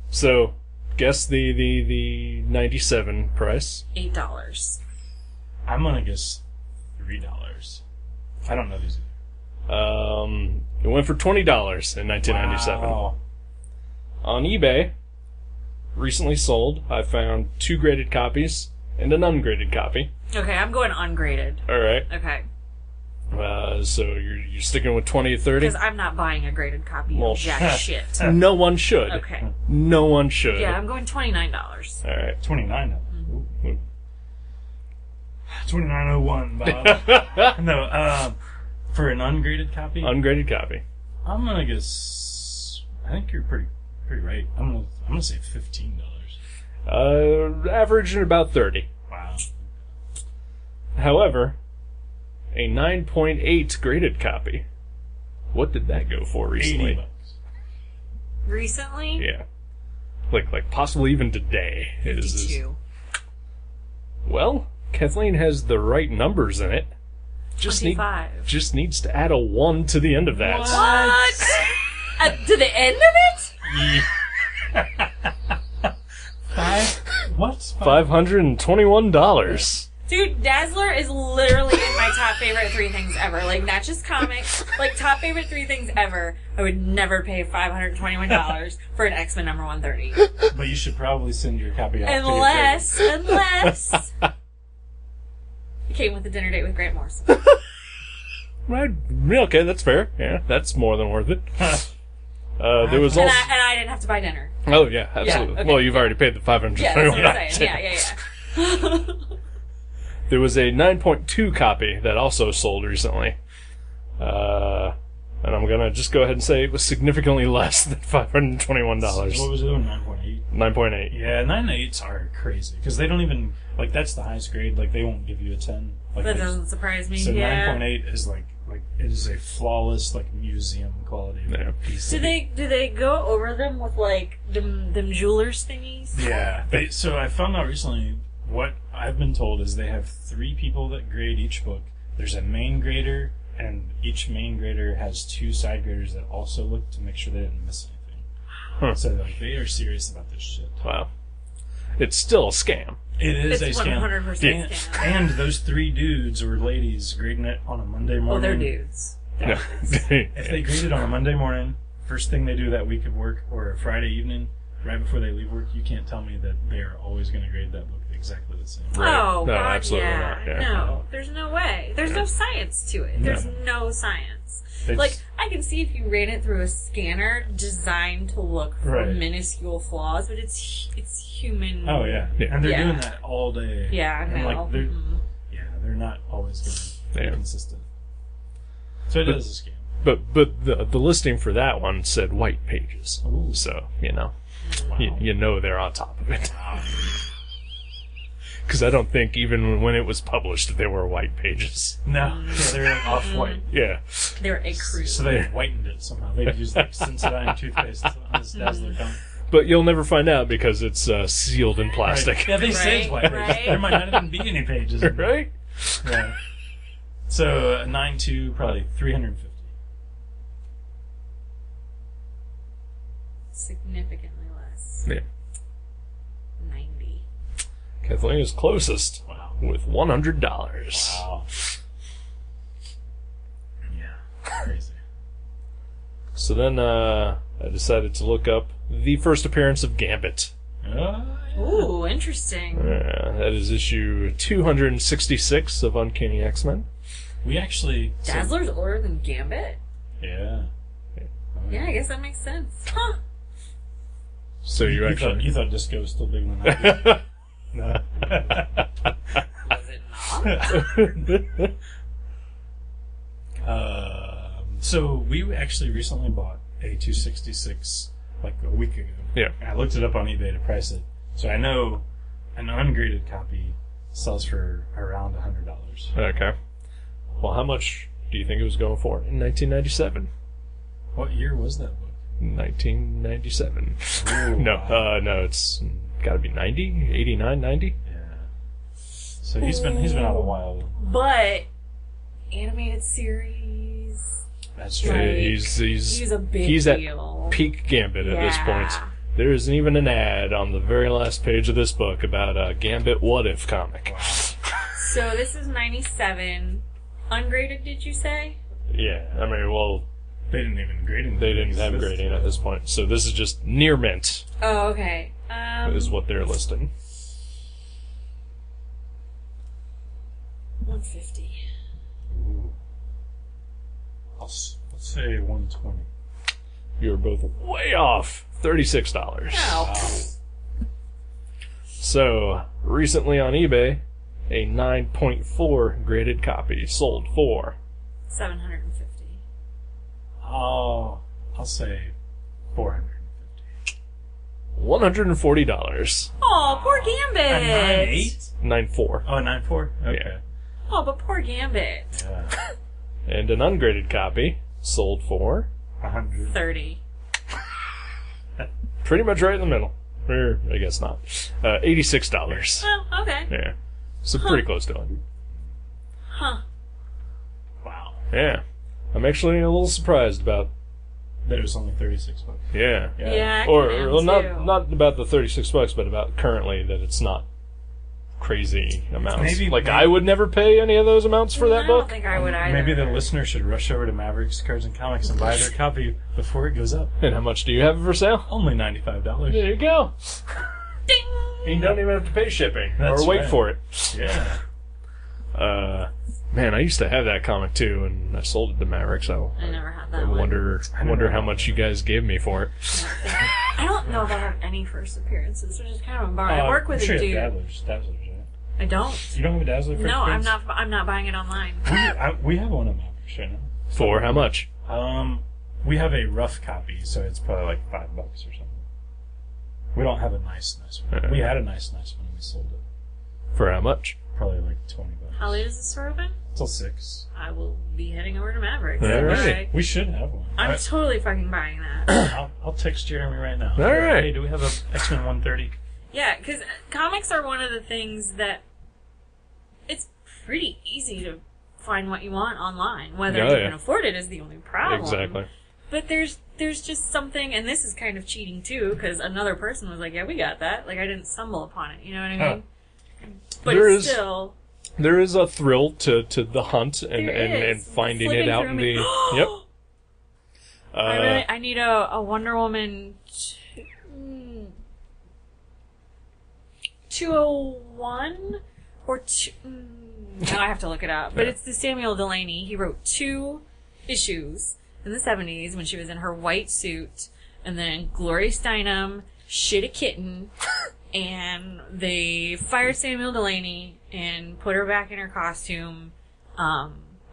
So guess the 97 price. $8. I'm gonna guess $3. I don't know these. It went for $20 in 1997. Wow. On eBay, recently sold, I found 2 graded copies and an ungraded copy. Okay, I'm going ungraded. Alright. Okay. So you're sticking with 20 to 30? Because I'm not buying a graded copy Well, of jack shit. No one should. Okay. No one should. Yeah, I'm going $29. Alright. 29. Ooh. 2901, Bob. No, for an ungraded copy, Ungraded copy. I'm gonna guess. I think you're pretty right. I'm gonna say $15. Average at about 30. Wow. However, a 9.8 graded copy. What did that go for recently? $80. Recently? Yeah. Like possibly even today. Is 52. Well, Kathleen has the right numbers in it. Just 25. just needs to add a 1 to the end of that. What? To the end of it? What? $521. Dude, Dazzler is literally in my top favorite 3 things ever. Like, not just comics, like, top favorite 3 things ever. I would never pay $521 for an X-Men number 130. But you should probably send your copy out Unless it came with a dinner date with Grant Morrison. Right. Okay, that's fair. Yeah, that's more than worth it. There was And also... I didn't have to buy dinner. Oh, yeah, absolutely. okay. Well, you've already paid the $521. Yeah, that's what I'm saying. Yeah. There was a 9.2 copy that also sold recently. And I'm going to just go ahead and say it was significantly less than $521. What was it? 9.8? 9.8. Yeah, 9.8s are crazy. Because they don't even... Like, that's the highest grade. Like, they won't give you a 10. Like, That doesn't surprise me. So Yeah. 9.8 is like it is a flawless, like, museum quality Yeah. piece. Do they go over them with like them jewelers thingies? Yeah. So I found out recently, what I've been told is they have 3 people that grade each book. There's a main grader, and each main grader has 2 side graders that also look to make sure they didn't miss anything. Huh. So like they are serious about this shit. Wow. It's still a scam. It is It's a scam. 100% scam. And those 3 dudes or ladies grading it on a Monday morning. Oh, they're dudes. No. If they grade it on a Monday morning, first thing they do that week at work, or a Friday evening, right before they leave work, you can't tell me that they are always going to grade that book exactly the same. Right. Oh, No, God, absolutely yeah. not, yeah. No, there's no way. There's no science to it. There's no science. They Like, just- I can see if you ran it through a scanner designed to look for Right. minuscule flaws, but it's human. Oh yeah, Yeah. and they're Yeah. doing that all day. Yeah, I And, know. like, they're Mhm. they're not always going to be Yeah. consistent. So it is a scam. But the listing for that one said white pages. Ooh. So, Wow. you know they're on top of it. Because I don't think even when it was published they were white pages. No, yeah, they're like off-white. Yeah. They're a crew. So they whitened it somehow. They've used like Sensodyne toothpaste on this Dazzler comic. But you'll never find out because it's sealed in plastic. Right. Yeah, they say it's white pages. Right. There might not even be any pages. in it. Right? Yeah. So 9.2, probably 350. Significantly less. Yeah. 90. Kathleen is closest Wow. with $100. Wow. Yeah. Crazy. So then I decided to look up the first appearance of Gambit. Ooh, interesting. That is issue 266 of Uncanny X-Men. We actually... Dazzler's older than Gambit? Yeah. Yeah, I guess that makes sense. Huh. So you actually... You thought Disco was still bigger than that? No. Was it not? So we actually recently bought a 266 like a week ago. Yeah. I looked it up on eBay to price it. So I know an ungraded copy sells for around $100. Okay. Well, how much do you think it was going for in 1997? What year was that book? 1997. Ooh, No, wow. no, it's got to be 90, 89, 90. Yeah. So he's been out a while. But animated series. That's true. Right. He's a big he's deal. at peak Gambit at this Yeah. point. There isn't even an ad on the very last page of this book about a Gambit What If comic. So this is 97. Ungraded, did you say? Yeah, I mean, well, They didn't even grade him. they didn't have grading at this point, so this is just near mint Oh, okay. is what they're listing. 150. Ooh. Let's say 120. You're both way off. $36. Oh. So, recently on eBay, a 9.4 graded copy sold for 750. Oh, I'll say 450. $140. Oh, poor Gambit. A 9.8? 9.4. Oh, 9.4? Okay. Yeah. Oh, but poor Gambit. Yeah. And an ungraded copy sold for 100. 30. pretty much right in the middle. Or, I guess not. $86. Oh, okay. Yeah. So pretty close to 100. Huh. Wow. Yeah. I'm actually a little surprised about. That it was only $36. Yeah. Yeah, I Or can well, too. not about the $36, but about currently that it's not crazy amounts. Maybe- I would never pay any of those amounts for that I book. don't think I would either. Maybe the listener should rush over to Mavericks Cards and Comics and buy their copy before it goes up. And how much do you have for sale? Only $95. There you go. Ding! You don't even have to pay shipping That's or wait right. for it. Yeah. Man, I used to have that comic too, and I sold it to Mavericks. So I never had I that one. wonder how much you guys gave me for it. I don't know if I have any first appearances, which is kind of a bummer. I work with I'm sure a dude. you have Dazzlers, right? I don't. You don't have a Dazzler first No, I'm appearance? not. I'm not buying it online. We have one of Mavericks right now. For how much? We have a rough copy, so it's probably like $5 or something. We don't have a nice one. We had a nice one and we sold it. For how much? Probably like $20. How late is this store open? Till 6. I will be heading over to Mavericks. All right. Okay. We should have one. I'm totally fucking buying that. I'll text Jeremy right now. All right. Hey, do we have a X-Men 130? Yeah, because comics are one of the things that it's pretty easy to find what you want online. Whether Oh, you yeah. can afford it is the only problem. Exactly. But there's just something, and this is kind of cheating too, because another person was like, "Yeah, we got that." Like I didn't stumble upon it. You know what I mean? But There it's is- still. There is a thrill to the hunt and, There and is. finding Flipping it out through in me. the. Yep. I need a Wonder Woman 201 or two. Now I have to look it up. But it's the Samuel Delaney. He wrote 2 issues in the 70s when she was in her white suit, and then Gloria Steinem shit a kitten, and they fired Samuel Delaney and put her back in her costume.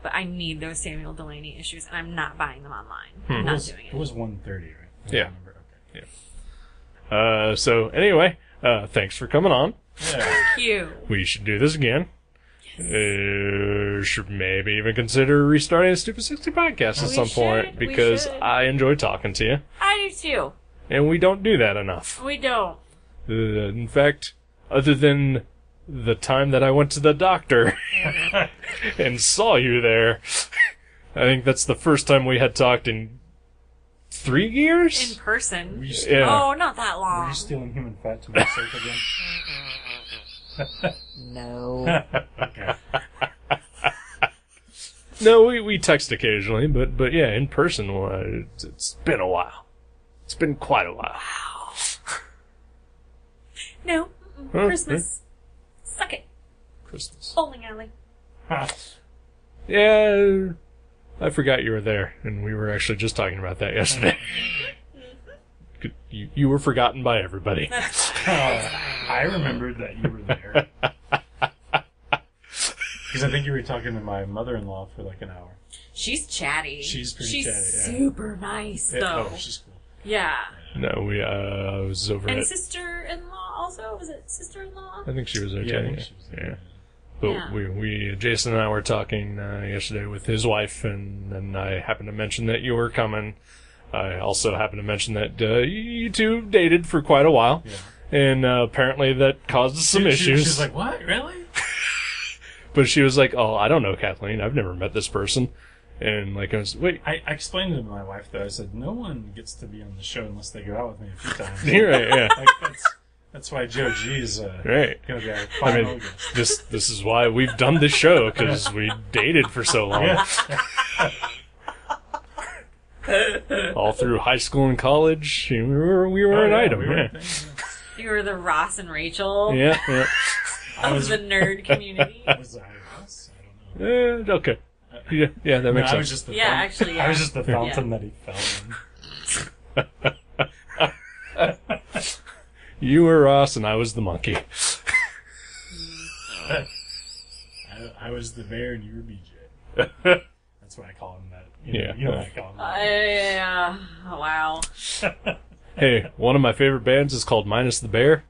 But I need those Samuel Delaney issues, and I'm not buying them online. I'm not doing It it. was 130, right? I Yeah. remember. Okay. So anyway, thanks for coming on. Yeah. Thank you. We should do this again. Should maybe even consider restarting the Stupid 60 podcast at We some point should, we because should. I enjoy talking to you, I do too. and we don't do that enough. We don't. In fact, other than the time that I went to the doctor and saw you there, I think that's the first time we had talked in 3 In years. person. Were you, Yeah. Oh, not that were long. you stealing human fat to make safe again? No. Okay. No, we text occasionally, but yeah, in person, it's been a while. It's been quite a while. No. Huh? Christmas. Suck it. Christmas. Bowling alley. Yeah, I forgot you were there, and we were actually just talking about that yesterday. You were forgotten by everybody. I remembered that you were there. Because I think you were talking to my mother-in-law for like an hour. She's chatty. She's pretty chatty, yeah. super nice, though. Oh, she's cool. Yeah. No, I was over And at. sister-in-law also? Was it sister-in-law? I think she was there Yeah, I too. think she was there. Yeah. But Yeah. we Jason and I were talking yesterday with his wife, and I happened to mention that you were coming. I also happened to mention that you two dated for quite a while, Yeah. and apparently that caused some issues. She's like, what? Really? But she was like, "Oh, I don't know, Kathleen. I've never met this person." And like, I was, wait, I explained to my wife, though. I said, no one gets to be on the show unless they go out with me a few times. you're right, yeah, Like, that's why Joe G is right. going to be our I final mean, guest. this is why we've done this show, because we dated for so long. Yeah. All through high school and college, we were an item. We were a Yeah. thing, You were the Ross and Rachel Yeah, yeah. of the nerd community. yeah. Was I us? I don't know. Okay. Yeah, that No, makes I was sense. just the Yeah, actually, yeah. I was just the fountain that he fell in. You were Ross and I was the monkey. I was the bear and you were BJ. That's why I call him that. Yeah. You know what I call him that. Yeah. Wow. Hey, one of my favorite bands is called Minus the Bear.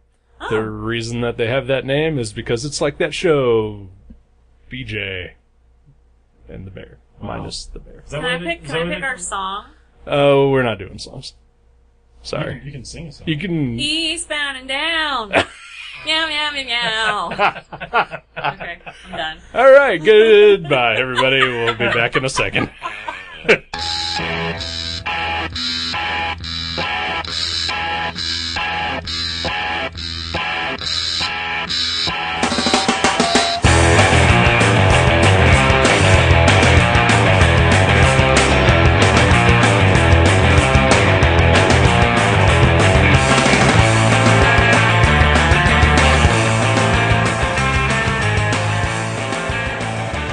The reason that they have that name is because it's like that show, BJ, and the bear. Minus the bear. Can I pick our song? Oh, we're not doing songs. Sorry. You can sing a song. You can... Eastbound and down. Meow, meow, meow, meow. Okay, I'm done. All right, goodbye, everybody. We'll be back in a second.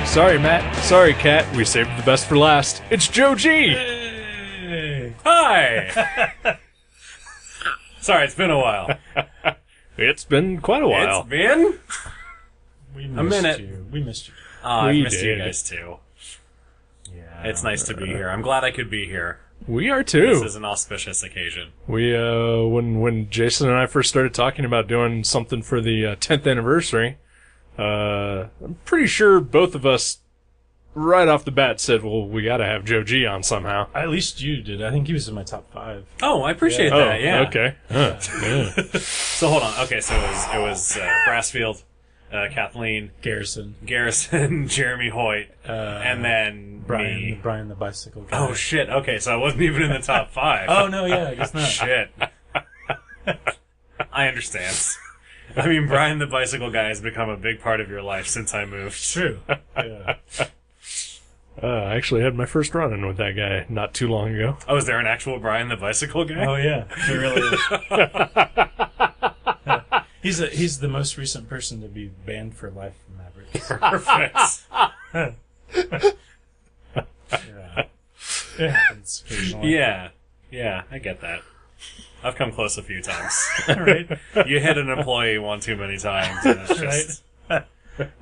Sorry, Matt. Sorry, Kat. We saved the best for last. It's Joe G. Hey. Hi! Sorry, it's been a while. It's been quite a while. It's been? We A minute. You. We missed you. I We missed you did. guys too. Yeah. It's nice to be here. I'm glad I could be here. We are This too. is an auspicious occasion. We when Jason and I first started talking about doing something for the 10th anniversary, I'm pretty sure both of us right off the bat said, "Well, we got to have Joe G on somehow." At least you did. I think he was in my top 5. Oh, I appreciate Oh, that. Yeah. okay. Yeah. So hold on. Okay, so it was Brassfield, Kathleen, Garrison. Jeremy Hoyt, and then me. Brian the bicycle guy. Oh shit. Okay, so I wasn't even in the top 5. Oh, no, yeah, I guess not. Shit. I understand. I mean, Brian the bicycle guy has become a big part of your life since I moved. True. Yeah. I actually had my first run-in with that guy not too long ago. Oh, is there an actual Brian the bicycle guy? Oh, yeah. There really is. He's the most recent person to be banned for life from Mavericks. Perfect. Yeah. It happens occasionally. Yeah, I get that. I've come close a few times. Right? You hit an employee one too many times, and it's just...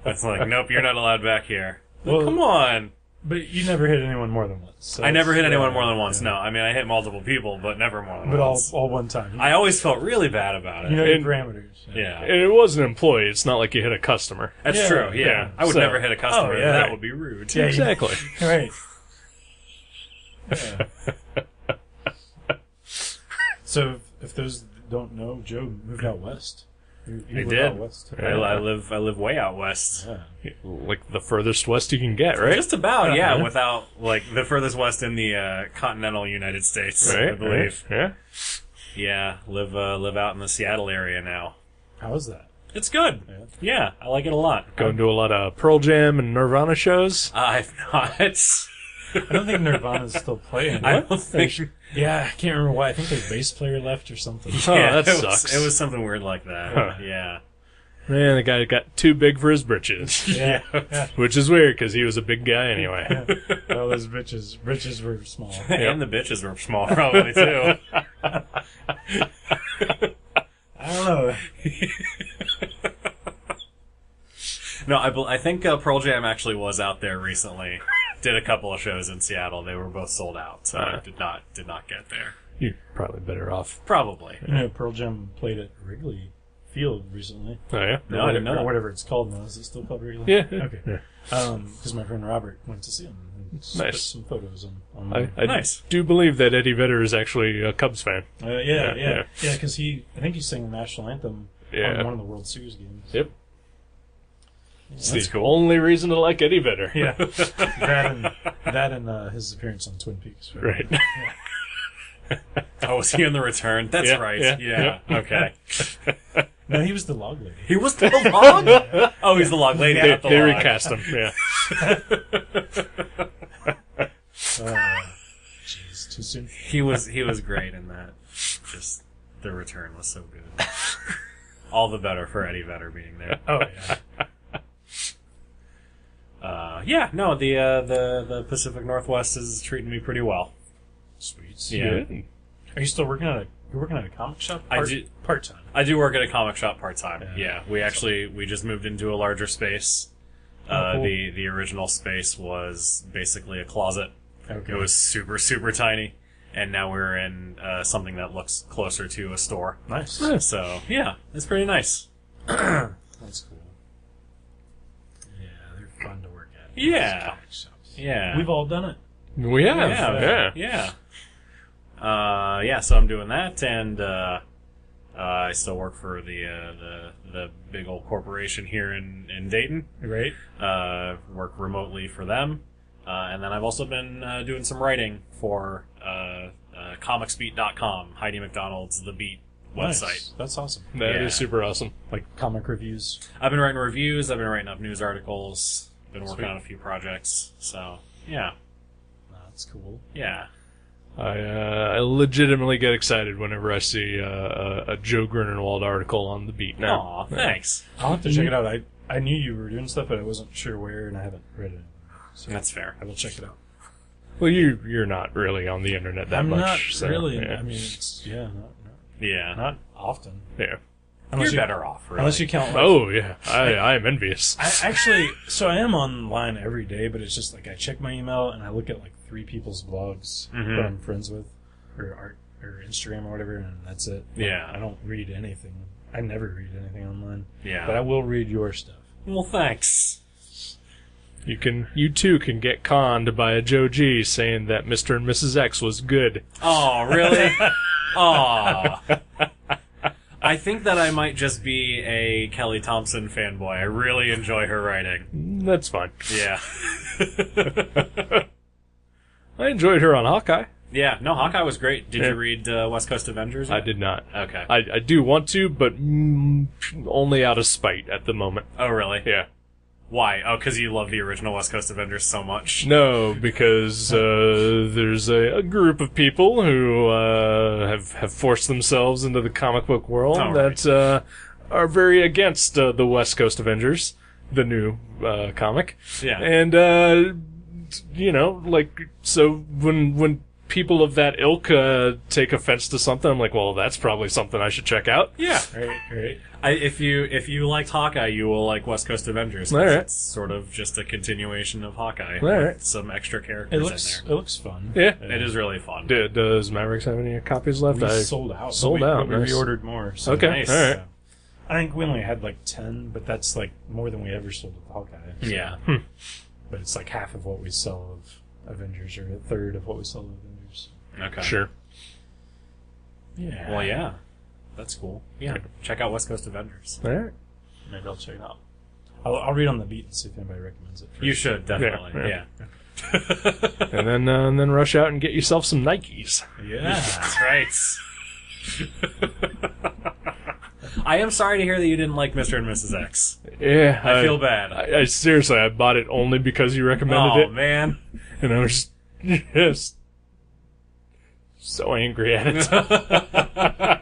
It's like, nope, you're not allowed back here. Well, Come on. But you never hit anyone more than once. So I never hit anyone yeah, more than once. yeah. No, I mean, I hit multiple people, but never more than But once. all one time. I always felt really bad about it. You know your And- parameters. Yeah. And it was an employee. It's not like you hit a customer. That's Yeah. true, yeah. Yeah. I would So- never hit a customer. Oh, yeah. That would be rude. Yeah, Exactly. Right. Yeah. So if those don't know, Joe moved out west. You I live did. out west. I live way out west. Yeah. Like the furthest west you can get, right? Just about, yeah, Uh-huh. without, like, the furthest west in the continental United States, I Right, believe. right, yeah. Yeah, live out in the Seattle area now. How is that? It's good. Yeah. Yeah, I like it a lot. Going to a lot of Pearl Jam and Nirvana shows. I've not. I don't think Nirvana's still playing. I don't think. Yeah, I can't remember why. I think their bass player left or something. Oh, that it sucks. it was something weird like that. Huh. Yeah. Man, the guy got too big for his britches. Yeah. Yeah. Which is weird, because he was a big guy anyway. Well, those britches were small. And the bitches were small, probably, too. I don't know. No, I think Pearl Jam actually was out there recently. Did a couple of shows in Seattle. They were both sold out, so I did not get there. You're probably better off. Probably. You know, Pearl Jam played at Wrigley Field recently. Oh, yeah? No, I didn't know Or that. whatever it's called now. Is it still called Wrigley? Yeah. Okay. Yeah. Because my friend Robert went to see him. And put Nice. some photos on I Nice. do believe that Eddie Vedder is actually a Cubs fan. Yeah, because I think he sang the national anthem Yeah. on one of the World Series games. Yep. It's That's the cool. only reason to like Eddie Vedder. Yeah, that and his appearance on Twin Peaks. Right. Oh, was he in the return? That's Yeah, right. yeah, Yeah. Okay. No, he was the log lady. He was the log? Oh, he's the log lady, They, not the they log. recast him, yeah. Jeez, too soon. He was great in that. Just the return was so good. All the better for Eddie Vedder being there. Oh yeah. Yeah, no, the Pacific Northwest is treating me pretty well. Sweet. Yeah. Are you still working at a comic shop? I do- part time. I do work at a comic shop part time. Yeah. Yeah, we just moved into a larger space. Oh, cool. The original space was basically a closet. Okay. It was super, super tiny, and now we're in something that looks closer to a store. nice. So yeah, it's pretty nice. That's cool. Yeah, they're Yeah. Comic shops. Yeah. We've all done it. We have. Yeah. Yeah. So I'm doing that, and I still work for the big old corporation here in Dayton. Right? Work remotely for them, and then I've also been doing some writing for comicsbeat.com, Heidi McDonald's The Beat website. Nice. That's awesome. That Yeah. is super awesome. Like comic reviews. I've been writing reviews. I've been writing up news articles. Been working Sweet. on a few projects. So yeah. That's cool. Yeah. I legitimately get excited whenever I see a Joe Grunenwald article on the beat now. Aw, thanks. I'll have to check it out. I knew you were doing stuff, but I wasn't sure where, and I haven't read it. So That's fair. I will check it out. Well, you're not really on the internet that I'm much. not so, really. Yeah. I mean, it's Yeah. not often. Yeah. You're better off, really. Unless you count. Oh yeah, I am envious. I actually, so I am online every day, but it's just like I check my email and I look at like 3 people's blogs Mhm. that I'm friends with, or art, or Instagram or whatever, and that's it. Like, Yeah. I don't read anything. I never read anything online. Yeah. But I will read your stuff. Well, thanks. You too can get conned by a Joe G saying that Mr. and Mrs. X was good. Oh, really? Aw. I think that I might just be a Kelly Thompson fanboy. I really enjoy her writing. That's fine. Yeah. I enjoyed her on Hawkeye. Yeah, no, Hawkeye was great. Did Yeah. you read West Coast Avengers? I did not. Okay. I do want to, but only out of spite at the moment. Oh, really? Yeah. Why? Oh, because you love the original West Coast Avengers so much. No, because there's a group of people who have forced themselves into the comic book world Oh, right. that are very against the West Coast Avengers, the new comic. Yeah. And so when people of that ilk take offense to something, I'm like, well, that's probably something I should check out. Yeah. Right. If you liked Hawkeye, you will like West Coast Avengers. 'Cause All right. It's sort of just a continuation of Hawkeye. All with right. some extra It characters in looks fun. Yeah. there. It is really fun. Does Mavericks have any copies left? We sold out. sold but out, We nice. reordered more. So Okay, Nice. all right. I think we only had like 10, but that's like more than we ever sold with Hawkeye. So- Yeah. But it's like half of what we sell of Avengers, or a third of what we sell of Avengers. Okay. Sure. Yeah. Well, yeah. That's cool. Yeah. Check out West Coast Avengers. All right. Maybe I'll check it out. I'll read on the beat and see if anybody recommends it. first. You should, definitely. Yeah, Yeah. And then rush out and get yourself some Nikes. Yeah. That's right. I am sorry to hear that you didn't like Mr. and Mrs. X. Yeah, I feel bad. I seriously, I bought it only because you recommended Oh, it, man. and I was just so angry at it.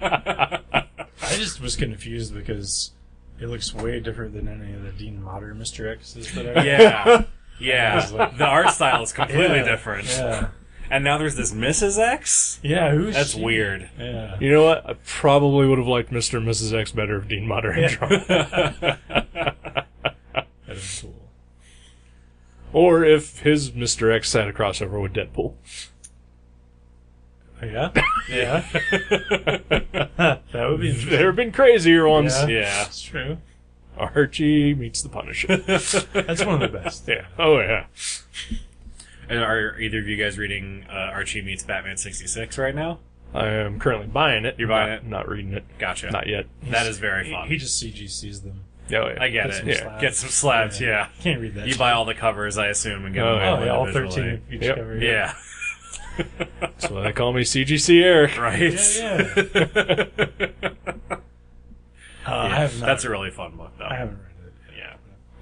I just was confused because it looks way different than any of the Dean Motter Mr. X's that I Yeah. Yeah. The art style is completely Yeah. different. Yeah. And now there's this Mrs. X? Yeah, who's That's she? weird. Yeah. You know what? I probably would have liked Mr. and Mrs. X better if Dean Motter had drawn it. That is cool. Or if his Mr. X had a crossover with Deadpool. Yeah? Yeah. That would be interesting. There have been crazier ones. Yeah. Yeah. That's true. Archie meets the Punisher. That's one of the best. Yeah. Oh, yeah. And are either of you guys reading Archie Meets Batman 66 right now? I am currently buying it. You're buying it? Not reading it. Gotcha. Not yet. That is very fun. He just CGCs them. Oh, yeah. I get Get it. some Yeah. slabs. Get some slabs, yeah. Can't read that. You buy all the covers, I assume, and get Oh, them yeah. away Oh, yeah, all visually. 13 of each Yep. cover. Yeah. That's why they call me CGC Eric. Right? Yeah. I have not. That's a really fun book, though. I haven't read it. Yeah.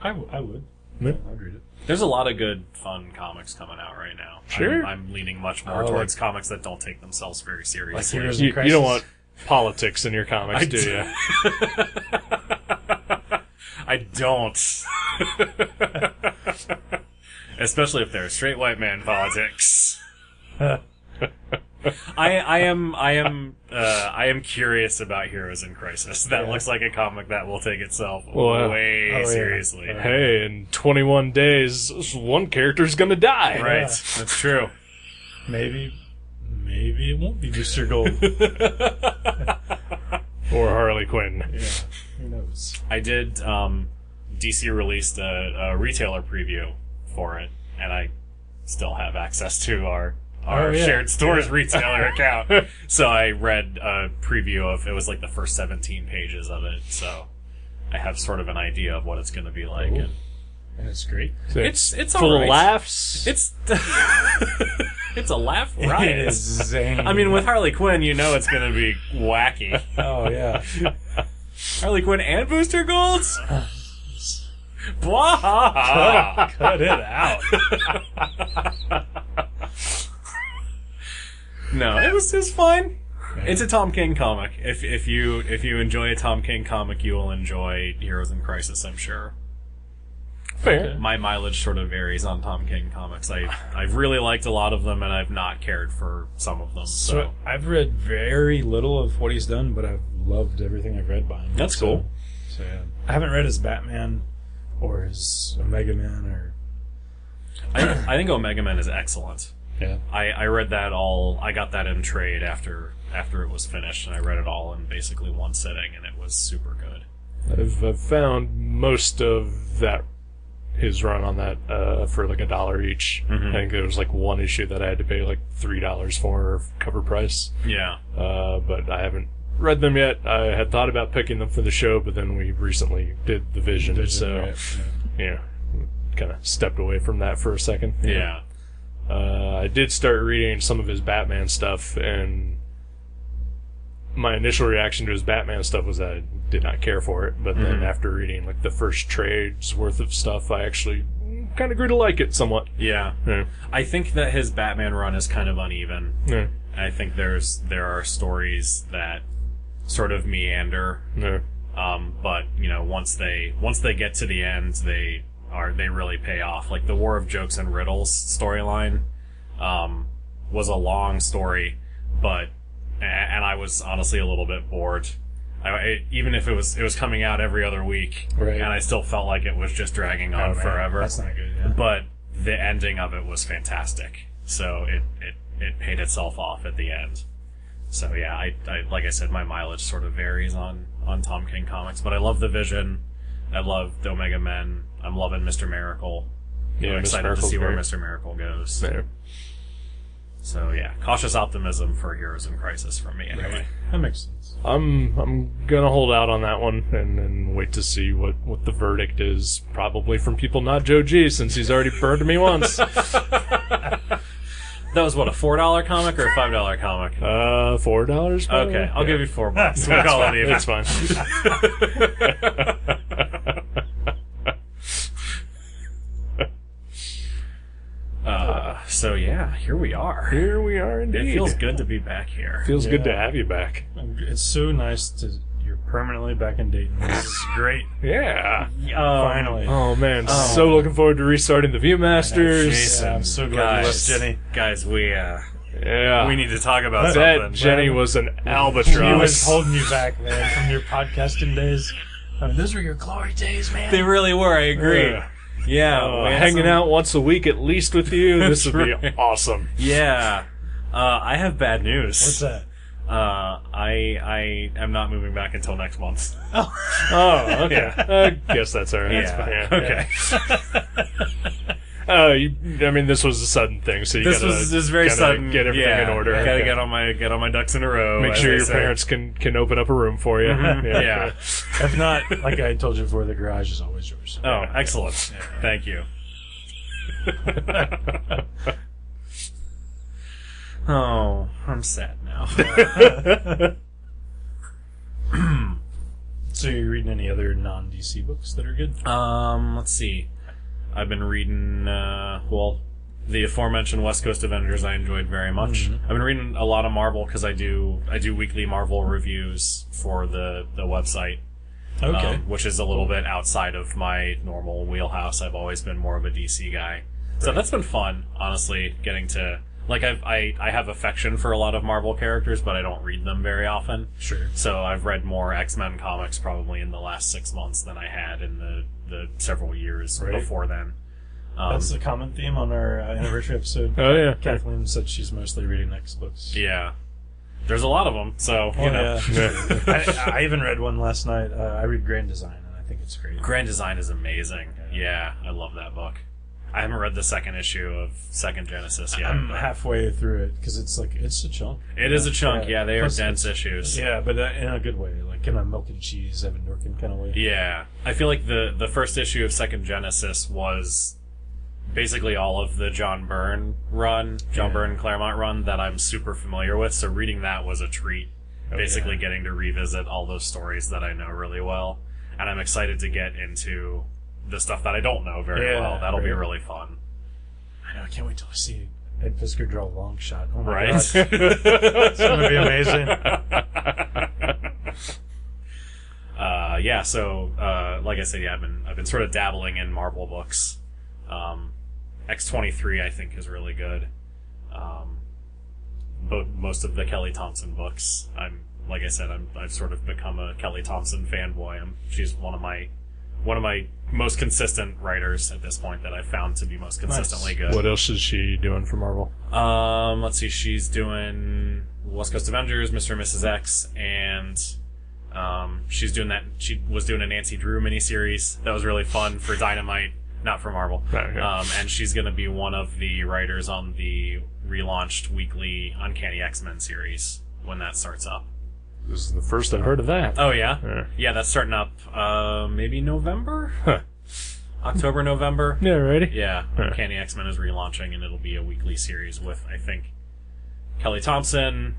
I would. Yeah. I'd read it. There's a lot of good, fun comics coming out right now. Sure. I'm leaning much more Oh, towards comics that don't take themselves very seriously. Heroes You, in you don't Crisis. want politics in your comics, do you? I don't. Especially if they're straight white man politics. I am curious about Heroes in Crisis. That Yeah. looks like a comic that will take itself Well, way oh, yeah. seriously. Hey, in 21 days, one character's gonna die. Right, Yeah. that's true. Maybe it won't be Mr. Gold. Or Harley Quinn. Yeah. Who knows? I did. DC released a retailer preview for it, and I still have access to our Oh, yeah. shared stores retailer account. So I read a preview of it was like the first 17 pages of it, so I have sort of an idea of what it's going to be like. And That's great. it's for all right. laughs. It's it's a laugh It riot. is zany. I mean, with Harley Quinn, you know it's going to be wacky. Oh, yeah. Harley Quinn and Booster Golds? Blah! Cut it out. No, it was fine. It's a Tom King comic. If you enjoy a Tom King comic, you will enjoy Heroes in Crisis, I'm sure. Fair. My mileage sort of varies on Tom King comics. I've really liked a lot of them, and I've not cared for some of them. So I've read very little of what he's done, but I've loved everything I've read by him. That's cool. So yeah. I haven't read his Batman or his Omega Man or... I think Omega Man is excellent. Yeah. I read that all. I got that in trade after it was finished, and I read it all in basically one sitting, and it was super good. I've found most of that his run on that for like $1 each. I think there was like one issue that I had to pay like $3 for cover price. Yeah. But I haven't read them yet. I had thought about picking them for the show, but then we recently did the Vision, so right, yeah, kind of stepped away from that for a second. Yeah. I did start reading some of his Batman stuff, and my initial reaction to his Batman stuff was that I did not care for it. But then after reading like the first trade's worth of stuff, I actually kind of grew to like it somewhat. Yeah. Yeah. I think that his Batman run is kind of uneven. Yeah. I think there are stories that sort of meander. Yeah. But once they get to the end, they really pay off. Like the War of Jokes and Riddles storyline was a long story, and I was honestly a little bit bored. Even if it was coming out every other week, Right. and I still felt like it was just dragging on forever. That's not good, yeah. But the ending of it was fantastic, so it paid itself off at the end. So yeah, I like I said, my mileage sort of varies on Tom King comics, but I love the Vision. I love the Omega Men. I'm loving Mr. Miracle. Yeah, I'm Mr. excited to Miracle's see where great. Mr. Miracle goes. Yeah. So yeah, cautious optimism for Heroes in Crisis from me anyway. Right. That makes sense. I'm gonna hold out on that one and wait to see what the verdict is. Probably from people not Joe G, since he's already burned me once. That was what, a $4 comic or a $5 comic? $4. Probably? Okay, I'll give you $4. We'll call it even. It's fine. So yeah, here we are. Here we are indeed. It feels good to be back here. Feels good to Yeah. have you back. It's so nice you're permanently back in Dayton. This is great. Yeah. Finally. Oh man, so looking forward to restarting the Viewmasters. Jason, Yeah, I'm so glad you left Jenny. Guys, we Yeah. need to talk about that something. Jenny was an She was albatross. holding you back, man, from your podcasting days. I mean, those were your glory days, man. They really were. I agree. Yeah. Yeah, we had hanging some- out once a week at least with you. This would be right. awesome. Yeah. I have bad news. What's that? I am not moving back until next month. Oh, okay. Yeah. I guess that's all right. Yeah. Okay. I mean, this was a sudden thing, so you This gotta was very gotta sudden. get everything yeah, in order. I gotta Okay. get on my ducks in a row. Make as sure they your say. parents can open up a room for you. Yeah. If not, like I told you before, the garage is always yours. Oh, excellent. Thank you. Oh, I'm sad now. So you're reading any other non-DC books that are good? Let's see. I've been reading, the aforementioned West Coast Avengers I enjoyed very much. I've been reading a lot of Marvel because I do weekly Marvel reviews for the website. Okay. Which is a little bit outside of my normal wheelhouse. I've always been more of a DC guy. So that's been fun, honestly, getting to... Like, I have affection for a lot of Marvel characters, but I don't read them very often. Sure. So I've read more X-Men comics probably in the last 6 months than I had in the several years Right. before then. That's the common theme on our anniversary episode. Oh, yeah. Kathleen said she's mostly reading X books. Yeah. There's a lot of them, so, Oh, you know. yeah. I even read one last night. I read Grand Design, and I think it's great. Grand Design is amazing. Yeah, I love that book. I haven't read the second issue of Second Genesis yet. I'm but halfway through it because it's a chunk. it is a chunk. Yeah, they are Plus dense it's- issues. Yeah, but in a good way, like in a milk and cheese, Evan Dorkin kind of way. Yeah, I feel like the first issue of Second Genesis was basically all of the John Byrne Claremont run that I'm super familiar with. So reading that was a treat. Basically, getting to revisit all those stories that I know really well, and I'm excited to get into the stuff that I don't know very well. That'll be really fun. I know. I can't wait till I see Ed Piskor draw a long shot. Oh my Right? gosh. It's gonna be amazing. Yeah. So, like I said, I've been sort of dabbling in Marvel books. X-23 I think is really good. But most of the Kelly Thompson books, I've sort of become a Kelly Thompson fanboy. She's one of my most consistent writers at this point that I've found to be most consistently good. What else is she doing for Marvel? Let's see, she's doing West Coast Avengers, Mr. and Mrs. X, and she's doing that. She was doing a Nancy Drew miniseries that was really fun for Dynamite, not for Marvel. Okay. And she's going to be one of the writers on the relaunched weekly Uncanny X-Men series when that starts up. This is the first I've heard of that. Oh, yeah? Yeah. Yeah, that's starting up, maybe November? Huh. October, November? Yeah, ready? Yeah, Huh. Uncanny X-Men is relaunching, and it'll be a weekly series with, I think, Kelly Thompson,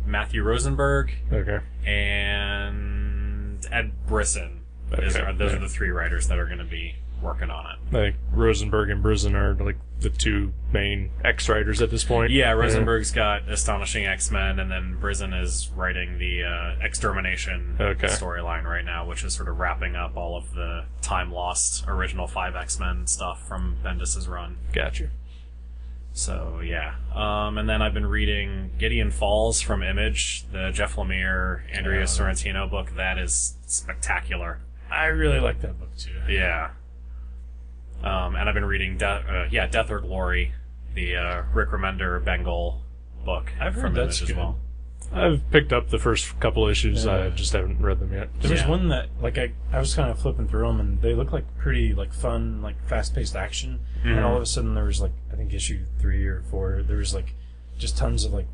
Matthew Rosenberg, Okay. and Ed Brisson. Those are the three writers that are going to be working on it. I think Rosenberg and Brisson are like the two main X writers at this point. Yeah, Rosenberg's got Astonishing X-Men, and then Brisson is writing the Extermination storyline right now, which is sort of wrapping up all of the time-lost original 5 X-Men stuff from Bendis's run. Gotcha. So, yeah. And then I've been reading Gideon Falls from Image, the Jeff Lemire, Andrea Sorrentino book. That is spectacular. I really like that book too. Yeah. And I've been reading Death or Glory, the Rick Remender Bengal book. I've heard from that's Image as good. well. I've picked up the first couple issues. Yeah. I just haven't read them yet. There was Yeah. one that, like, I was kind of flipping through them, and they looked like pretty, like, fun, like, fast-paced action. And all of a sudden there was, like, I think issue 3 or 4, there was, like, just tons of, like,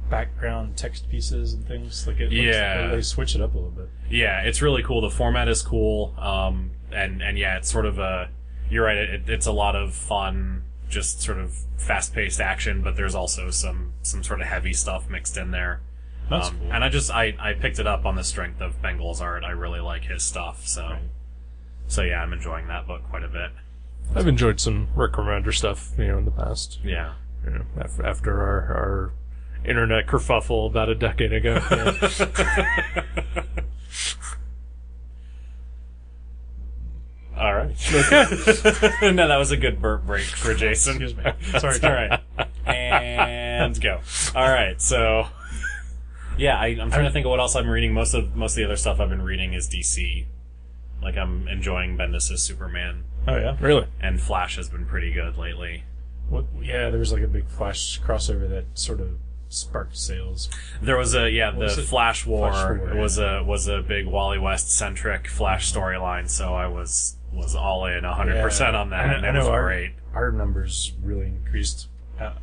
background text pieces and things. Like, it looks, they switch it up a little bit. Yeah, it's really cool. The format is cool. And yeah, it's sort of you're right, it's a lot of fun, just sort of fast-paced action, but there's also some sort of heavy stuff mixed in there. That's cool. And I picked it up on the strength of Bengal's art. I really like his stuff, so yeah, I'm enjoying that book quite a bit. I've enjoyed some Rick Remender stuff, in the past. Yeah. After our internet kerfuffle about a decade ago. All right. Okay. No, that was a good burp break for Jason. Excuse me. Sorry. All right. And go. All right. So, yeah, I'm trying to think of what else I'm reading. Most of the other stuff I've been reading is DC. Like, I'm enjoying Bendis' Superman, Oh, yeah? Really? and Flash has been pretty good lately. Yeah, there was, like, a big Flash crossover that sort of sparked sales. There was the was it? Flash War, Flash War, was a big Wally West centric Flash storyline, so I was all in 100% on that, and it was great. Our numbers really increased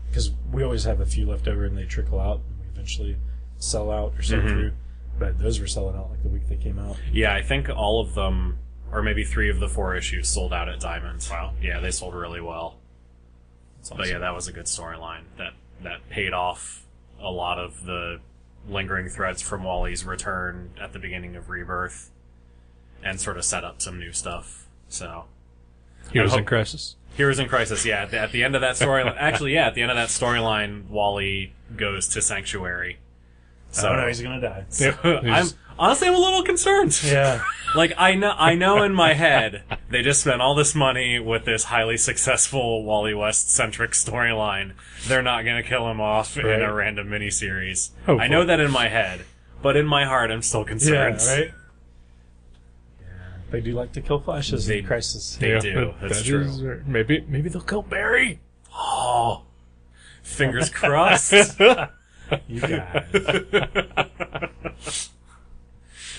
because we always have a few left over and they trickle out and we eventually sell out or sell through. But those were selling out like the week they came out. Yeah, I think all of them, or maybe 3 of the 4 issues, sold out at Diamond. Wow. Yeah, they sold really well. Awesome. But yeah, that was a good storyline that paid off a lot of the lingering threads from Wally's return at the beginning of Rebirth, and sort of set up some new stuff. So, Heroes in Crisis. Heroes in Crisis. Yeah, at the end of that storyline, actually, yeah, at the end of that storyline, Wally goes to Sanctuary. So I don't know, he's gonna die. I'm a little concerned. Yeah. Like, I know in my head, they just spent all this money with this highly successful Wally West-centric storyline. They're not gonna kill him off in a random miniseries. Hopefully. I know that in my head, but in my heart, I'm still concerned. Yeah, right? Yeah. They do like to kill Flashes in Crisis. They do. That's true. Maybe they'll kill Barry. Oh, fingers crossed. You guys.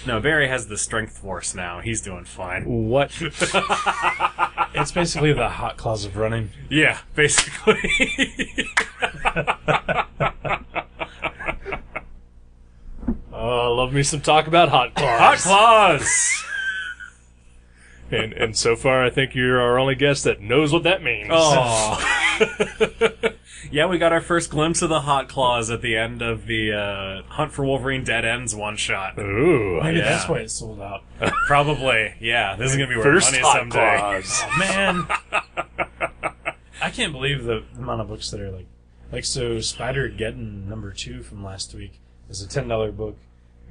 No, Barry has the strength force now. He's doing fine. What? It's basically the hot claws of running. Yeah, basically. Oh, love me some talk about hot claws. Hot claws! And so far, I think you're our only guest that knows what that means. Oh. Yeah, we got our first glimpse of the hot claws at the end of the Hunt for Wolverine Dead Ends one-shot. Ooh. Maybe yeah. that's why it sold out. Probably, yeah. This is going to be worth First money hot someday. claws. Oh, man. I can't believe the amount of books that are like so Spider-Geddon #2 from last week is a $10 book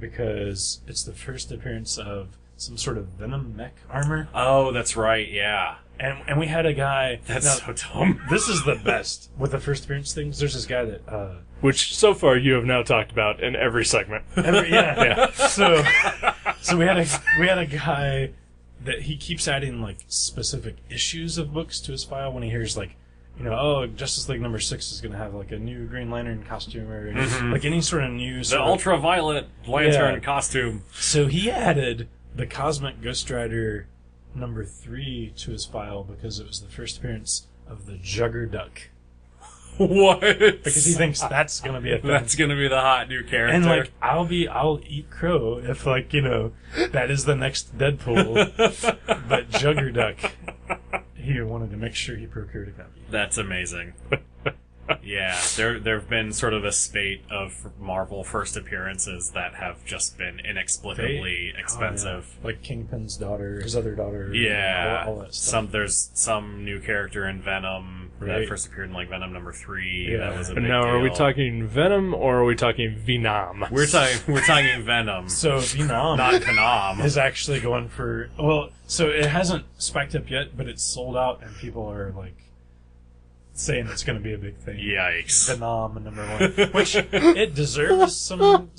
because it's the first appearance of some sort of Venom mech armor. Oh, that's right, yeah. And we had a guy... That's now, so dumb. This is the best. With the first appearance things, there's this guy that... Which, so far, you have now talked about in every segment. yeah. So we had a guy that he keeps adding, like, specific issues of books to his file when he hears, like, you know, oh, Justice League #6 is going to have, like, a new Green Lantern costume or, like, any sort of new... The sort of- ultraviolet lantern Yeah. costume. So he added the Cosmic Ghost Rider #3 to his file because it was the first appearance of the Juggerduck. What? Because he thinks that's going to be a thing. That's going to be the hot new character. And, like, I'll eat crow if, like, you know, that is the next Deadpool. But Juggerduck, he wanted to make sure he procured a copy. That's amazing. Yeah, there have been sort of a spate of Marvel first appearances that have just been inexplicably expensive. Oh, yeah. Like Kingpin's daughter, his other daughter. Yeah, all that stuff. there's some new character in Venom that Right. first appeared in like Venom #3. Yeah. That was a big Now, are we deal. talking Venom or are we talking Venom? We're talking Venom, So Venom not Venom. is actually going for... Well, so it hasn't spiked up yet, but it's sold out and people are, like, saying it's going to be a big thing. Yikes! Venom #1, which it deserves some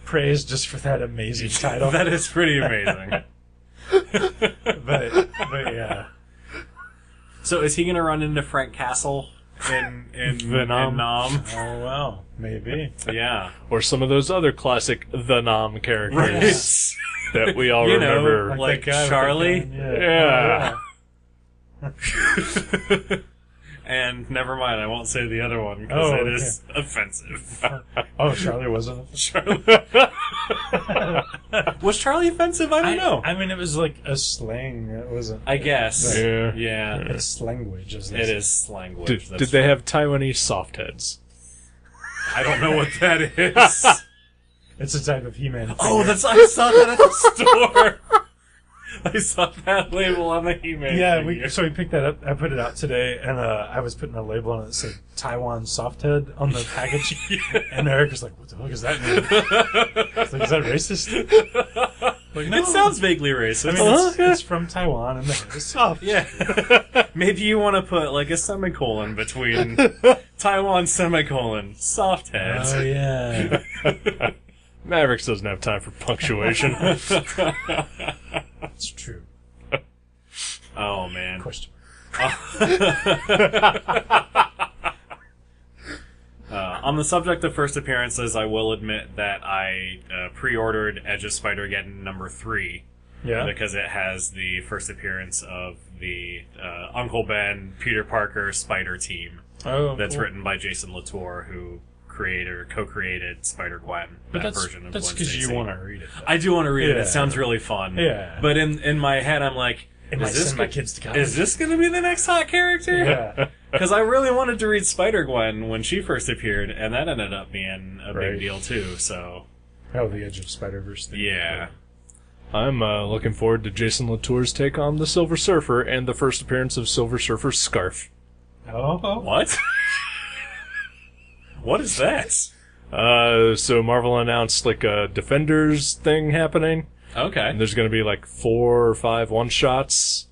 praise just for that amazing title. That is pretty amazing. but yeah, So is he going to run into Frank Castle in Venom? in Nom? oh well, maybe. Yeah. Or some of those other classic Venom characters that we all You know, remember. like that guy with Charlie? the gun, Yeah. And never mind, I won't say the other one because Oh, it okay. is offensive. Oh, Charlie wasn't. Charlie. Was Charlie offensive? I don't know. I mean, it was like a slang. It wasn't. I guess. Yeah. Yeah. It's language, isn't It it? is language. Did that's they true. have Taiwanese soft heads? I don't know what that is. It's a type of He-Man. Oh, figure. I saw that at the store. I saw that label on the He-Man Yeah, figure. so we picked that up. I put it out today, and I was putting a label on it that said Taiwan Softhead on the package. And Eric was like, "What the fuck does that mean?" I was like, "Is that racist?" Like, no. It sounds vaguely racist. I mean, it's from Taiwan, and the head is soft. Yeah. Maybe you want to put like a semicolon between Taiwan semicolon soft heads. Oh yeah. Mavericks doesn't have time for punctuation. It's true. Oh man. Question. On the subject of first appearances, I will admit that I pre-ordered Edge of Spider-Geddon #3 Yeah. because it has the first appearance of the Uncle Ben, Peter Parker Spider team Oh, that's cool. written by Jason Latour, who co-created Spider-Gwen, But that that's version of that's Gwen because you Stacy. want to read it. Though. I do want to read it. Yeah. It sounds really fun. Yeah. But in my head, I'm like, Am I sending my kids to college? is this going to be the next hot character? Yeah. Because I really wanted to read Spider-Gwen when she first appeared, and that ended up being a Right. big deal too. So Oh, the Edge of Spider-Verse thing. yeah, I'm looking forward to Jason Latour's take on the Silver Surfer and the first appearance of Silver Surfer's scarf. Oh. what? What is that? So Marvel announced like a Defenders thing happening. Okay. And there's going to be like 4 or 5 one-shots.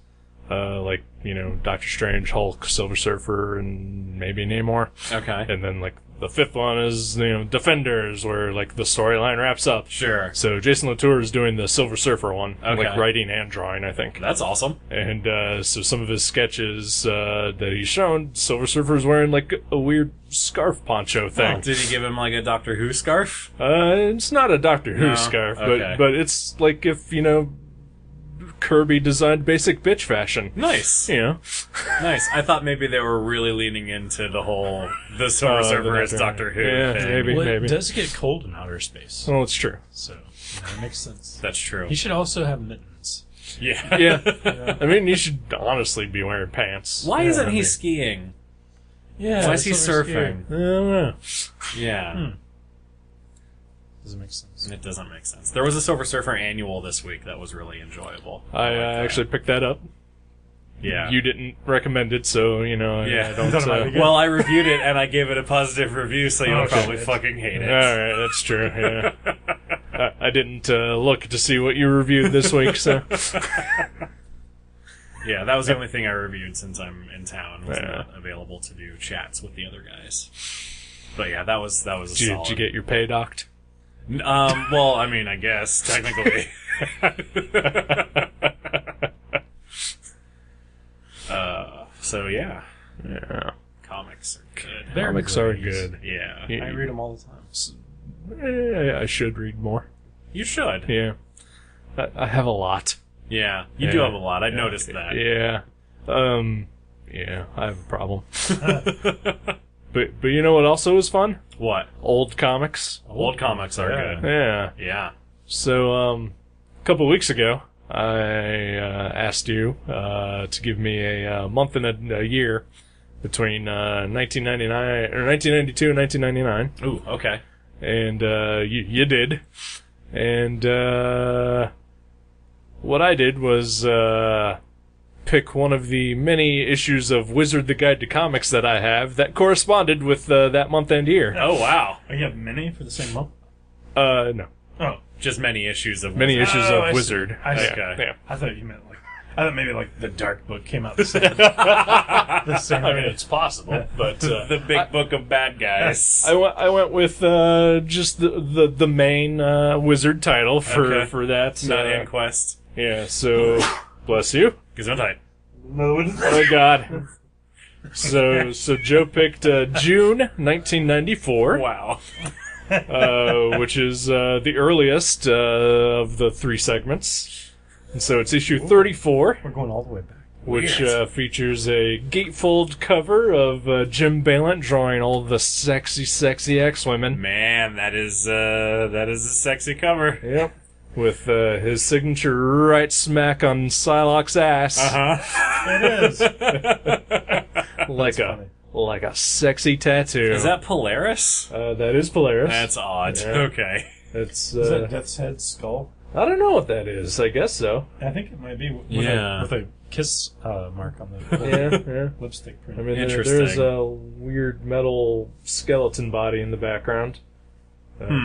Like, you know, Doctor Strange, Hulk, Silver Surfer, and maybe Namor. Okay. And then like The fifth one is, Defenders, where, like, the storyline wraps up. Sure. So Jason Latour is doing the Silver Surfer one, Okay. like writing and drawing, I think. That's awesome. And so some of his sketches that he's shown, Silver Surfer is wearing, like, a weird scarf poncho thing. Did he give him like a Doctor Who scarf? It's not a Doctor Who No? scarf, Okay. but it's like if, Kirby designed basic bitch fashion. Nice. Nice. I thought maybe they were really leaning into the Silver Surfer as Doctor Who Yeah, thing. maybe. Well, it does get cold in outer space, Well, it's true. so it makes sense. That's true. He should also have mittens. Yeah. Yeah. I mean, you should honestly be wearing pants. Why isn't I he mean- skiing? Yeah. Why is he that's what we're surfing? I don't know. Yeah. Doesn't make sense. It doesn't make sense. There was a Silver Surfer annual this week that was really enjoyable. I actually picked that up. Yeah. You didn't recommend it, so, I don't... Thought it might be good. Well, I reviewed it and I gave it a positive review, so you'll Okay. probably fucking hate it. Alright, that's true, yeah. I didn't look to see what you reviewed this week, so... Yeah, that was the only thing I reviewed since I'm in town. Was Yeah. not available to do chats with the other guys. But yeah, that was a Did solid. you get your pay docked? Well, I mean, I guess technically. So yeah, Yeah. comics are good. Comics are good. Yeah, Yeah. I read them all the time. I should read more. you should. Yeah. I have a lot. Yeah, you do Yeah. have a lot. I noticed that. Yeah. Yeah, I have a problem. But you know what also is fun? What? Old comics. Old comics are good. Yeah. Yeah. So, a couple of weeks ago, I asked you to give me a month and a year between 1999 or 1992 and 1999, Ooh, okay. and you did. And what I did was pick one of the many issues of Wizard the Guide to Comics that I have that corresponded with that month and year. Oh wow. Oh, you have many for the same month? No. Oh, Just many issues of Many Wizard. issues Oh, of I see. Wizard. I see. Okay. Yeah. I thought you meant I thought maybe the Dark Book came out the same. the same. I mean, it's possible, but The big book of bad guys. I went with just the main Wizard title for Okay. that. Not Inquest. Yeah. So bless you. Gesundheit. Oh God. So Joe picked June 1994, Wow. which is the earliest of the three segments. And so it's issue 34, We're going all the way back. which Weird. features a gatefold cover of Jim Balent drawing all the sexy X-women. Man, that is a sexy cover. Yep. With his signature right smack on Psylocke's ass. Uh-huh. It is. Like a sexy tattoo. Is that Polaris? That is Polaris. That's odd. Yeah. Okay. It's Is that Death's Head skull? I don't know what that is. I guess so. I think it might be with, Yeah. with a kiss mark on the Yeah. lipstick print. I mean, Interesting. there's a weird metal skeleton body in the background.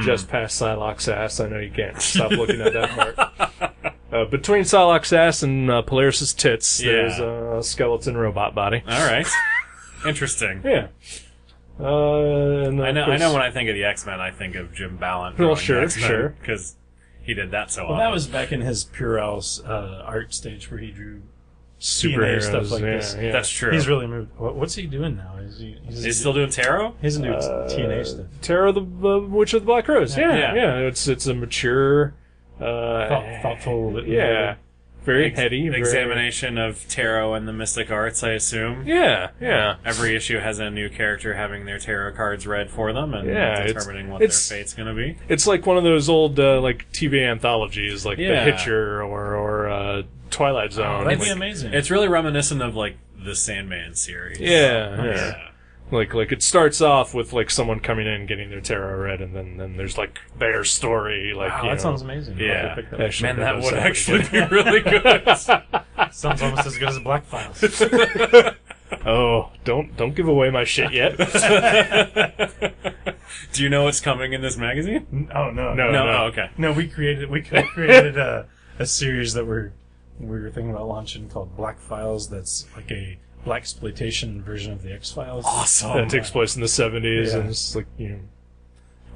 Just past Psylocke's ass. I know you can't stop looking at that part. Between Psylocke's ass and Polaris's tits, there's a skeleton robot body. All right. Interesting. Yeah. And I of know. course- I know. When I think of the X-Men, I think of Jim Balent. Well, drawing sure, the X-Men, sure. because he did that so Well, often. that was back in his Purell's art stage where he drew superheroes stuff like yeah, this. Yeah. That's true. He's really moved. What's he doing now? He's still doing tarot. He doesn't do TNA stuff. Tarot the Witch of the Black Rose. Yeah. Yeah. It's a mature, Thoughtful. yeah, very heady. very- Examination of tarot and the mystic arts, I assume. Yeah. Every issue has a new character having their tarot cards read for them and Yeah, determining what it's- their fate's going to be. It's like one of those old like TV anthologies, like The Yeah. Hitcher or Twilight Zone. That'd be Like- amazing. It's really reminiscent of like the Sandman series. yeah. Like it starts off with like someone coming in getting their tarot read, and then there's like their story. Like wow, you that know. sounds amazing. I'll Yeah. have to pick that up. Actually, Man, that does would sound actually pretty be really good. Sounds almost as good as Black Files. good. Oh, don't give away my shit yet. Do you know what's coming in this magazine? Oh no, No. No, oh, okay. No, we created a series that we're we were thinking about launching called Black Files. That's like a blaxploitation version of the X-Files. Awesome. That takes place in the 70s, Yeah. and it's like,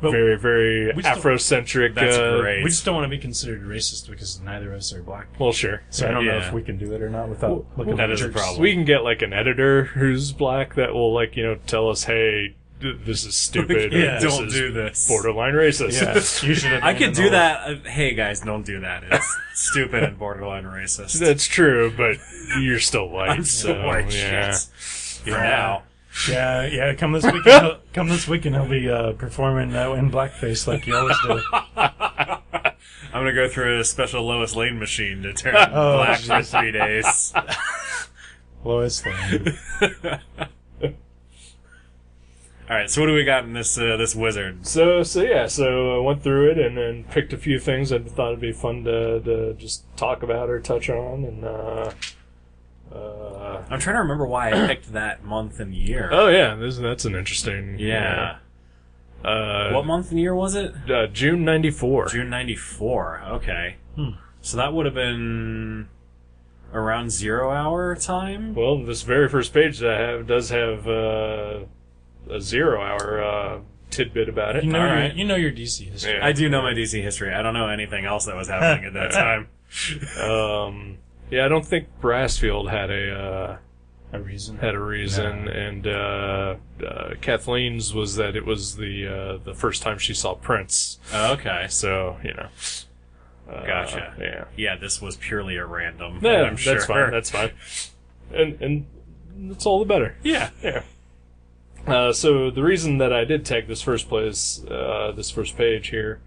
But very, very we just Afrocentric. That's great. we just don't want to be considered racist because neither of us are black. Well, sure. So I don't know Yeah. if we can do it or not without looking that like is a jerks. problem. We can get like an editor who's black that will tell us, hey, this is stupid. or Yeah. this Don't is do this. borderline racist. Yeah, you should have I done could it do all. that. Hey guys, don't do that. It's stupid and borderline racist. That's true, but you're still white. I'm still so, white. Yeah. Shit. For now. Yeah. Come this weekend, he'll be performing in blackface like you always do. I'm gonna go through a special Lois Lane machine to turn Oh, black for 3 days. Lois Lane. All right, so what do we got in this wizard? So I went through it and then picked a few things I thought it'd be fun to just talk about or touch on, and I'm trying to remember why I picked that month and year. oh yeah, that's an interesting Yeah. Uh, What month and year was it? June '94. June 94. Okay. So that would have been around 0 hour time? Well, this very first page that I have does have a 0 hour tidbit about it. You know, All right. you know your DC history. Yeah. I do know my DC history. I don't know anything else that was happening at that time. Yeah, I don't think Brassfield had a reason. and Kathleen's was that it was the first time she saw Prince. Okay. So Gotcha. Yeah, Yeah, this was purely a random. yeah, I'm sure. that's fine. That's fine. And it's all the better. Yeah. Yeah. So the reason that I did take this first page here,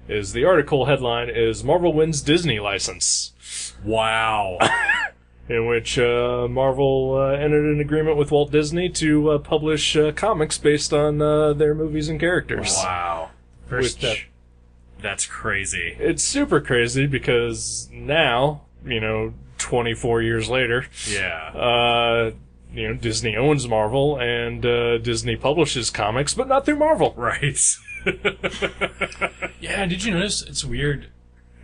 is the article headline is Marvel wins Disney license, Wow. in which Marvel entered an agreement with Walt Disney to publish comics based on their movies and characters. Wow. First step. That's crazy. It's super crazy because now, 24 years later, Yeah. Disney owns Marvel and Disney publishes comics, but not through Marvel. Right. Yeah, did you notice it's weird?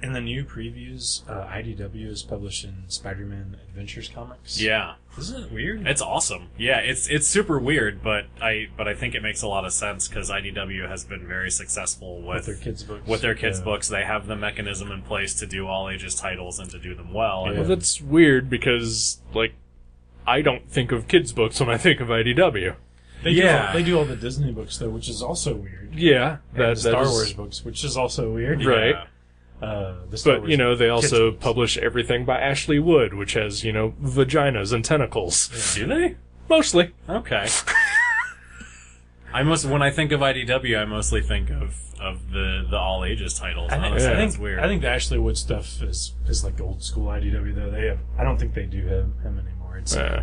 In the new previews, IDW is publishing Spider-Man Adventures comics. Yeah. Isn't it weird? It's awesome. Yeah, it's super weird, but I think it makes a lot of sense because IDW has been very successful With their kids' books. With their kids' Yeah. books, they have the mechanism in place to do all ages titles and to do them well. Yeah. Well, that's weird because, I don't think of kids' books when I think of IDW. They do all the Disney books, though, which is also weird. Yeah, And the Star Wars books, which is also weird. Right. Yeah. The Star But, Wars they kids' also books. publish everything by Ashley Wood, which has, vaginas and tentacles. Do they? Mostly. Okay. When I think of IDW, I mostly think of the all ages titles. Honestly, that's weird. I think the Ashley Wood stuff is like old school IDW though. I don't think they do him anymore.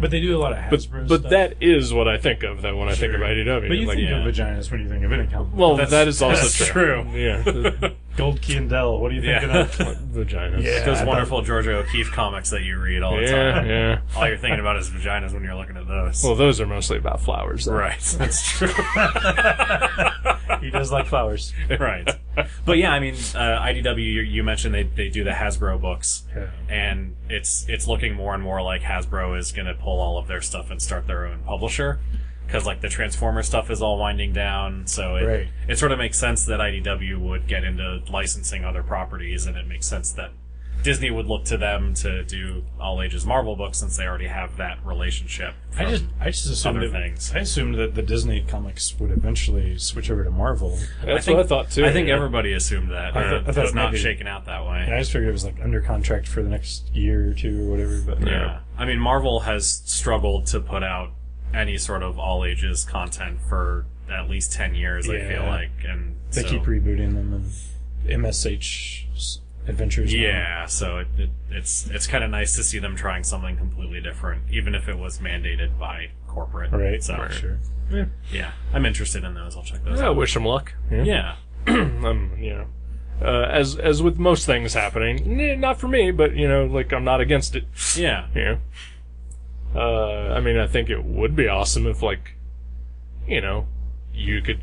But they do a lot of Hasbro But stuff. that is what I think of, though, when I think of IDW. But you think yeah. of vaginas when you think of any comic. Well, that is also that's true. true. Yeah. Gold Key and Dell. What are you thinking Yeah. of? Vaginas. Yeah. Those I wonderful Georgia O'Keeffe comics that you read all the Yeah, time. yeah. All you're thinking about is vaginas when you're looking at those. Well, those are mostly about flowers, though. right. That's true. He does like flowers. Right. But yeah, I mean, IDW, you mentioned they do the Hasbro books. Yeah. And it's looking more and more like Hasbro is going to pull all of their stuff and start their own publisher. Because, the Transformer stuff is all winding down, so it sort of makes sense that IDW would get into licensing other properties, and it makes sense that Disney would look to them to do all-ages Marvel books since they already have that relationship. I just assumed other things. I assumed that the Disney comics would eventually switch over to Marvel. That's what I thought, too. I think yeah. everybody assumed that. I thought It's it not maybe- shaken out that way. And I just figured it was under contract for the next year or two or whatever. But Yeah. I mean, Marvel has struggled to put out any sort of all-ages content for at least 10 years, I Yeah. feel like. And they so, keep rebooting them and MSH Adventures. now. Yeah, so it's kind of nice to see them trying something completely different, even if it was mandated by corporate. Right. So, Sure. yeah, I'm interested in those. I'll check those I out. wish them luck. Yeah. As with most things happening, not for me, but, I'm not against it. Yeah. I mean, I think it would be awesome if, you could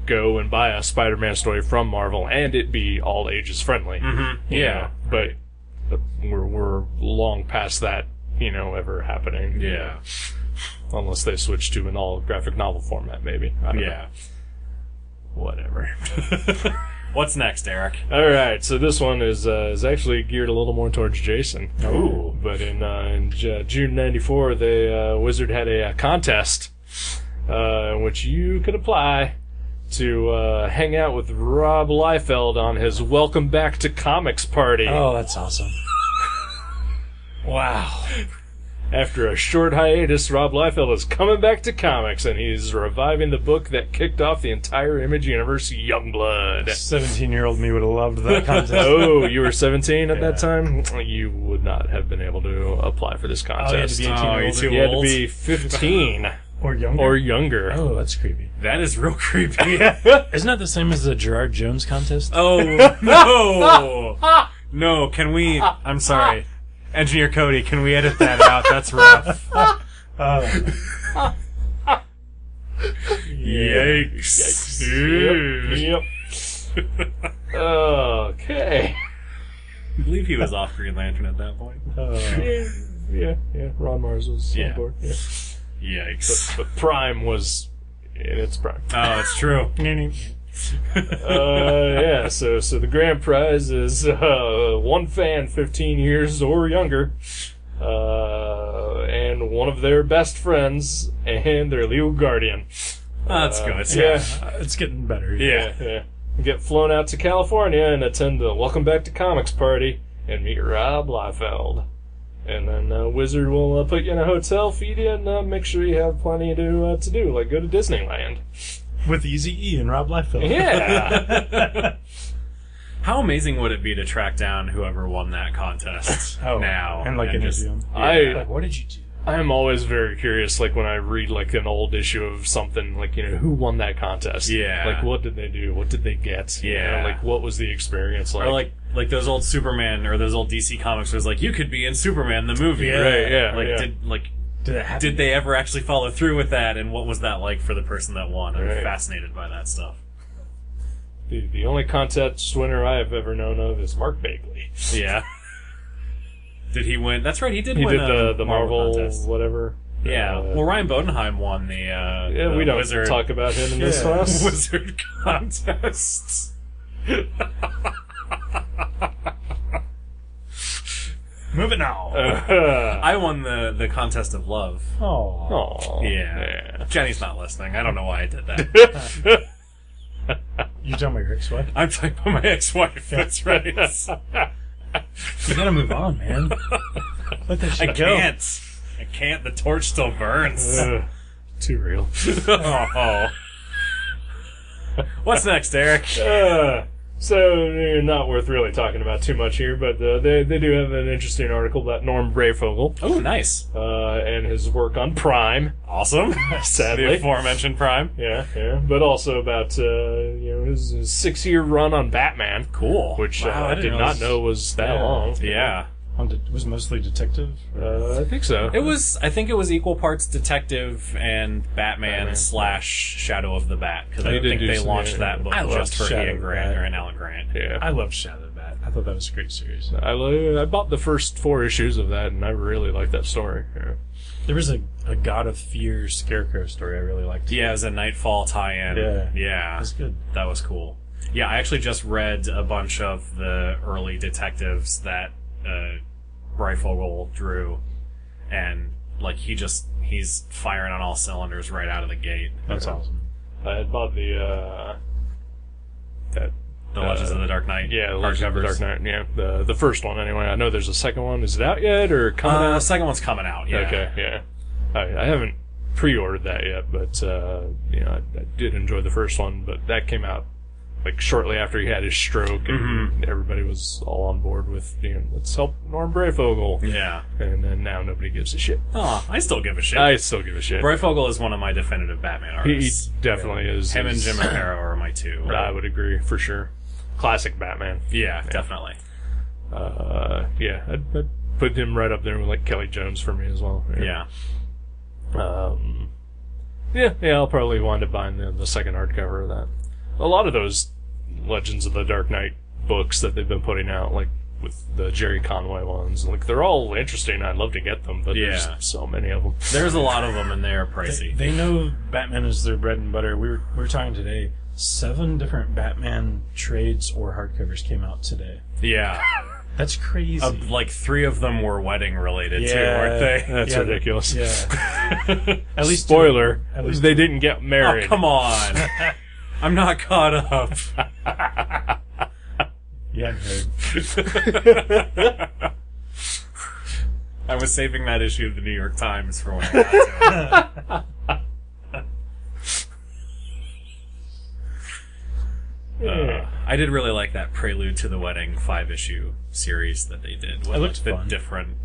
go and buy a Spider-Man story from Marvel and it be all ages friendly. Mm-hmm. you Yeah. know, but we're long past that, ever happening. Yeah. Unless they switch to an all graphic novel format, maybe. I don't know. Yeah. Whatever. What's next, Eric? All right, so this one is actually geared a little more towards Jason. Ooh. But in June '94, Wizard had a contest in which you could apply to hang out with Rob Liefeld on his Welcome Back to Comics party. Oh, that's awesome. Wow. After a short hiatus, Rob Liefeld is coming back to comics, and he's reviving the book that kicked off the entire Image universe, Youngblood. 17-year-old me would have loved that contest. Oh, you were 17 at that time? You would not have been able to apply for this contest. You had to be 18 or older. You had to be 15 Or younger. or younger. Oh, that's creepy. That is real creepy. Isn't that the same as the Gerard Jones contest? Oh, no! No, can we... I'm sorry. Engineer Cody, can we edit that out? That's rough. Yikes. Yep. Okay. I believe he was off Green Lantern at that point. Yeah. Ron Mars was Yeah. on board. Yeah. Yikes. But Prime was in its prime. Oh, it's true. Yeah, so the grand prize is one fan 15 years or younger, and one of their best friends and their legal guardian. That's good. Yeah. It's getting better. Yeah. Get flown out to California and attend the Welcome Back to Comics party and meet Rob Liefeld. And then Wizard will put you in a hotel, feed you, and make sure you have plenty to do, like go to Disneyland. With Easy E and Rob Liefeld. Yeah. How amazing would it be to track down whoever won that contest now? And interview him. Yeah. What did you do? I'm always very curious, like when I read like an old issue of something, like who won that contest? Yeah. Like what did they do? What did they get? Yeah. Like what was the experience like? Or like those old Superman or those old DC comics where it's like, you could be in Superman the movie. Yeah. Right? Yeah. Like yeah. Did it happen? Did they ever actually follow through with that, and what was that like for the person that won? I'm Right. fascinated by that stuff. The only contest winner I have ever known of is Mark Bagley. Yeah. Did he win? That's right, he did He win did the Marvel contest. whatever. Yeah. Well, Ryan Bodenheim won the Yeah, we don't Wizard talk about him in this class. Wizard contest. Moving on. I won the contest of love. Oh. Yeah. Jenny's not listening. I don't know why I did that. You talking about your ex-wife? I'm talking about my ex-wife. That's right. You gotta move on, man. Let that shit I go. can't. The torch still burns. Too real. Oh. What's next, Eric? So, not worth really talking about too much here, but they do have an interesting article about Norm Brayfogle Oh, nice. and his work on Prime. Awesome. Sadly. The aforementioned Prime. Yeah. But also about his 6-year run on Batman, Cool. which Wow, I did not know was that long. Yeah. It was mostly detective? I think so. I think it was equal parts detective and Batman / Shadow of the Bat, because I They did think do they some- launched that book I loved just for Shadow Ian of the Grant Bat. or Alan Grant. Yeah. I loved Shadow of the Bat. I thought that was a great series. I bought the first 4 issues of that, and I really liked that story. Yeah. There was a God of Fear Scarecrow story I really liked. Yeah, it was a Nightfall tie-in. Yeah. It was good. That was cool. Yeah, I actually just read a bunch of the early detectives that Breyfogle drew, and like he's firing on all cylinders right out of the gate. That's awesome. I had bought the Legends of the Dark Knight. Yeah, Legends of the Dark Knight. Yeah, the first one anyway. I know there's a second one. Is it out yet or coming The out? second one's coming out. Yeah. Okay, yeah. I haven't pre-ordered that yet, but I did enjoy the first one. But that came out like shortly after he had his stroke, and everybody was all on board with let's help Norm Brayfogle. Yeah. And then now nobody gives a shit. Oh, I still give a shit. I still give a shit. Breyfogle is one of my definitive Batman He artists. definitely is. Him and Jim Aparo are my two. I would agree for sure. Classic Batman. Yeah, definitely. I'd put him right up there with like Kelly Jones for me as well. Yeah. I'll probably wind up buying the second hardcover of that. A lot of those Legends of the Dark Knight books that they've been putting out, like the Jerry Conway ones. Like, they're all interesting. I'd love to get them, but Yeah. there's so many of them. There's a lot of them, and they are pricey. They know Batman is their bread and butter. We were talking today. 7 different Batman trades or hardcovers came out today. Yeah. That's crazy. Like 3 of them were wedding related too, weren't they? That's ridiculous. Yeah. At least Spoiler, at least they didn't get married. Oh, come on. I'm not caught up. Yeah, heard. I was saving that issue of the New York Times for when I got to it. I did really like that Prelude to the Wedding 5-issue series that they did. With It looked the fun. different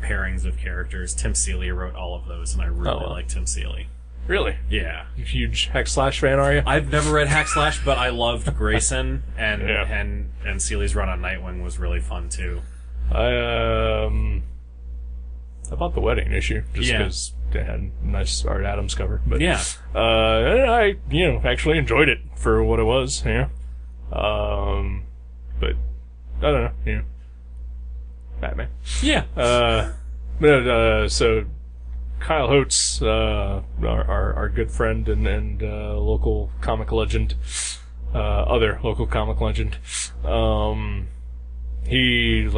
pairings of characters. Tim Seeley wrote all of those, and I really like Tim Seeley. Really? Yeah. You huge Hack/Slash fan, are you? I've never read Hack Slash, but I loved Grayson, and Yeah. and Seeley's run on Nightwing was really fun too. I bought the wedding issue just Yeah. because they had a nice Art Adams cover. But Yeah. I actually enjoyed it for what it was. Yeah. But I don't know. Batman. Yeah. So Kyle Holtz, our good friend and local comic legend, other local comic legend, he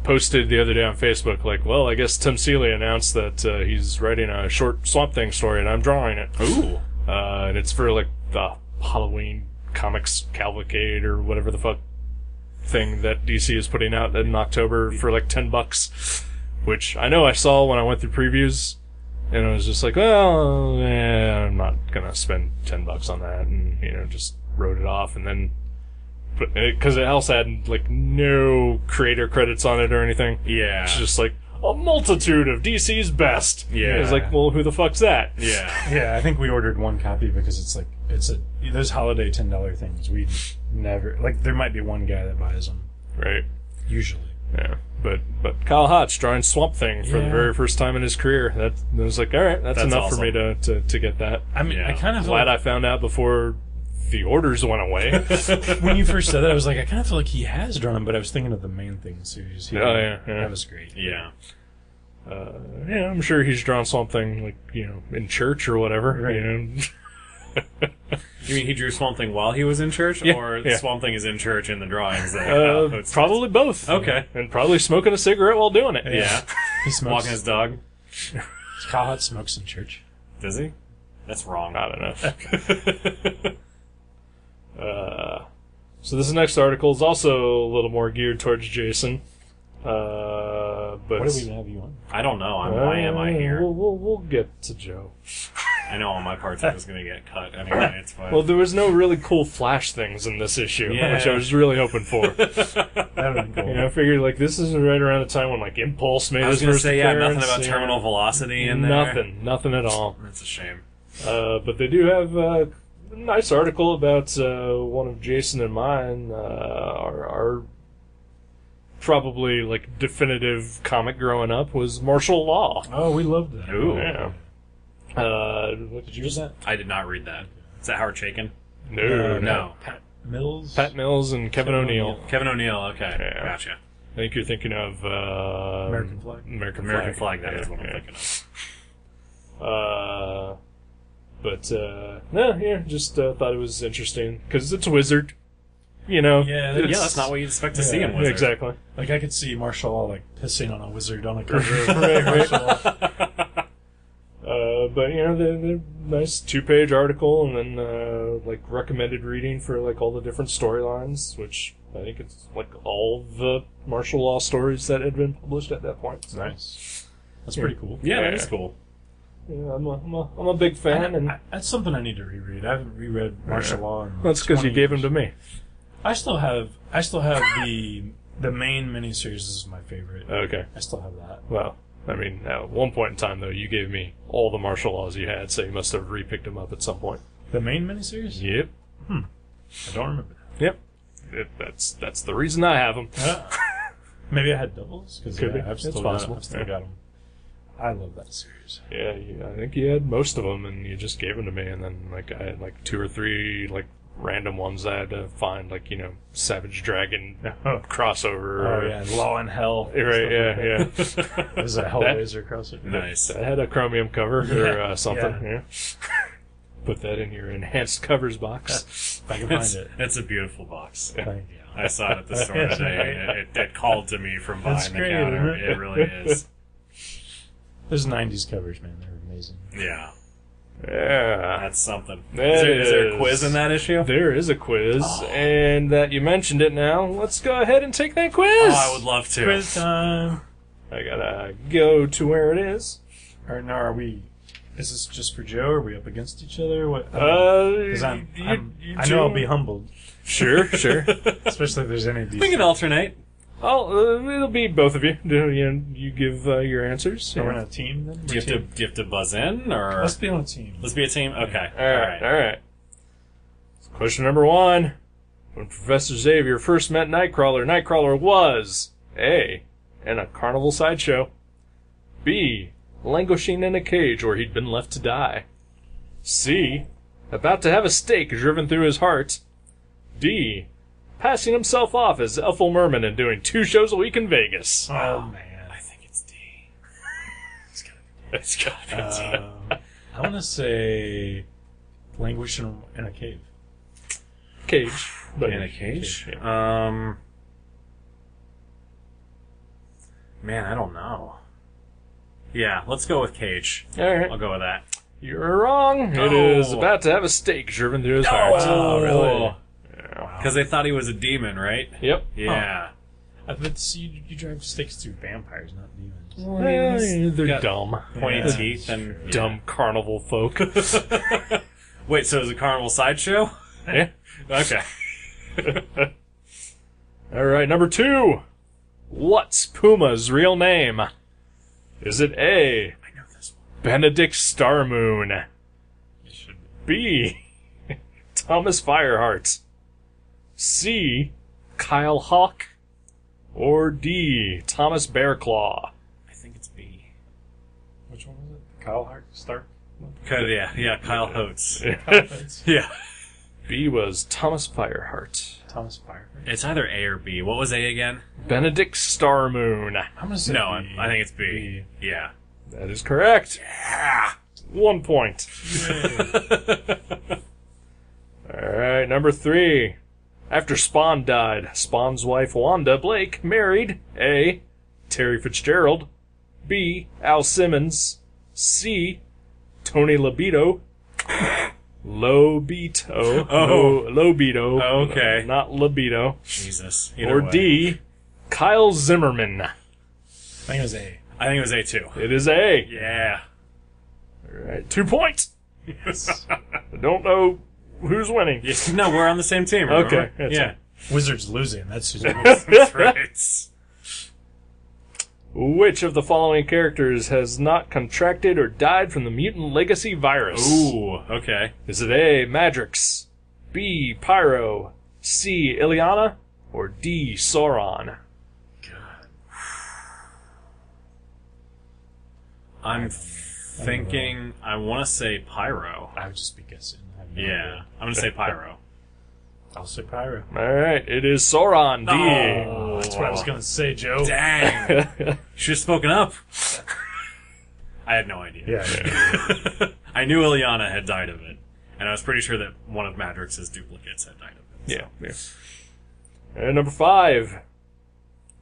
posted the other day on Facebook, well, I guess Tim Seeley announced that he's writing a short Swamp Thing story, and I'm drawing it. Ooh. And it's for the Halloween Comics Cavalcade or whatever the fuck thing that DC is putting out in October for $10, which I know I saw when I went through previews, and I was just well, I'm not gonna spend $10 on that, and just wrote it off, and then because it also had no creator credits on it or anything. Yeah. It's just a multitude of DC's best. Yeah. It's well, who the fuck's that? Yeah. Yeah, I think we ordered one copy because it's those holiday $10 things. We never there might be one guy that buys them Right. usually. Yeah. But Kyle Hotch drawing Swamp Thing for the very first time in his career. That was all right. That's enough awesome. for me to get that. I mean, Yeah. I kind of Glad I found out before the orders went away. when you first said that, I was I kind of feel like he has drawn them, but I was thinking of the Man Thing series. Yeah. That was great. Yeah. Yeah, I'm sure he's drawn something in church or whatever. Right. You mean he drew Swamp Thing while he was in church, Yeah, or yeah. Swamp Thing is in church in the drawings? That Probably both. Okay. And probably smoking a cigarette while doing it. Yeah. He smokes. Walking his dog. Kyle Hutz smokes in church. Does he? That's wrong. I don't know. So this next article is also a little more geared towards Jason. But What do we have you on? I don't know. Why am I here? We'll get to Joe. I know all my parts of it was going to get cut anyway. It's fine. Well, there was no really cool Flash things in this issue, Yeah. which I was really hoping for. That would have been cool. I figured this is right around the time when Impulse made I was his going to first say, appearance. nothing about terminal velocity in there. Nothing at all. That's a shame. But they do have a nice article about one of Jason and mine, our probably definitive comic growing up was Martial Law. Oh, we loved that. Ooh. Yeah. What did you read that? I did not read that. Is that Howard Chaykin? No. Pat Mills. Pat Mills and Kevin O'Neill. Kevin O'Neill, okay. Yeah. Gotcha. I think you're thinking of American Flag. American Flag, that is what I'm Yeah. thinking of. Just thought it was interesting because it's a wizard. Yeah, That's not what you'd expect to see in Wizard. Exactly. I could see Marshall Law pissing on a wizard on a cover. Right. But the nice 2-page article, and then recommended reading for all the different storylines, which I think it's all the martial law stories that had been published at that point. So, Nice. That's pretty cool. Yeah, that Yeah. is cool. yeah, I'm a big fan, and That's something I need to reread. I haven't reread Martial Law. In that's because you 20 gave them years. to me. I still have the main miniseries is my favorite. Okay. I still have that. Well, I mean, at one point in time, though, you gave me all the martial laws you had, so you must have re-picked them up at some point. The main miniseries? Yep. I don't remember Yep. That's the reason I have them. that. Maybe I had doubles because Could be. I've It's still possible. I've still got them. I love that series. Yeah, I think you had most of them, and you just gave them to me, and then I had 2 or 3 random ones I had to find, like, Savage Dragon crossover. Oh yeah, Law and Hell. Right, yeah. There's a Hellraiser crossover. Nice. I had a chromium cover or something. Yeah. Yeah. Put that in your enhanced covers box. If I can find it. It's a beautiful box. Thank you. I saw it at the store today. It called to me from That's behind the great, counter. isn't it? It really is. Those 90s covers, man, they're amazing. Yeah. Yeah. That's something. That Is there a is. quiz in that issue? There is a quiz, and that you mentioned it now. Let's go ahead and take that quiz. Oh, I would love to. Quiz time. I gotta go to where it is. Or no, are we? Is this just for Joe? Or are we up against each other? What? 'Cause I know I'll be humbled, Sure. especially if there's any. We can alternate. Oh, it'll be both of you. You give your answers. So we're on a team then. Do you have to buzz in, or Let's be on a team. let's be a team? Okay. All right. Question number 1. When Professor Xavier first met Nightcrawler, Nightcrawler was A. in a carnival sideshow, B. languishing in a cage where he'd been left to die, C. about to have a stake driven through his heart, D. passing himself off as Ethel Merman and doing 2 shows a week in Vegas. Oh man, I think it's D. It's gotta be D. I want to say languish in a cave. Cage. But In a cage? Yeah. Man, I don't know. Yeah, let's go with cage. All right. I'll go with that. You're wrong. It is about to have a stake driven through his heart. Oh, really? Because they thought he was a demon, right? Yep. Yeah. But you drive stakes through vampires, not demons. They're got dumb. Pointy Yeah. teeth and Dumb carnival folk. Wait, so it was a carnival sideshow? Yeah. Okay. All right, number 2. What's Puma's real name? Is it A. I know this one. Benedict Starmoon, It should B. Thomas Fireheart, C. Kyle Hawk, or D. Thomas Bearclaw? I think it's B. Which one was it? Kyle Hart Stark. Yeah, Kyle Holtz. Thomas Yeah. B was Thomas Fireheart. Firefighter. It's either A or B. What was A again? Benedict Starmoon. I'm gonna say No, B. I think it's B. Yeah. That is correct. Yeah. 1 point. Alright, number 3. After Spawn died, Spawn's wife Wanda Blake married A. Terry Fitzgerald, B. Al Simmons, C. Tony Lobito, Lobito. Oh. Lobito. Oh, okay. Not libido. Jesus. Or D. Kyle Zimmerman. I think it was A. I think it was A too. It is A. Yeah. Alright, 2 points. I don't know who's winning. No, we're on the same team. Remember? Okay, that's Yeah. Wizards losing. That's who's That's right. Which of the following characters has not contracted or died from the mutant legacy virus? Ooh, okay. Is it A. Madrix, B. Pyro, C. Ileana, or D. Sauron? I'm thinking, I want to say Pyro. I would just be guessing. I have no Yeah. idea. I'm going to say Pyro. I'll say Pyro. Alright, it is Sauron, D. Oh, that's what I was gonna say, Joe. Dang. Should have spoken up. I had no idea. Yeah. I knew Ileana had died of it. And I was pretty sure that one of Madrix's duplicates had died of it. Yeah. And number 5.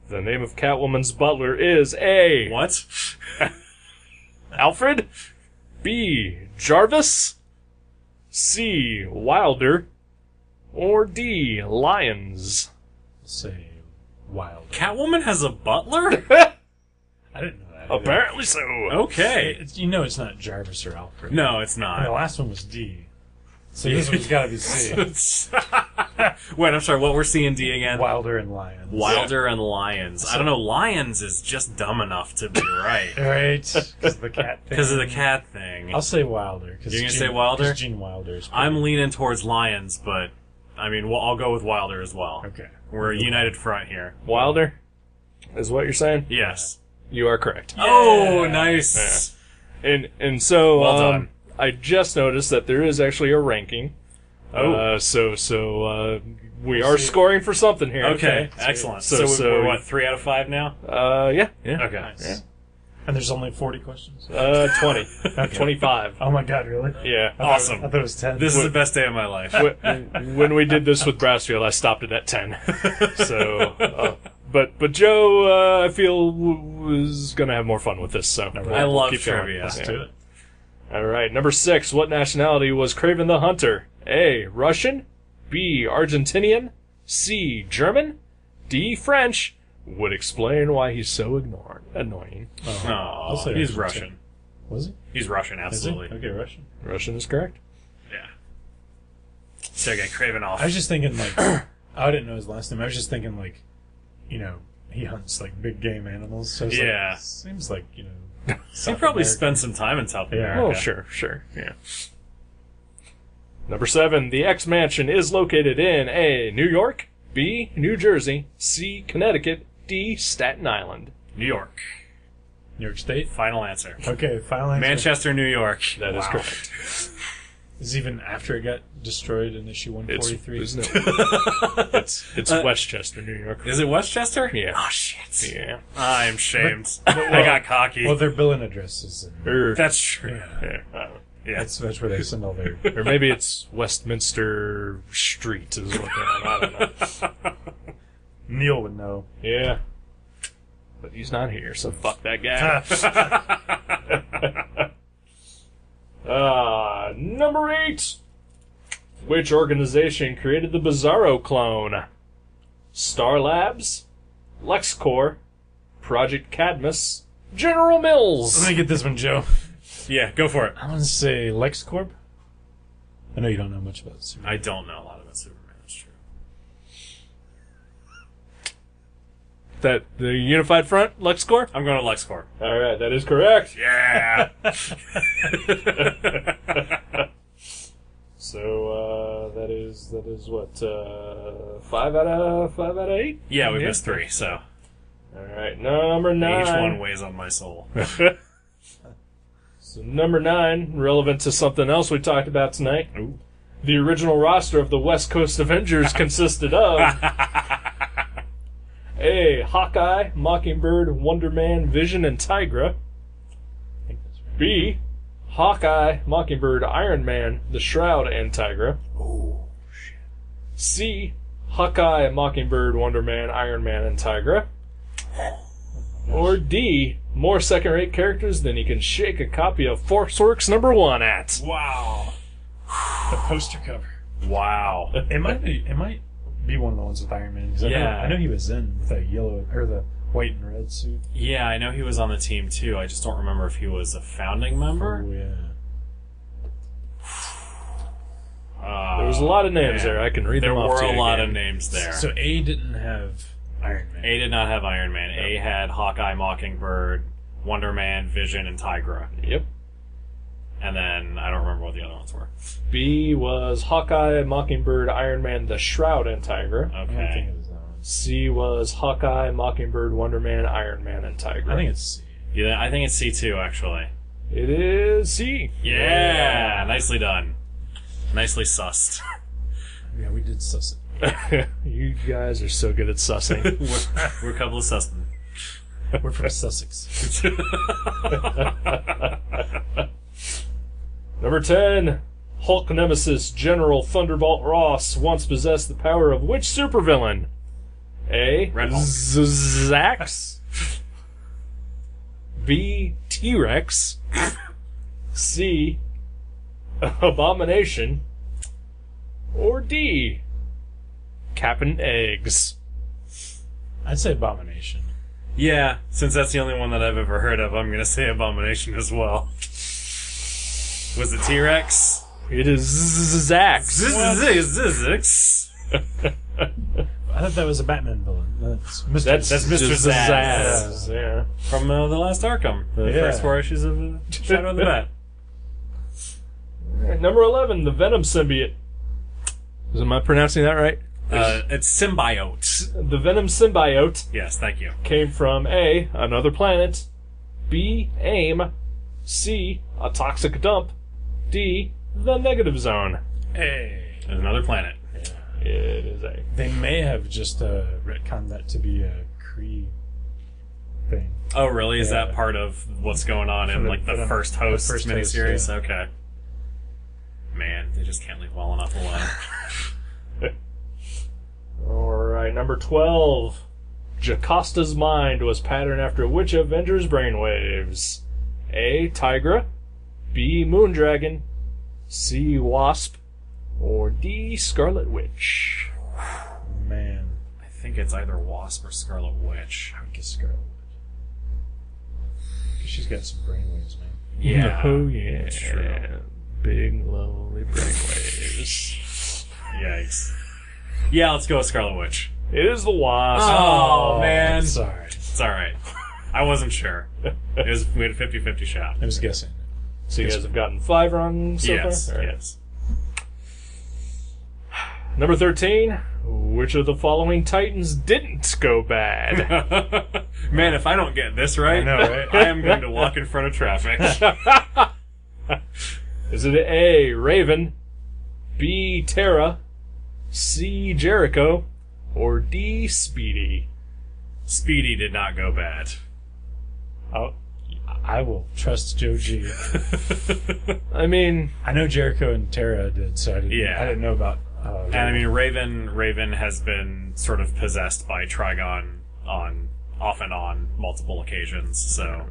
The name of Catwoman's butler is A. What? Alfred, B. Jarvis, C. Wilder, or D. Lyons? Say Wild. Catwoman has a butler? I didn't know that. Apparently so. Okay. You know it's not Jarvis or Alfred. No, it's The not. last one was D. So this one's gotta be C. Wait, I'm sorry, what were C and D again? Wilder and Lions. Wilder and Lions. I don't know, Lions is just dumb enough to be right. Right? Because of the cat thing. Because of the cat thing. I'll say Wilder. Cause You're gonna say Wilder? 'cause Gene Wilder's. I'm leaning towards Lions, but I mean, I'll go with Wilder as well. Okay. We're a united front here. Wilder is what you're saying? Yes. You are correct. Oh, nice. And so Well done. I just noticed that there is actually a ranking We are scoring for something here. Okay, excellent. So We're what, 3 out of 5 now? Yeah. Okay. Nice. And there's only 40 questions? 20. 25. Oh my god, really? Yeah. Awesome. I thought it was 10. This is the best day of my life. When we did this with Brassfield, I stopped it at 10. So, but Joe, I feel was gonna have more fun with this. So I love keep going. trivia. Let's do it. All right, number 6. What nationality was Kraven the Hunter? A. Russian. B. Argentinian. C. German. D. French. Would explain why he's so annoying. Oh, say he's Argentine. Russian. Was he? He's Russian, Is he? absolutely. Okay, Russian. Russian is correct. Yeah. Sergei Kravenov. I was just thinking, like, I didn't know his last name. I was just thinking, like, he hunts, like, big game animals. So it's Yeah. seems like, he South probably America. spent some time in South Yeah. America. Oh, sure, yeah. Number 7. The X Mansion is located in A. New York. B. New Jersey. C. Connecticut. D. Staten Island. New York. New York State? Final answer. Okay, final answer. Manchester, New York. That is Wow. correct. This is even after it got destroyed in issue 143. It's Westchester, New York. Is it Westchester? Yeah. Oh, shit. Yeah. I'm shamed. I got cocky. Well, their billing address is in... That's true. Yeah. Yeah. That's where they send all their... Or maybe it's Westminster Street is what they're on. I don't know. Neil would know. Yeah. But he's not here, so fuck that guy. Number 8. Which organization created the Bizarro clone? Star Labs, LexCorp, Project Cadmus, General Mills. Let me get this one, Joe. Yeah, go for it. I want to say LexCorp. I know you don't know much about Superman. I don't know a lot about Superman. That's true. That the Unified Front, LexCorp? I'm going to LexCorp. All right, that is correct. Yeah. So that is what 5 out of 8. Yeah, we missed 3, so All right, number 9. each one weighs on my soul. So number 9, relevant to something else we talked about tonight. Ooh. The original roster of the West Coast Avengers consisted of A. Hawkeye, Mockingbird, Wonder Man, Vision, and Tigra. B. Hawkeye, Mockingbird, Iron Man, The Shroud, and Tigra. Oh, shit. C. Hawkeye, Mockingbird, Wonder Man, Iron Man, and Tigra. Or D. More second-rate characters than you can shake a copy of Forceworks #1 at. Wow. The poster cover. Wow. It might be one of the ones with Iron Man. 'Cause Yeah. I know he was in with that yellow or the white and red suit. Yeah, I know he was on the team too. I just don't remember if he was a founding member. Oh yeah. There was a lot of names man. there. I can read There them off were to a you lot again. of names there. So A didn't have Iron Man. A did not have Iron Man. A had Hawkeye, Mockingbird, Wonder Man, Vision, and Tigra. Yep. And then I don't remember what the other ones were. B was Hawkeye, Mockingbird, Iron Man, The Shroud, and Tigra. I don't think Okay. it was that one. C was Hawkeye, Mockingbird, Wonder Man, Iron Man, and Tigra. I think it's C. Yeah, I think it's C2 actually. It is C. Yeah, nicely done. Nicely sussed. Yeah, we did suss it. You guys are so good at sussing. We're a couple of sussmen. We're from Sussex. Number 10. Hulk nemesis General Thunderbolt Ross once possessed the power of which supervillain? A. Red Hulk. Zax. B. T-Rex. C. Abomination. Or D. Cap'n Eggs. I'd say Abomination. Yeah, since that's the only one that I've ever heard of, I'm gonna say Abomination as well. Was it T-Rex? It is Zax. Zizix. I thought that was a Batman villain. That's Mr. That's Mr. just Zaz. Yeah. From The Last Arkham. The Yeah. first 4 issues of Shadow of the Bat. Number 11, the Venom symbiote. Am I pronouncing that right? It's Symbiote. The Venom symbiote Yes, thank you. came from A. Another planet. B. AIM. C. A toxic dump. D. The negative zone. Hey. There's another planet. It is A. They may have just retconned that to be a Kree thing. Oh, really? Is Yeah. that part of what's going on in like the first host miniseries? yeah. Okay. Man, they just can't leave well enough alone. Alright, number 12. Jacosta's mind was patterned after which Avenger's brainwaves? A. Tigra, B. Moondragon, C. Wasp, or D. Scarlet Witch? Man, I think it's either Wasp or Scarlet Witch. I would guess Scarlet Witch. 'Cause she's got some brainwaves, man. Yeah. Oh, yeah. That's true. Big, lonely brainwaves. Yikes. Yeah, let's go with Scarlet Witch. It is the Wasp. Oh, man. Sorry. It's alright. I wasn't sure. We had a 50-50 shot. I was guessing. So you guys have gotten 5 wrong so Yes, far? All right. yes. Number 13. Which of the following Titans didn't go bad? Man, if I don't get this right, I know, right? I am going to walk in front of traffic. Is it A. Raven, B. Terra, C. Jericho, or D. Speedy? Speedy did not go bad. Oh, I will trust Joe G. I mean, I know Jericho and Tara did, so I didn't know about. And I mean, Raven has been sort of possessed by Trigon off and on multiple occasions, so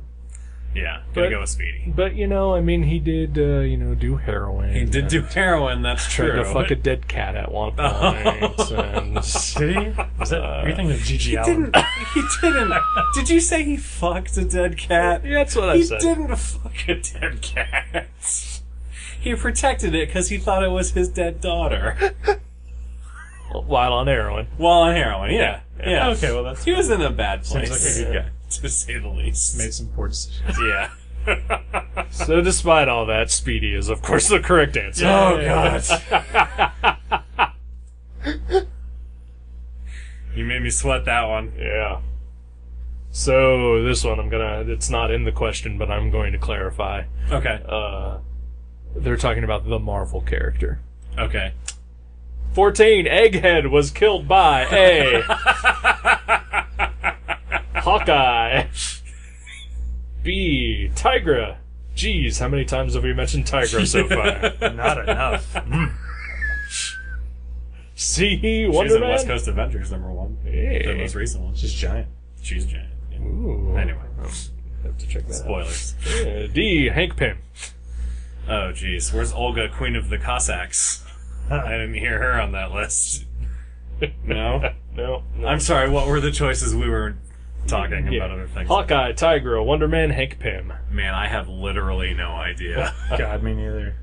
yeah, gonna go with Speedy. but I mean, he did, do heroin. He did do heroin, that's Tried true. to fuck a dead cat at one point. And, Did he? Was that? Are you thinking of G.G. Allen? He didn't. Did you say he fucked a dead cat? yeah, that's what I He said. didn't fuck a dead cat. He protected it because he thought it was his dead daughter. While on heroin. While on heroin, yeah. Okay, well that's He was in a bad place. Seems like a good guy. To say the least. made some poor decisions. Yeah. So despite all that, Speedy is, of course, the correct answer. Oh, God. You made me sweat that one. Yeah. So this one, it's not in the question, but I'm going to clarify. Okay. They're talking about the Marvel character. Okay. 14. Egghead was killed by A. Hawkeye. B. Tigra. Jeez, how many times have we mentioned Tigra so far? Not enough. C. She's Wonder in West Man. Coast Avengers #1. Hey. The most recent one. She's giant. She's giant. Yeah. Ooh. Anyway. Have to check that Spoilers. out. D. Hank Pym. Oh, jeez. Where's Olga, Queen of the Cossacks? I didn't hear her on that list. No? No. I'm sorry, what were the choices we were talking about other things? Hawkeye, Tigra, Wonder Man, Hank Pym. Man, I have literally no idea. God, me neither.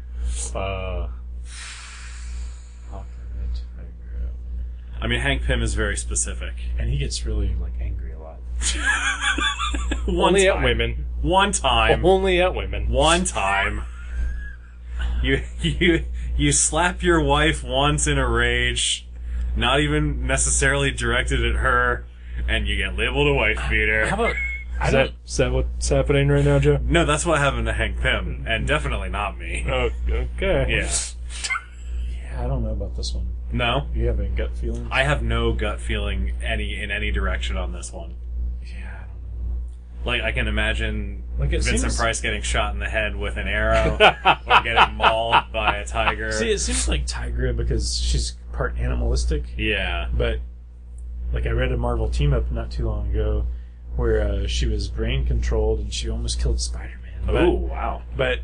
I mean, Hank Pym is very specific. And he gets really angry a lot. Only at women. One time. Only at women. One time. You slap your wife once in a rage, not even necessarily directed at her, and you get labeled a wife beater. How about? Is that what's happening right now, Joe? No, that's what happened to Hank Pym, and definitely not me. Oh, okay. Yeah. Yeah, I don't know about this one. No, Do you have a gut feeling? I have no gut feeling in any direction on this one. Yeah. Like, I can imagine Like, it Vincent seems- Price getting shot in the head with an arrow, or getting mauled by a tiger. See, it seems like Tigra because she's part animalistic, Yeah. but like I read a Marvel team up not too long ago where she was brain controlled and she almost killed Spider-Man. Oh, wow. But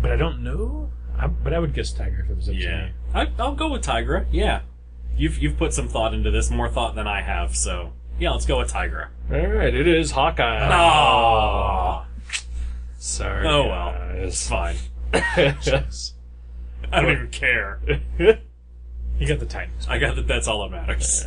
I don't know. But I would guess Tiger if it was up to Yeah. me. I'll go with Tigra. Yeah. You've put some thought into this, more thought than I have, so yeah, let's go with Tigra. Alright, it is Hawkeye. Oh. Sorry. Oh, well. guys. It's fine. Jeez. I don't even care. You got the Titans. I got that. That's all that matters.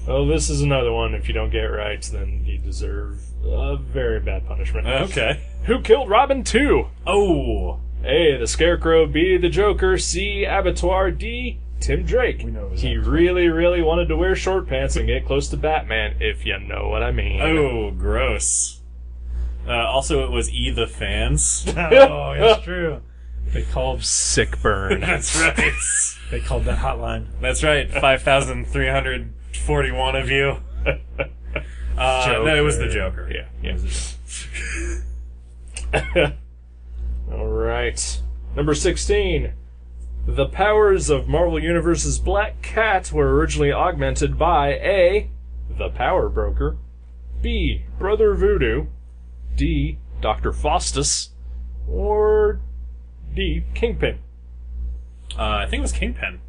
Well, this is another one. If you don't get it right, then you deserve a very bad punishment. Okay. Who killed Robin 2? Oh. A. The Scarecrow. B. The Joker. C. Abattoir. D. Tim Drake. We know it was He Abattoir. really, really wanted to wear short pants and get close to Batman, if you know what I mean. Oh, gross. Also, it was E the Fans. Oh, that's true. They called Sick burn. That's right. they called that hotline. That's right. 5,341 of you. No, it was the Joker. Yeah. It was the Joker. All right. Number 16. The powers of Marvel Universe's Black Cat were originally augmented by A. The Power Broker, B. Brother Voodoo, D. Dr. Faustus, or D. Kingpin. I think it was Kingpin.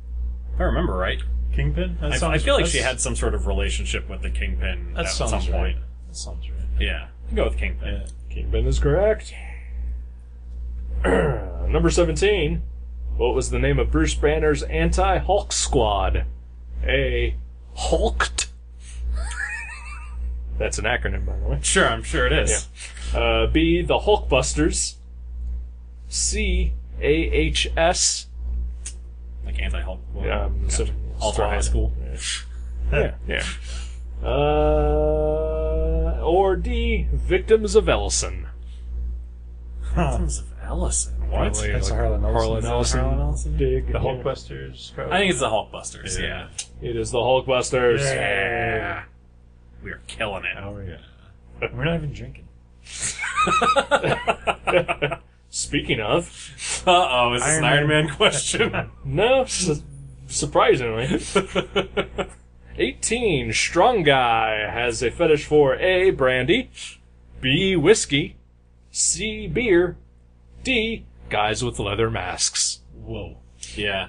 If I remember right. Kingpin? I feel like she had some sort of relationship with the Kingpin That at sounds some right. point. That sounds right. Yeah. I'll go with Kingpin. Yeah. Kingpin is correct. Number 17. What was the name of Bruce Banner's anti-Hulk squad? A. Hulked. That's an acronym, by the way. Sure, I'm sure it is. B. The Hulkbusters. C. AHS. Like anti-Hulk. So Ultra High School. Yeah. Or D. Victims of Ellison. Victims of Ellison. What? Probably That's like Harlan Ellison. Harlan Ellison. Harlan Ellison? Dig. The Hulkbusters. I think it's the Hulkbusters, yeah. It is the Hulkbusters. Yeah. We are killing it. Oh, yeah. We're not even drinking. Speaking of, Uh-oh, is this an Iron Iron Man question? no, surprisingly. 18. Strong Guy has a fetish for A. Brandy, B. Whiskey, C. Beer, D. Guys with leather masks. Whoa. Yeah.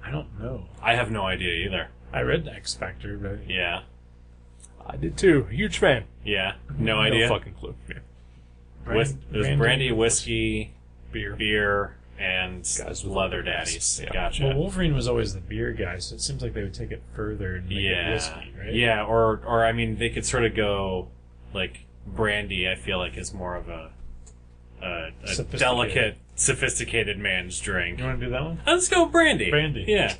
I don't know. I have no idea either. I read X Factor, but Yeah. I did too. Huge fan. Yeah. No idea. No fucking clue. Yeah. There's brandy, whiskey, beer, and Guys with leather leather daddies. masks. Yeah. Gotcha. Well, Wolverine was always the beer guy, so it seems like they would take it further and make it whiskey, right? Yeah, or I mean, they could sort of go, like, brandy, I feel like, is more of a Sophisticated. delicate, sophisticated man's drink. You want to do that one? Let's go brandy. Brandy. Yeah.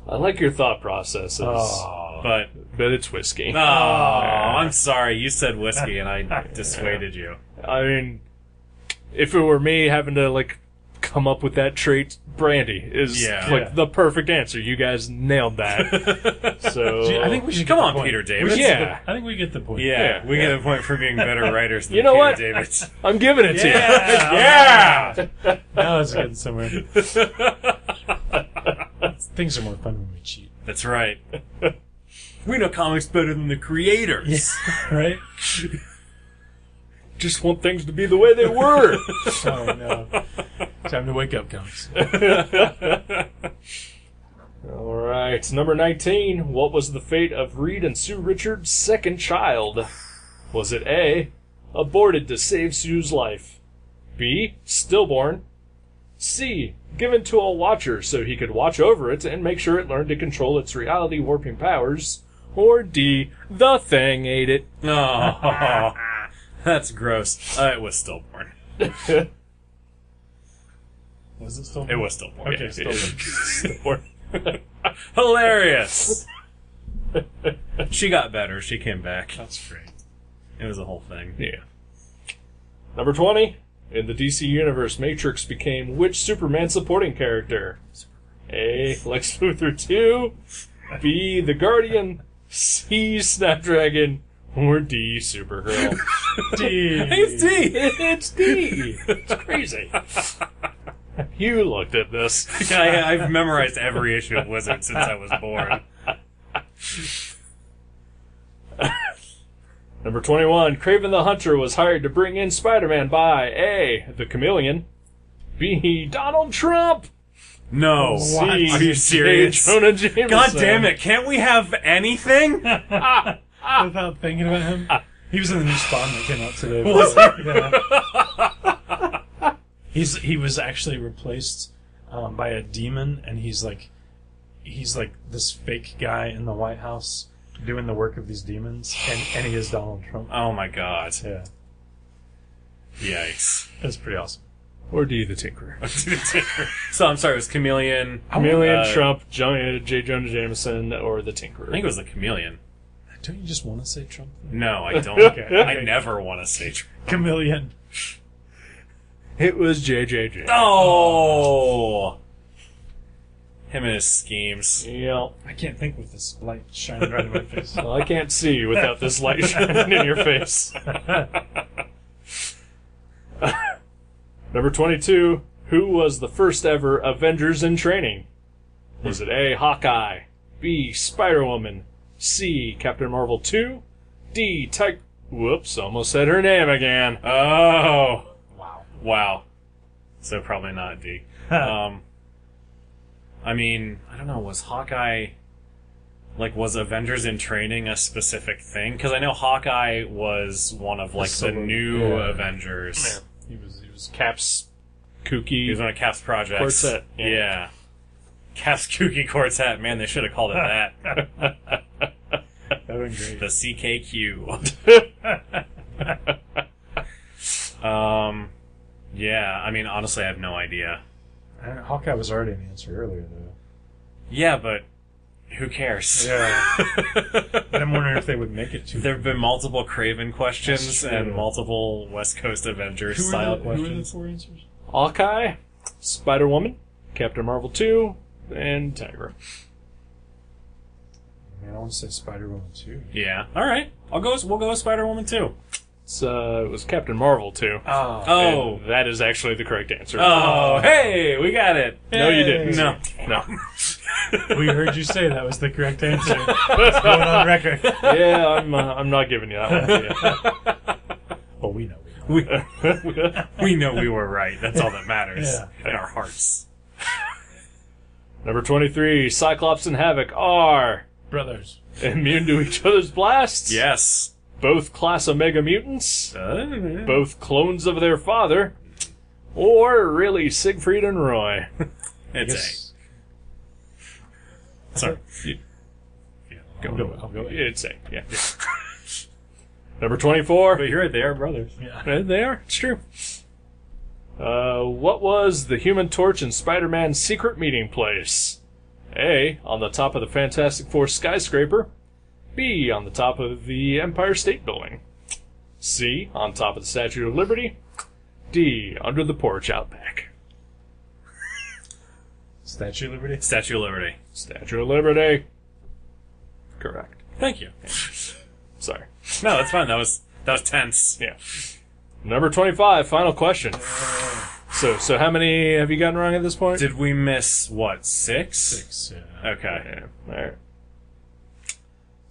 I like your thought processes, But, but it's whiskey. oh, I'm sorry, you said whiskey and I dissuaded you. I mean, if it were me having to, like, come up with that trait, brandy is, Yeah. the perfect answer. You guys nailed that. So, I think we should Come get the on, point. Peter We David. should get Yeah. the- I think we get the point. Yeah, we get a point for being better writers than You know Peter what? David. I'm giving it to you. Yeah! Now it's getting somewhere. Things are more fun when we cheat. That's right. We know comics better than the creators. Right? Just want things to be the way they were. Oh, no. Time to wake up, comics. All right, number 19. What was the fate of Reed and Sue Richards' second child? Was it A, aborted to save Sue's life, B, stillborn, C, given to a watcher so he could watch over it and make sure it learned to control its reality warping powers, or D, the Thing ate it? Oh, that's gross. It was stillborn. Was it still? It was stillborn. Okay, Yeah. stillborn. Hilarious. She got better. She came back. That's great. It was a whole thing. Yeah. Number 20. In the DC Universe, Matrix became which Superman supporting character? A, Lex Luthor 2, B, The Guardian, C, Snapdragon, or D, Supergirl? D. I think it's D. It's D! It's crazy. You looked at this. I've memorized every issue of Wizard since I was born. Number 21. Kraven the Hunter was hired to bring in Spider-Man by A, the Chameleon, B, Donald Trump, No. C, Are you serious? J. Jonah Jameson. God damn it. Can't we have anything? Without thinking about him, he was in the new Spawn that came out today. Was Yeah. He was actually replaced by a demon, and he's like this fake guy in the White House doing the work of these demons, and he is Donald Trump. Oh my god. Yeah, Yikes. it's pretty awesome. Or D, the Tinkerer. So I'm sorry, it was Chameleon. Chameleon, Trump, J. Jonah Jameson, or the Tinkerer. I think it was the Chameleon. Don't you just want to say Trump? No, I don't. Okay. I never want to say Trump. Chameleon. It was JJJ. Oh! Him and his schemes. Yeah. I can't think with this light shining right in my face. Well, I can't see you without this light shining in your face. Number 22. Who was the first ever Avengers in training? Was it A, Hawkeye, B, Spider-Woman, C, Captain Marvel 2, D, Whoops, almost said her name again. Oh! Wow. So probably not D. I mean, I don't know, was Hawkeye... Like, was Avengers in training a specific thing? Because I know Hawkeye was one of, like, the new Avengers. Yeah. He was Cap's kooky. He was one of Cap's projects. Quartet. Yeah. Cap's kooky quartet. Man, they should have called it that. That would be great. The CKQ. Yeah, I mean, honestly, I have no idea. Hawkeye was already an answer earlier, though. Yeah, but who cares? Yeah. But I'm wondering if they would make it to... There have been multiple Craven questions That's true. and multiple West Coast Avengers style questions. Who are the 4 answers? Hawkeye, Spider-Woman, Captain Marvel 2, and Tigra. Man, I want to say Spider-Woman 2. Yeah. All right. We'll go with Spider-Woman 2. It was Captain Marvel 2. Oh. And that is actually the correct answer. Oh, hey, we got it. No, you didn't. No. We heard you say that was the correct answer. It's going on record. Yeah, I'm not giving you that one. Yeah. Well, we know. We know we were right. That's all that matters Yeah. in our hearts. Number 23, Cyclops and Havoc are Brothers. immune to each other's blasts. Yes. Both class Omega mutants. Both clones of their father. Or really Siegfried and Roy. It's A. Sorry. I'll go. It's A, yeah. Number 24. But you're right, they are brothers. Yeah. They are. It's true. What was the Human Torch and Spider-Man's secret meeting place? A, on the top of the Fantastic Four skyscraper. B, on the top of the Empire State Building. C, on top of the Statue of Liberty. D, under the porch out back. Statue of Liberty? Statue of Liberty. Statue of Liberty. Correct. Thank you. Sorry. No, that's fine. That was tense. Yeah. Number 25, final question. So how many have you gotten wrong at this point? Did we miss, what, 6? 6, yeah. Okay. Yeah. All right.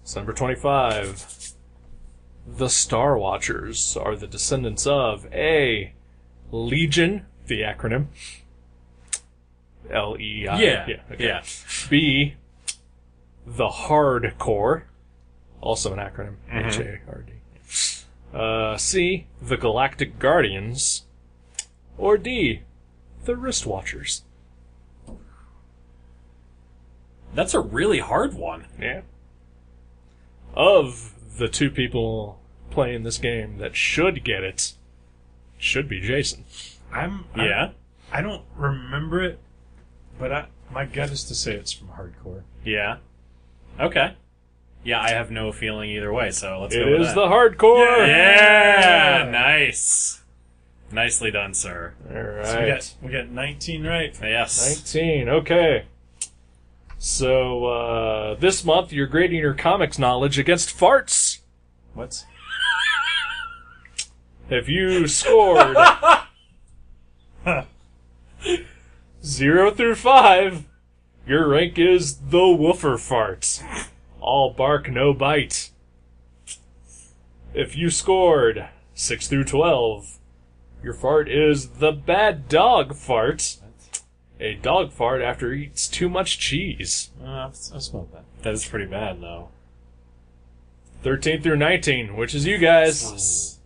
So number 25. The Star Watchers are the descendants of A, Legion, the acronym. L-E-I. Yeah. Okay. Yeah. B, the Hardcore, also an acronym. H-A-R-D. C, the Galactic Guardians. Or D, the Wristwatchers. That's a really hard one. Yeah. Of the 2 people playing this game that should get it, should be Jason. Yeah? I don't remember it, but my gut is to say it's from Hardcore. Yeah. Okay. Yeah, I have no feeling either way, so let's go It with is that. the Hardcore! Yeah! Nice. Nicely done, sir. Alright. So we got 19 right. Yes. 19, okay. So, this month you're grading your comics knowledge against farts. What? If you scored 0 through 5, your rank is the woofer fart. All bark, no bite. If you scored 6 through 12, your fart is the bad dog fart. A dog fart after it eats too much cheese. I smelled that. That is pretty bad, though. 13 through 19, which is you guys.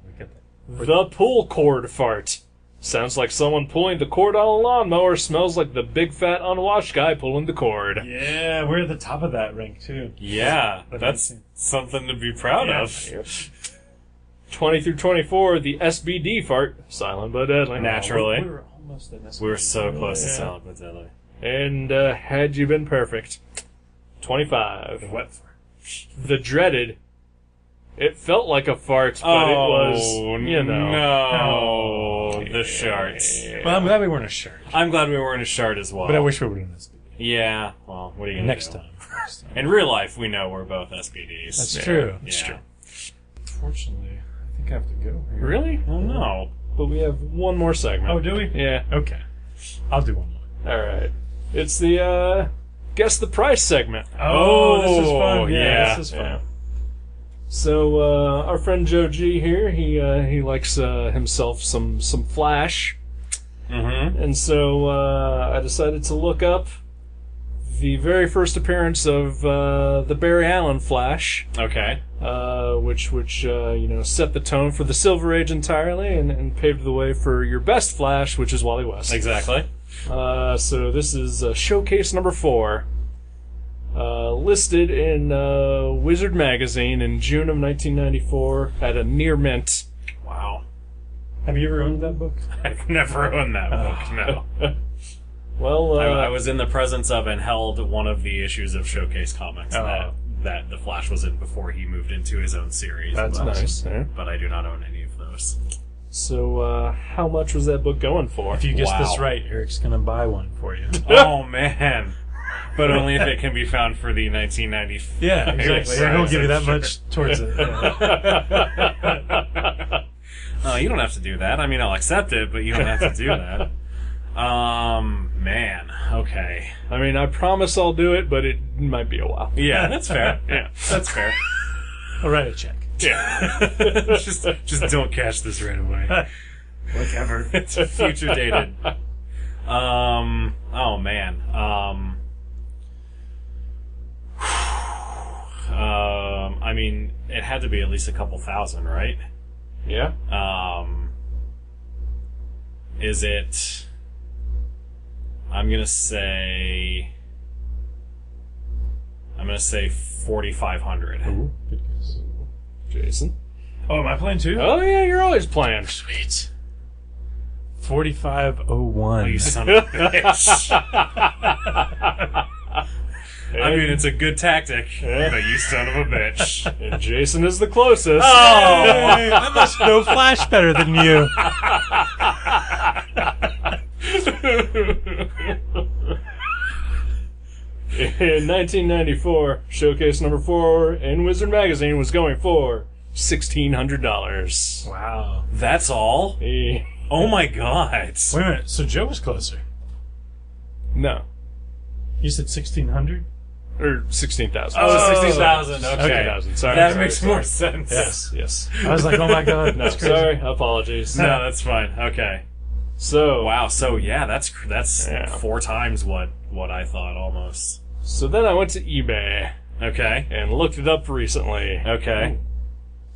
We get that. The pull cord fart. Sounds like someone pulling the cord on a lawnmower. Smells like the big fat unwashed guy pulling the cord. Yeah, we're at the top of that rank, too. Yeah, that's something to be proud of. Yep. 20 through 24, the SBD fart. Silent but deadly. Naturally. We were almost at We were so close to Yeah. Silent but Deadly. And had you been perfect. 25. wet fart. The dreaded. It felt like a fart, but it was, you know. Oh, the shards. Well, I'm glad we weren't a shard. I'm glad we weren't a shard as well. But I wish we would have done this. Yeah, well, what are you going to do? Next time. In real life, we know we're both SPDs. That's true. That's true. Unfortunately, I think I have to go here. Really? Oh, no. But we have one more segment. Oh, do we? Yeah. Okay. I'll do one more. All right. It's the guess the price segment. Oh, this is fun. yeah. This is fun. Yeah. So our friend Joe G here, he likes himself some Flash, Mm-hmm. and so I decided to look up the very first appearance of the Barry Allen Flash, Okay. which set the tone for the Silver Age entirely, and paved the way for your best Flash, which is Wally West. Exactly. So this is showcase number 4, listed in Wizard Magazine in June of 1994 at a near mint. Wow. Have you ever owned that book? I've never owned that book, no. Well, I was in the presence of and held one of the issues of Showcase Comics that the Flash was in before he moved into his own series. that's but, nice. Yeah. But I do not own any of those. So, how much was that book going for? If you guess Wow. this right, Eric's going to buy one for you. Oh, man. But only if it can be found for the 1990. Yeah, exactly. Right, He'll give you that sure. much towards it. Yeah. Oh, you don't have to do that. I mean, I'll accept it, but you don't have to do that. Man. Okay. I mean, I promise I'll do it, but it might be a while. Yeah, that's fair. Yeah, that's fair. I'll write a check. Yeah. just don't cash this right away. Like ever. It's future dated. Oh man. I mean, it had to be at least a couple thousand, right? Yeah? Is it? I'm gonna say 4,500. Ooh, good guess. Jason? Oh, am I playing too? Oh, yeah, you're always playing. Sweet. 4501. Oh, you son of a bitch. I mean, it's a good tactic, but you son of a bitch. And Jason is the closest. Hey, I must know Flash better than you. In 1994, showcase number 4 in Wizard Magazine was going for $1,600. Wow. That's all? Eh, Oh my god. Wait a minute. So Joe was closer. no. You said 1600? Or 16,000. Oh, 60,000. Okay. 60,000. Sorry. That sorry, makes sorry. more sense. Yes, yes. I was like, oh my god. No, That's crazy. sorry. Apologies. No, that's fine. Okay. So, Wow. So yeah, that's Yeah. 4 times what I thought almost. so then I went to eBay Okay. and looked it up recently. Okay.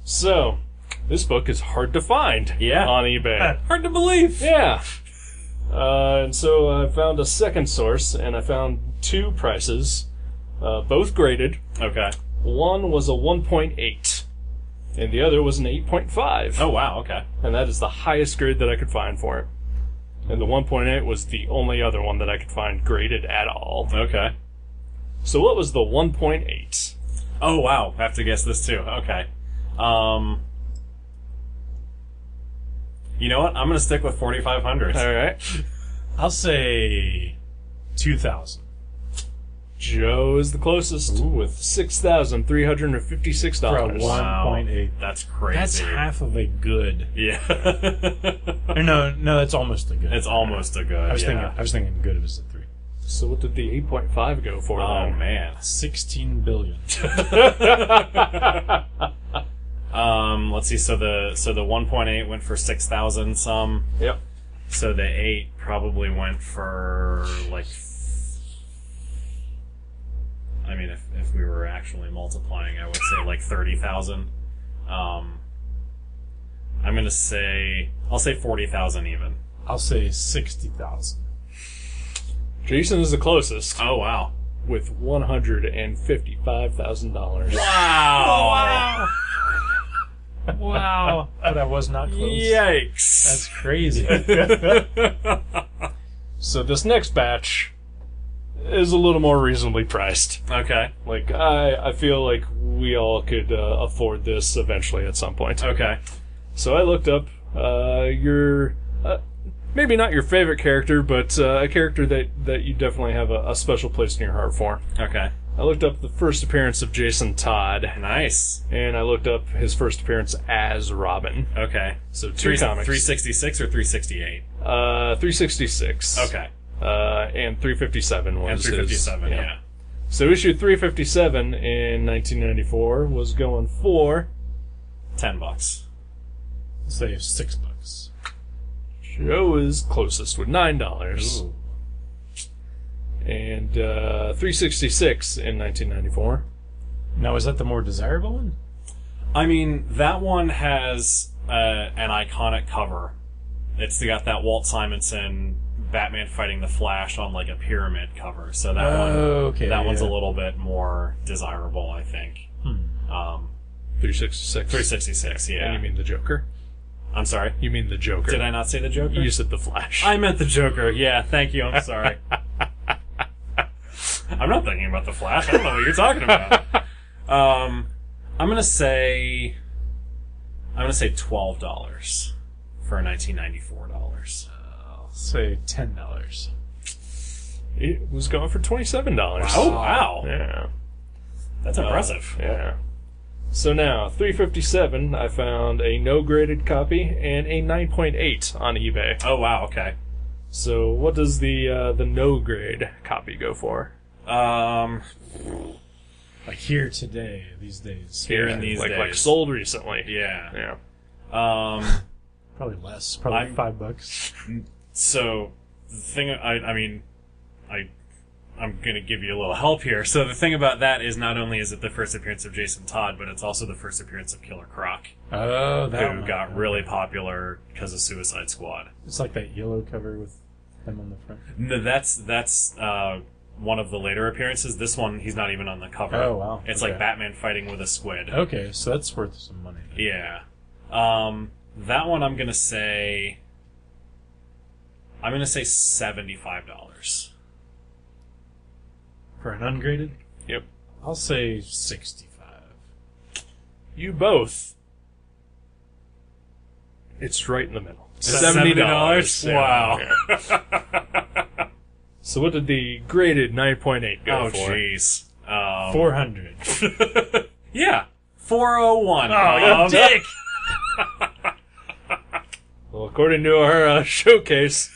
So, this book is hard to find Yeah. on eBay. Hard to believe. Yeah. And so I found a second source, and I found 2 prices, both graded. Okay. One was a 1.8, and the other was an 8.5. Oh wow. Okay. And that is the highest grade that I could find for it. And the 1.8 was the only other one that I could find graded at all. Okay. So what was the 1.8? Oh wow. I have to guess this too. Okay. You know what? I'm gonna stick with 4,500. All right. I'll say 2000. Joe is the closest with $6,356. For a 1.8. That's crazy. That's half of a good. Yeah. Or no, it's almost a good. It's almost a good. I was thinking good was a 3. So what did the 8.5 go for Oh then? man. 16 billion. Let's see. So the 1.8 went for 6,000 some. Yep. So the 8 probably went for like. I mean, if we were actually multiplying, I would say like 30,000. I'm gonna say I'll say 40,000 even. I'll say 60,000. Jason is the closest Oh wow! with $155,000. Wow! Wow. But I was not close. Yikes! That's crazy. So this next batch is a little more reasonably priced. Okay. Like, I feel like we all could afford this eventually at some point. Okay. So I looked up your maybe not your favorite character, but a character that you definitely have a special place in your heart for. Okay. I looked up the first appearance of Jason Todd. Nice. And I looked up his first appearance as Robin. Okay. So two comics. 366 or 368? 366. Okay. And 357 was And 357, his, yeah. So issue 357 in 1994 was going for $10. Say $6. Joe is closest with $9. Ooh. And 366 in 1994. Now, is that the more desirable one? I mean, that one has an iconic cover. It's got that Walt Simonson Batman fighting the Flash on like a pyramid cover. So that one's a little bit more desirable, I think. 366. 366, yeah. And you mean the Joker? I'm sorry? You mean the Joker. Did I not say the Joker? You said the Flash. I meant the Joker. Yeah, thank you. I'm sorry. I'm not thinking about the Flash. I don't know what you're talking about. I'm gonna say $12 for $1994. I'll say $10. It was going for $27. Oh wow, Yeah. that's impressive. Yeah. So now, 357, I found a no-graded copy and a 9.8 on eBay. Oh wow, okay. So what does the no-grade copy go for? Like here today, these days. Here in these days. Like sold recently. Yeah. Yeah. Probably less. Probably $5. So the thing, I'm going to give you a little help here. So the thing about that is not only is it the first appearance of Jason Todd, but it's also the first appearance of Killer Croc, Oh, that who one. got really popular because of Suicide Squad. It's like that yellow cover with him on the front. No, that's one of the later appearances. This one, he's not even on the cover. Oh, wow. It's Okay. like Batman fighting with a squid. Okay, so that's worth some money. Yeah. That one I'm going to say $75. For an ungraded? Yep. I'll say 65. You both. It's right in the middle. $70? Wow. Yeah. So what did the graded 9.8 go Oh, for? jeez. 400. Yeah. 401. Oh, you dick! Well, according to our showcase,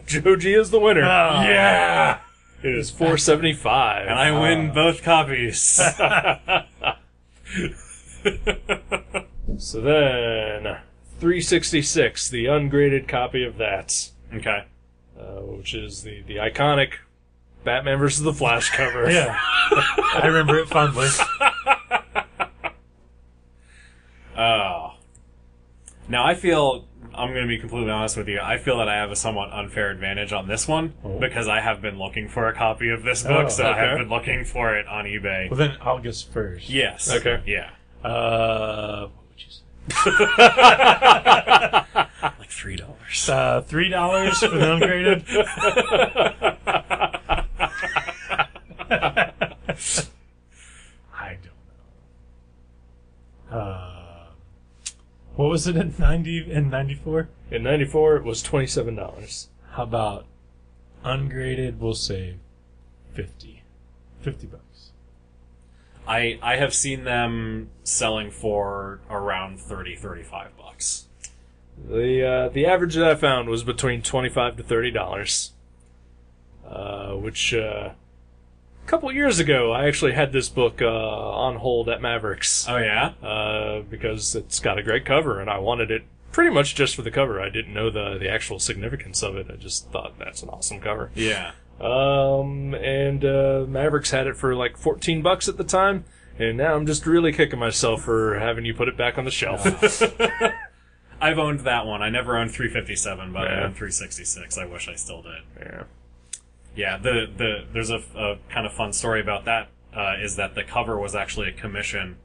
Joe G is the winner. Yeah! It is 475. And I win both copies. So then, 366, the ungraded copy of that, Okay. which is the iconic Batman vs. the Flash cover. Yeah. I remember it fondly. Oh. Now I feel, I'm going to be completely honest with you, I feel that I have a somewhat unfair advantage on this one because I have been looking for a copy of this book, Oh, so I okay. have been looking for it on eBay. Well, then August 1st. Yes. Okay. Yeah. What would you say? Like $3. $3 for the ungraded? I don't know. What was it in 94? In 94, it was $27. How about ungraded? We'll say 50. $50. I have seen them selling for around $35. The average that I found was between $25 to $30, which a couple years ago I actually had this book on hold at Mavericks. Oh yeah? Because it's got a great cover, and I wanted it pretty much just for the cover. I didn't know the actual significance of it. I just thought that's an awesome cover. Yeah. And Mavericks had it for like $14 at the time, and now I'm just really kicking myself for having you put it back on the shelf. I've owned that one. I never owned 357, but I Yeah. owned 366. I wish I still did. Yeah. Yeah, there's a kind of fun story about that, is that the cover was actually a commission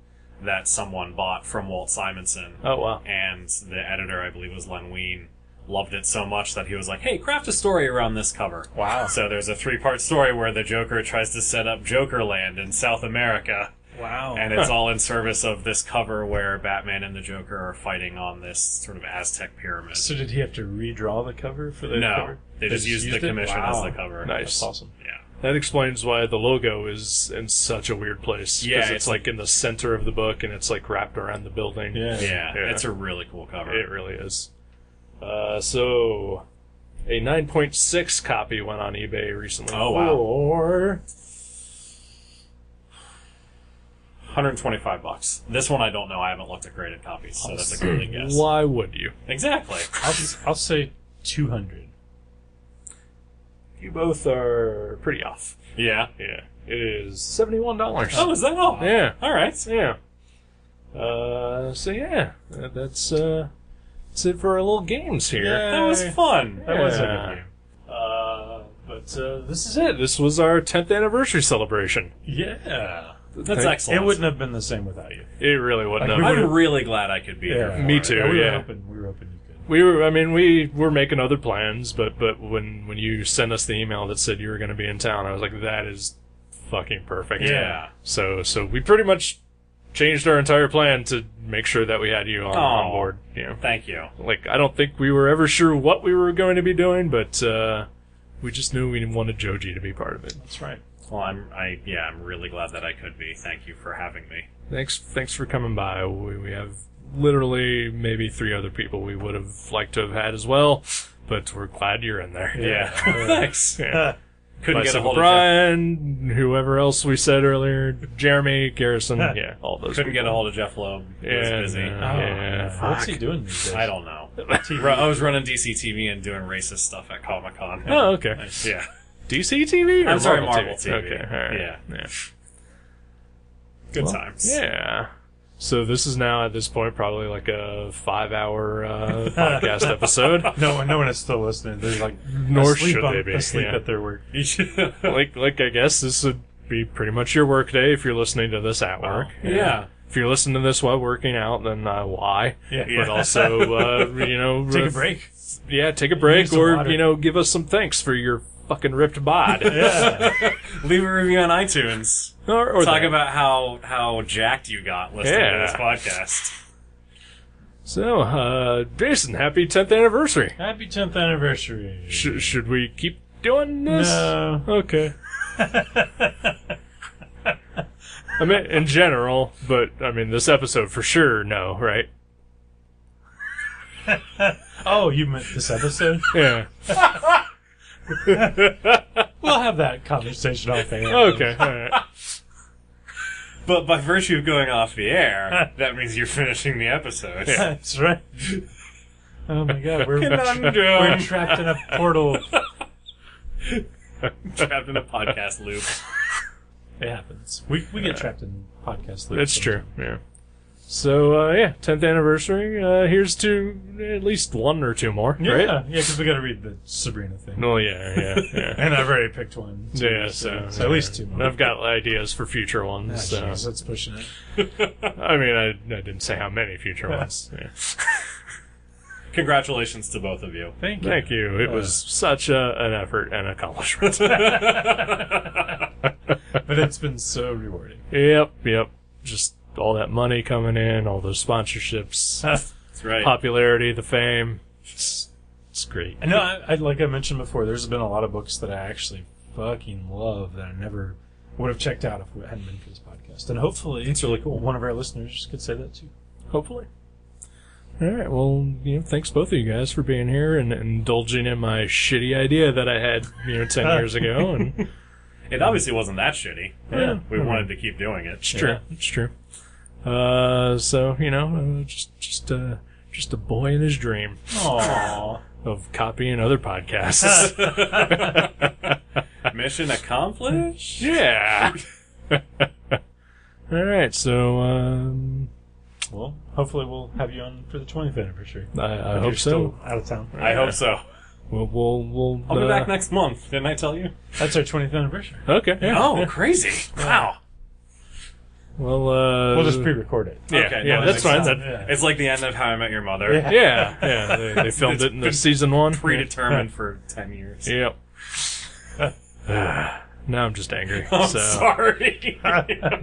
that someone bought from Walt Simonson. Oh, wow. And the editor, I believe was Len Wein, loved it so much that he was like, hey, craft a story around this cover. Wow. So there's a 3-part story where the Joker tries to set up Jokerland in South America, Wow. And it's all in service of this cover where Batman and the Joker are fighting on this sort of Aztec pyramid. So did he have to redraw the cover for the No, cover? they just used the commission as the cover. Nice. That's awesome. Yeah. That explains why the logo is in such a weird place. 'Cause Yeah, it's like in the center of the book, and it's like wrapped around the building. Yeah, it's a really cool cover. It really is. So, a 9.6 copy went on eBay recently. Oh, wow. For $125. This one I don't know. I haven't looked at graded copies, so that's a good guess. why would you? Exactly. I'll say 200. You both are pretty off. Yeah. Yeah. It is $71. Oh, is that all? Yeah. All right. Yeah. So yeah, that's it for our little games here. That was fun. That was a Yeah. good game. But this is it. This was our 10th anniversary celebration. Yeah. That's excellent. It wouldn't have been the same without you. It really wouldn't Like, have. I'm really glad I could be here. for Me it. too. we yeah. were hoping you could. We were making other plans, but when you sent us the email that said you were going to be in town, I was like, that is fucking perfect. Yeah. So we pretty much changed our entire plan to make sure that we had you on board. You know, Thank you. like I don't think we were ever sure what we were going to be doing, but we just knew we wanted Joji to be part of it. That's right. Well, I'm really glad that I could be. Thank you for having me. Thanks for coming by. We have literally maybe 3 other people we would have liked to have had as well, but we're glad you're in there. Yeah. Thanks. Yeah. Couldn't get a Myself, hold of Brian, whoever else we said earlier, Jeremy, Garrison, yeah, all those. Couldn't get people. a hold of Jeff Loeb. He was busy. Yeah. What's he doing these days? I don't know. I was running DC TV and doing racist stuff at Comic Con. Oh, okay. Yeah. DC TV? Or I'm sorry, Marvel Marvel TV. Okay, all right. Yeah. Yeah. Good Well, times. Yeah. So this is now at this point probably like a 5-hour podcast episode. No one is still listening. They're like Nor asleep should they be. asleep Yeah. at their work. like I guess this would be pretty much your work day if you're listening to this at work. Yeah. If you're listening to this while working out, then why? Yeah. But also, Take a break. Yeah, take a break, some or water. give us some thanks for your fucking ripped bod. Yeah. Leave a review on iTunes. or Talk that. about how jacked you got listening to this podcast. So, Jason, happy 10th anniversary. Happy 10th anniversary. Should we keep doing this? No. Okay. I mean, in general, but I mean, this episode for sure, no, right? Oh, you meant this episode? Yeah. We'll have that conversation off air. Okay, alright. But by virtue of going off the air, that means you're finishing the episode. That's right. Oh my god, we're Conundrum. trapped in a portal. Trapped in a podcast loop. It happens. We get trapped in podcast loops. That's true, sometimes. yeah. So, 10th anniversary, here's to at least 1 or 2 more, Yeah, right? yeah, because we got to read the Sabrina thing. Oh, yeah. And I've already picked one. too, Yeah, so so at least 2 more. I've got ideas for future ones. Ah, So. jeez, that's pushing it. I mean, I didn't say how many future ones. Yeah. Congratulations to both of you. Thank you. Thank you. It was such an effort and accomplishment. But it's been so rewarding. Yep. Just all that money coming in, all those sponsorships, That's right. popularity, the fame. It's great. I know, I like I mentioned before, there's been a lot of books that I actually fucking love that I never would have checked out if it hadn't been for this podcast. And hopefully, It's really cool. one of our listeners could say that too. Hopefully. All right. Well, thanks both of you guys for being here and indulging in my shitty idea that I had, 10 years ago. And It obviously wasn't that shitty. Yeah. We wanted to keep doing it. it's true. It's true. So just a boy in his dream Aww. of copying other podcasts. Mission accomplished? Yeah. All right. So Well, hopefully we'll have you on for the 20th anniversary. I If hope you're so. still out of town. I hope so. We'll I'll be back next month. Didn't I tell you? That's our 20th anniversary. Okay. Yeah. Oh, yeah. crazy. Wow. Well, We'll just pre-record it. yeah, Okay, yeah, no, that's that fine. makes That, Yeah. It's like the end of How I Met Your Mother. Yeah. yeah. They filmed it in the been season 1. Predetermined for 10 years. Yep. Now I'm just angry. I'm so sorry.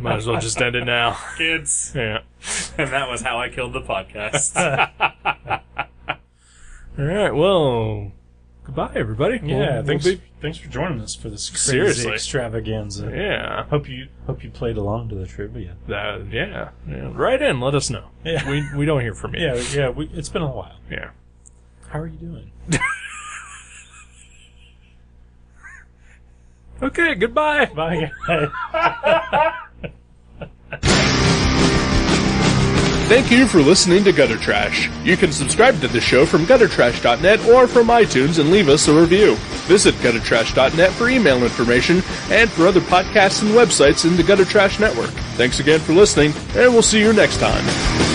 might as well just end it now. Kids. Yeah. And that was how I killed the podcast. All right. Well, goodbye, everybody. Yeah, We'll thanks for joining us for this crazy Seriously. extravaganza. Yeah. Hope you played along to the trivia. Yeah. Write in. Let us know. Yeah. We don't hear from you. Yeah. It's been a while. Yeah. How are you doing? Okay. Goodbye. Bye, guys. Thank you for listening to Gutter Trash. You can subscribe to the show from guttertrash.net or from iTunes and leave us a review. Visit guttertrash.net for email information and for other podcasts and websites in the Gutter Trash Network. Thanks again for listening, and we'll see you next time.